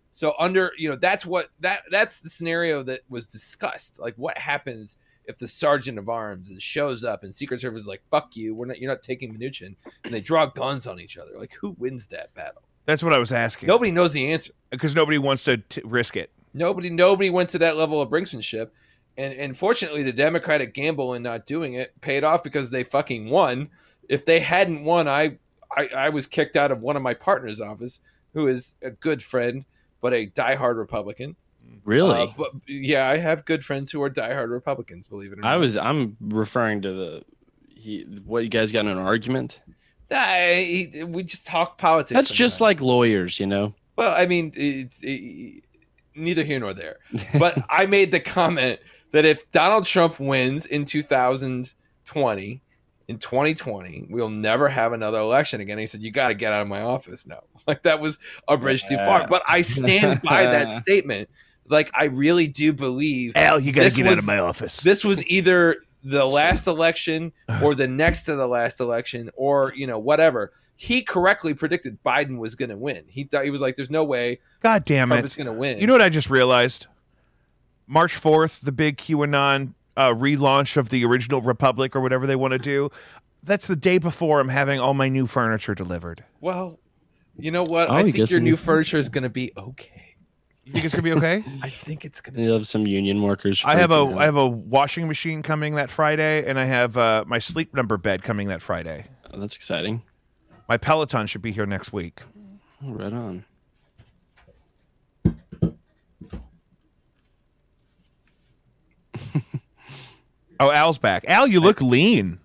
So that's the scenario that was discussed. Like, what happens if the sergeant of arms shows up and Secret Service is like, fuck you, you're not taking Mnuchin, and they draw guns on each other? Like, who wins that battle? That's what I was asking. Nobody knows the answer. Because nobody wants to risk it. Nobody went to that level of brinksmanship. And fortunately, the Democratic gamble in not doing it paid off because they fucking won. If they hadn't won, I was kicked out of one of my partner's office, who is a good friend, but a diehard Republican. Really? But yeah, I have good friends who are diehard Republicans, believe it or not. I'm referring to what, you guys got in an argument? We just talk politics. That's sometimes. Just like lawyers, Well, I mean, it's neither here nor there. But I made the comment that if Donald Trump wins in 2020, in 2020, we'll never have another election again. He said, you got to get out of my office now. Like, that was a bridge too far. But I stand by that statement. Like, I really do believe, Al, you got to get out of my office. This was either the last election or the next to the last election or, whatever. He correctly predicted Biden was going to win. He was like, there's no way God damn Trump it. is going to win. You know what I just realized? March 4th, the big QAnon relaunch of the original Republic or whatever they want to do. That's the day before I'm having all my new furniture delivered. Well, you know what? I think your new furniture is going to be okay. You think it's going to be okay? I think it's going to be. You have some union workers. I have a washing machine coming that Friday, and I have my Sleep Number bed coming that Friday. Oh, that's exciting. My Peloton should be here next week. Oh, right on. Oh, Al's back. Al, you look lean.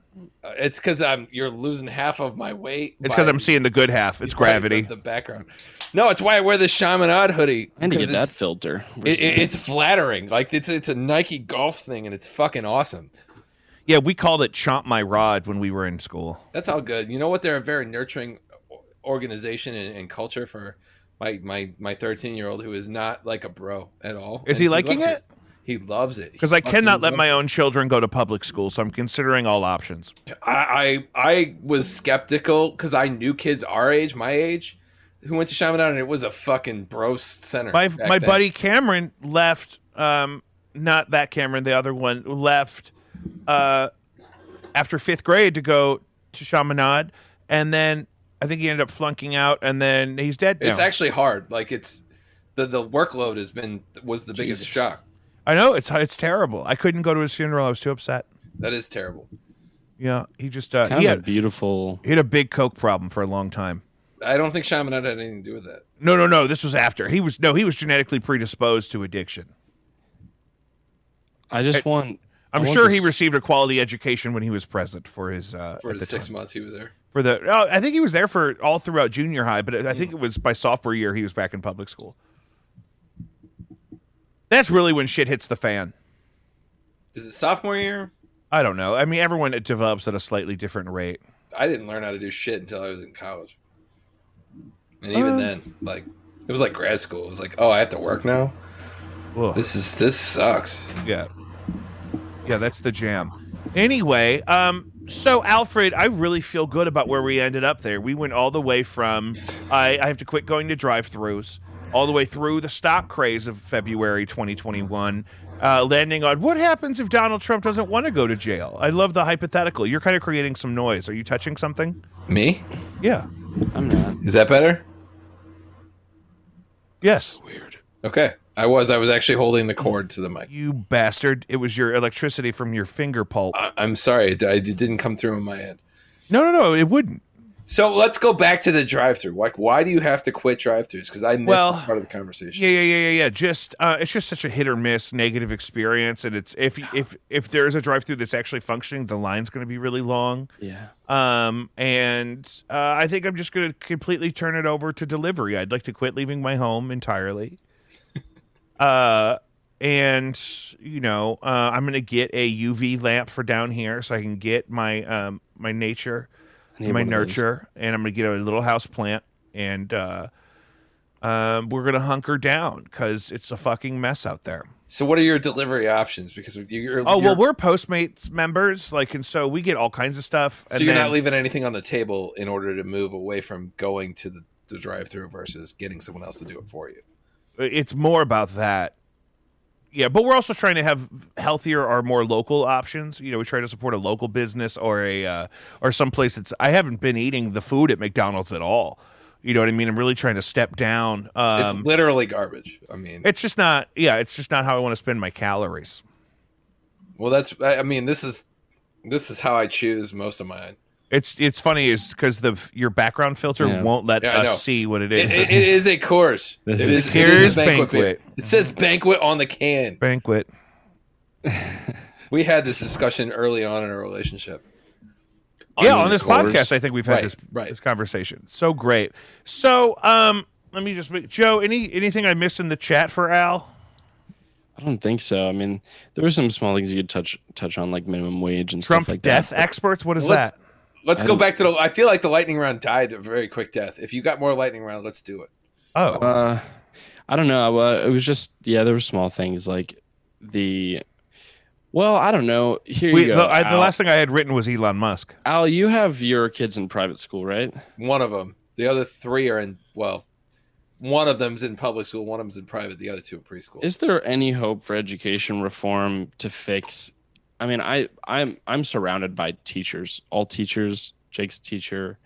It's because you're losing half of my weight. It's because I'm seeing the good half. It's gravity. The background. No, it's why I wear the Chaminade hoodie. I need to get that filter. It's flattering. Like, it's a Nike golf thing, and it's fucking awesome. Yeah, we called it Chomp My Rod when we were in school. That's all good. You know what? They're a very nurturing organization and culture for my 13-year-old who is not like a bro at all. Is he liking it? He loves it. Because I cannot let my own children go to public school, so I'm considering all options. I was skeptical because I knew kids our age, my age, who went to Chaminade, and it was a fucking bro center. My buddy Cameron left, not that Cameron, the other one, left after 5th grade to go to Chaminade, and then I think he ended up flunking out, and then he's dead now. It's actually hard. Like, it's the workload was the biggest shock. I know, it's terrible. I couldn't go to his funeral. I was too upset. That is terrible. Yeah, he just He had a big coke problem for a long time. I don't think Chaminade had anything to do with that. No. This was after. He was genetically predisposed to addiction. I'm sure he received a quality education when he was present for his for the 6 months he was there. I think he was there for all throughout junior high, but I think it was by sophomore year he was back in public school. That's really when shit hits the fan. Is it sophomore year? I don't know. I mean, everyone develops at a slightly different rate. I didn't learn how to do shit until I was in college. And even then, like, it was like grad school. It was like, oh, I have to work now? Ugh. This sucks. Yeah, that's the jam. Anyway, so Alfred, I really feel good about where we ended up there. We went all the way from, I have to quit going to drive-thrus, all the way through the stock craze of February 2021, landing on what happens if Donald Trump doesn't want to go to jail. I love the hypothetical. You're kind of creating some noise. Are you touching something? Me? Yeah. I'm not. Is that better? Yes. Weird. Okay. I was actually holding the cord to the mic. You bastard. It was your electricity from your finger pulp. I'm sorry. It didn't come through in my head. No, it wouldn't. So let's go back to the drive-thru. Like, why do you have to quit drive-thrus? Because I missed this part of the conversation. Yeah. Just it's just such a hit or miss negative experience, and it's if there is a drive-thru that's actually functioning, the line's going to be really long. Yeah. And I think I'm just going to completely turn it over to delivery. I'd like to quit leaving my home entirely. And I'm going to get a UV lamp for down here so I can get my my nature. My nurture, and I'm going to get a little house plant, and we're going to hunker down because it's a fucking mess out there. So what are your delivery options? Because we're Postmates members, and so we get all kinds of stuff. So you're not leaving anything on the table in order to move away from going to the drive-thru versus getting someone else to do it for you. It's more about that. Yeah, but we're also trying to have healthier or more local options. We try to support a local business or or someplace that's. I haven't been eating the food at McDonald's at all. You know what I mean? I'm really trying to step down. It's literally garbage. I mean, it's just not. Yeah, it's just not how I want to spend my calories. Well, this is how I choose most of mine. It's funny is because your background filter won't let us see what it is. It is a course. Here's banquet. It says banquet on the can. Banquet. We had this discussion early on in our relationship. On this podcast, I think we've had this conversation. So great. So let me just Joe. Anything I missed in the chat for Al? I don't think so. I mean, there were some small things you could touch on, like minimum wage and Trump stuff like death that. experts. What is that? Let's go back to I feel like the lightning round died a very quick death. If you got more lightning round, let's do it. Oh. I don't know. It was just, there were small things like I don't know. Here you go. The last thing I had written was Elon Musk. Al, you have your kids in private school, right? One of them. The other three are one of them's in public school, one of them's in private, the other two are preschool. Is there any hope for education reform to fix? I mean, I'm surrounded by teachers, all teachers. Jake's a teacher.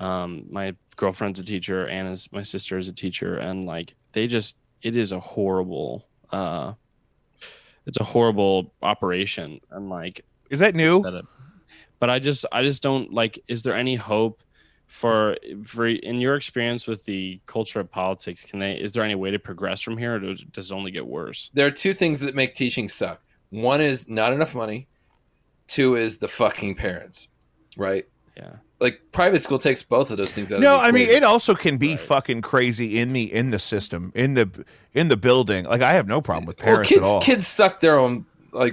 My girlfriend's a teacher. My sister is a teacher. And it is a horrible, it's a horrible operation. And is that new? But I just don't is there any hope for in your experience with the culture of politics, is there any way to progress from here, or does it only get worse? There are two things that make teaching suck. One is not enough money. Two is the fucking parents, right? Yeah. Private school takes both of those things out. No, I mean it also can be fucking crazy in the system, in the building. I have no problem with parents at all. Kids suck their own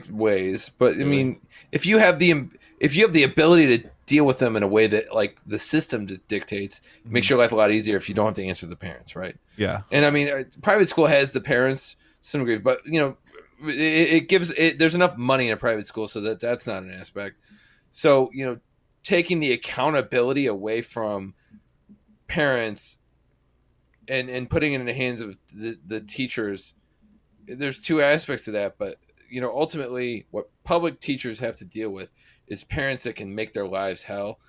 ways, but I mean, if you have the ability deal with them in a way that like the system dictates, makes your life a lot easier if you don't have to answer the parents, right? Yeah. And I mean, private school has the parents to some degree, but you know, it gives it. There's enough money in a private school so that's not an aspect. So you know, taking the accountability away from parents and putting it in the hands of the teachers, there's two aspects to that. But you know, ultimately, what public teachers have to deal with is parents that can make their lives hell.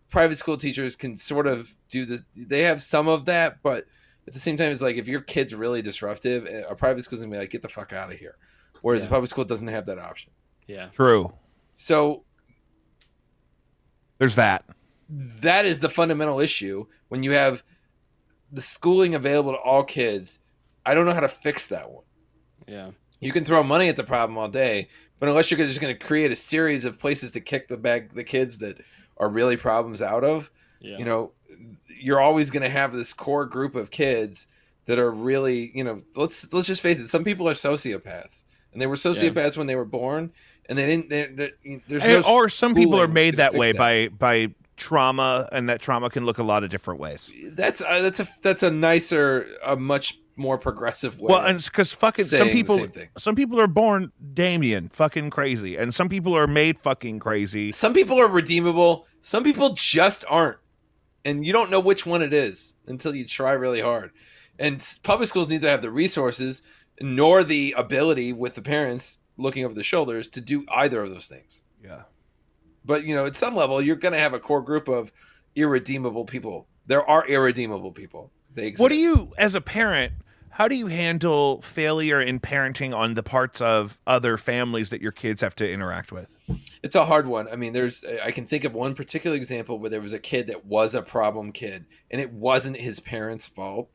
Private school teachers can sort of do this. They have some of that, but at the same time, it's like if your kid's really disruptive, a private school's gonna be like, get the fuck out of here. Whereas a public school doesn't have that option. Yeah. True. So there's that. That is the fundamental issue. When you have the schooling available to all kids, I don't know how to fix that one. Yeah. You can throw money at the problem all day, but unless you're just going to create a series of places to kick the kids that are really problems out of, you know, you're always going to have this core group of kids that are really, you know, let's just face it. Some people are sociopaths, and they were sociopaths when they were born, and they didn't. There's no or some people are made that way that. by trauma, and that trauma can look a lot of different ways. That's a nicer, a much more progressive way. Well, and it's because fucking some people are born Damien fucking crazy, and some people are made fucking crazy. Some people are redeemable. Some people just aren't, and you don't know which one it is until you try really hard. And public schools need to have the resources nor the ability with the parents looking over the shoulders to do either of those things. Yeah. But, you know, at some level, you're going to have a core group of irredeemable people. There are irredeemable people. They exist. What do you, as a parent, how do you handle failure in parenting on the parts of other families that your kids have to interact with? It's a hard one. I mean, I can think of one particular example where there was a kid that was a problem kid, and it wasn't his parents' fault.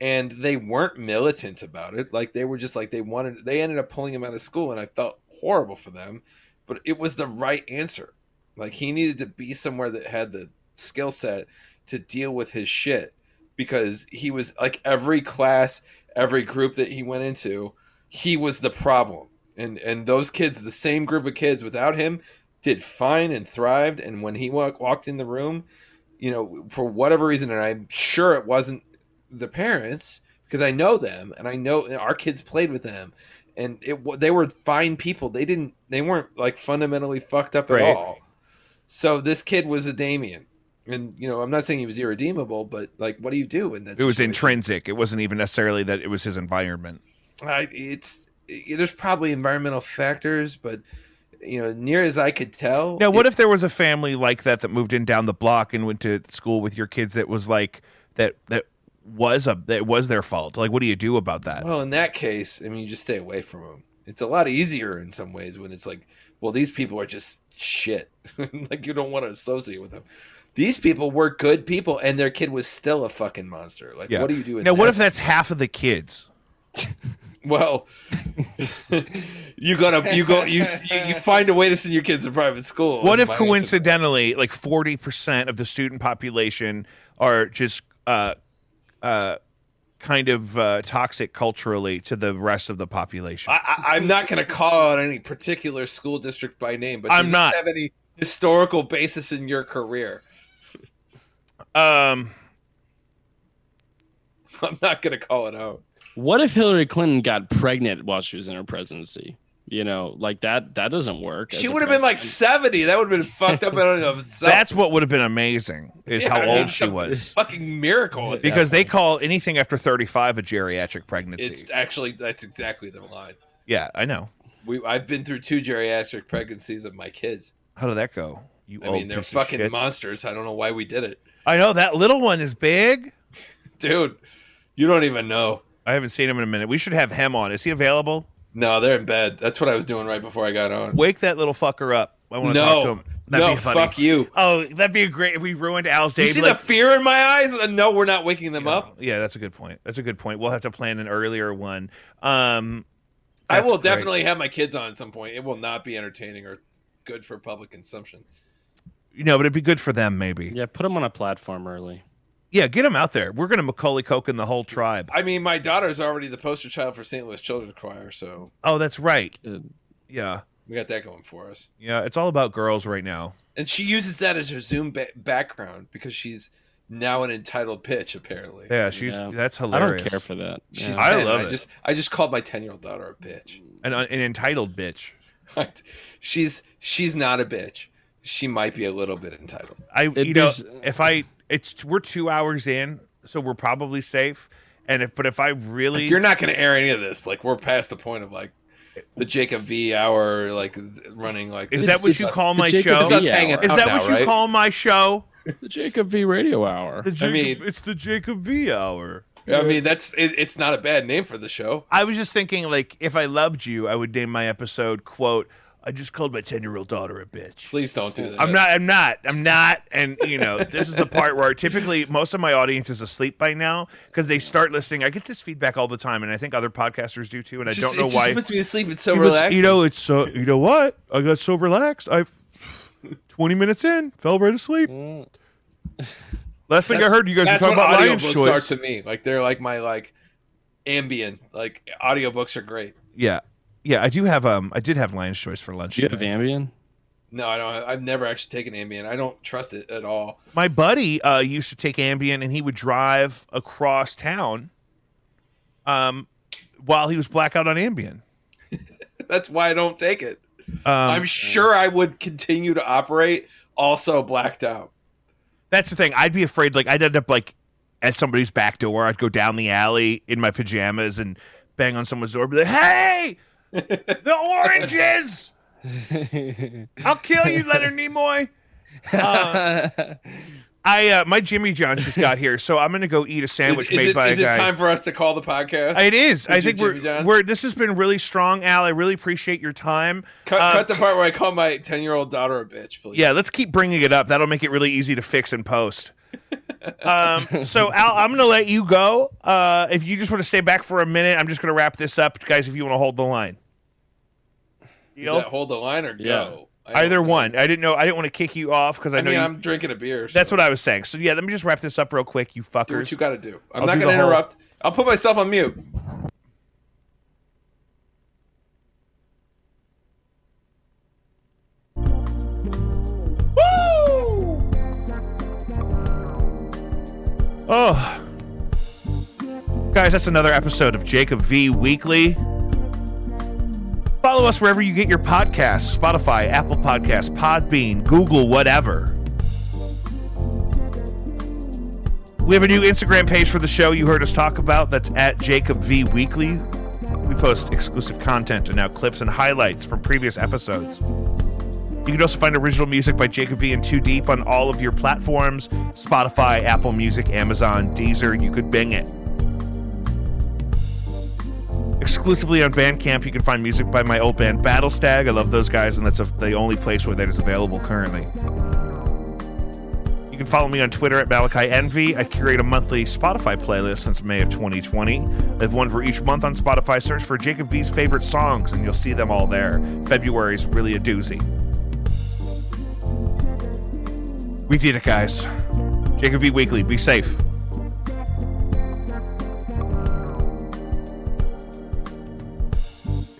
And they weren't militant about it. Like, they were just like, they ended up pulling him out of school, and I felt horrible for them. But it was the right answer. Like, he needed to be somewhere that had the skill set to deal with his shit, because he was like, every class, every group that he went into, he was the problem. And those kids, the same group of kids without him, did fine and thrived. And when he walked in the room, you know, for whatever reason, and I'm sure it wasn't the parents, because I know them, and I know our kids played with them, and they were fine people. They weren't like fundamentally fucked up at all. So this kid was a Damien, and you know, I'm not saying he was irredeemable, but like, what do you do in that? It was intrinsic. It wasn't even necessarily that it was his environment. There's probably environmental factors, but you know, near as I could tell. Now, what if there was a family like that moved in down the block and went to school with your kids that was like that was their fault? Like, what do you do about that? Well, in that case, I mean, you just stay away from them. It's a lot easier in some ways when it's like, well, these people are just shit. Like, you don't want to associate with them. These people were good people, and their kid was still a fucking monster. Like, what do you do? Now, what if that's half of the kids? Well, you find a way to send your kids to private school. What if coincidentally, like 40% of the student population are just kind of toxic culturally to the rest of the population? I'm not going to call out any particular school district by name, but I'm not. Have any historical basis in your career? I'm not going to call it out. What if Hillary Clinton got pregnant while she was in her presidency? You know, like that doesn't work. She would have been like 70. That would have been fucked up in and of itself. That's what would have been amazing, is how old she was. Fucking miracle. Because they call anything after 35 a geriatric pregnancy. That's exactly the line. Yeah, I know. I've been through 2 geriatric pregnancies of my kids. How did that go? They're fucking monsters. I don't know why we did it. I know, that little one is big. Dude, you don't even know. I haven't seen him in a minute. We should have him on. Is he available? No, they're in bed. That's what I was doing right before I got on. Wake that little fucker up. I want to talk to him. That'd be funny. Fuck you. Oh, that'd be great if we ruined Al's day. You see the fear in my eyes? No, we're not waking them up. Yeah, that's a good point. We'll have to plan an earlier one. I will definitely have my kids on at some point. It will not be entertaining or good for public consumption. But it'd be good for them, maybe. Yeah, put them on a platform early. Yeah, get them out there. We're going to Macaulay Culkin the whole tribe. I mean, my daughter's already the poster child for St. Louis Children's Choir, so. Oh, that's right. Yeah. We got that going for us. Yeah, it's all about girls right now. And she uses that as her Zoom background because she's now an entitled bitch, apparently. Yeah, that's hilarious. I don't care for that. She's I 10. love it. I just called my 10-year-old daughter a bitch. An entitled bitch. She's not a bitch. She might be a little bit entitled. We're 2 hours in, so we're probably safe. And if I really, you're not going to air any of this. Like, we're past the point of like the Jacob V hour, like running. Like, is that what you call my show? Is that what you call my show? The Jacob V Radio Hour. It's the Jacob V Hour. I mean, it's not a bad name for the show. I was just thinking, like, if I loved you, I would name my episode, quote, I just called my 10-year-old daughter a bitch. Please don't do that. I'm not. And, this is the part where typically most of my audience is asleep by now because they start listening. I get this feedback all the time, and I think other podcasters do too, and I don't know why. It puts me to sleep. It's so relaxing. It's so, you know what? I got so relaxed. 20 minutes in, fell right asleep. Last thing I heard, you guys were talking about Lion's Choice. Are to me. Like, they're like my, like, ambient. Like, audiobooks are great. Yeah. Yeah, I did have Lion's Choice for lunch. Do you have Ambien? No, I don't. I've never actually taken Ambien. I don't trust it at all. My buddy used to take Ambien, and he would drive across town while he was blackout on Ambien. That's why I don't take it. I'm sure I would continue to operate also blacked out. That's the thing. I'd be afraid. Like, I'd end up like at somebody's back door. I'd go down the alley in my pajamas and bang on someone's door. And be like, "Hey, the oranges! I'll kill you, Leonard Nimoy." My Jimmy John just got here, so I'm gonna go eat a sandwich made by a guy. Is it time for us to call the podcast? It is. I think we're. This has been really strong, Al. I really appreciate your time. Cut the part where I call my 10-year-old daughter a bitch, please. Yeah, let's keep bringing it up. That'll make it really easy to fix and post. So Al, I'm gonna let you go. If you just want to stay back for a minute, I'm just gonna wrap this up, guys. If you want to hold the line, hold the line or go. Yeah. Either one. I didn't know. I didn't want to kick you off because I know I'm drinking a beer. So. That's what I was saying. So yeah, let me just wrap this up real quick, you fuckers. Do what you got to do. I'm not going to interrupt. I'll put myself on mute. Woo! Oh, guys, that's another episode of Jacob V Weekly. Follow us wherever you get your podcasts, Spotify, Apple Podcasts, Podbean, Google, whatever. We have a new Instagram page for the show you heard us talk about. That's at Jacob V Weekly. We post exclusive content and now clips and highlights from previous episodes. You can also find original music by Jacob V and Too Deep on all of your platforms, Spotify, Apple Music, Amazon, Deezer. You could Bing it. Exclusively on Bandcamp, you can find music by my old band Battlestag. I love those guys, and that's the only place where that is available currently. You can follow me on Twitter at Malachi Envy. I curate a monthly Spotify playlist since May of 2020. I have one for each month on Spotify. Search for Jacob V's favorite songs, and you'll see them all there. February's really a doozy. We did it, guys. Jacob V Weekly. Be safe.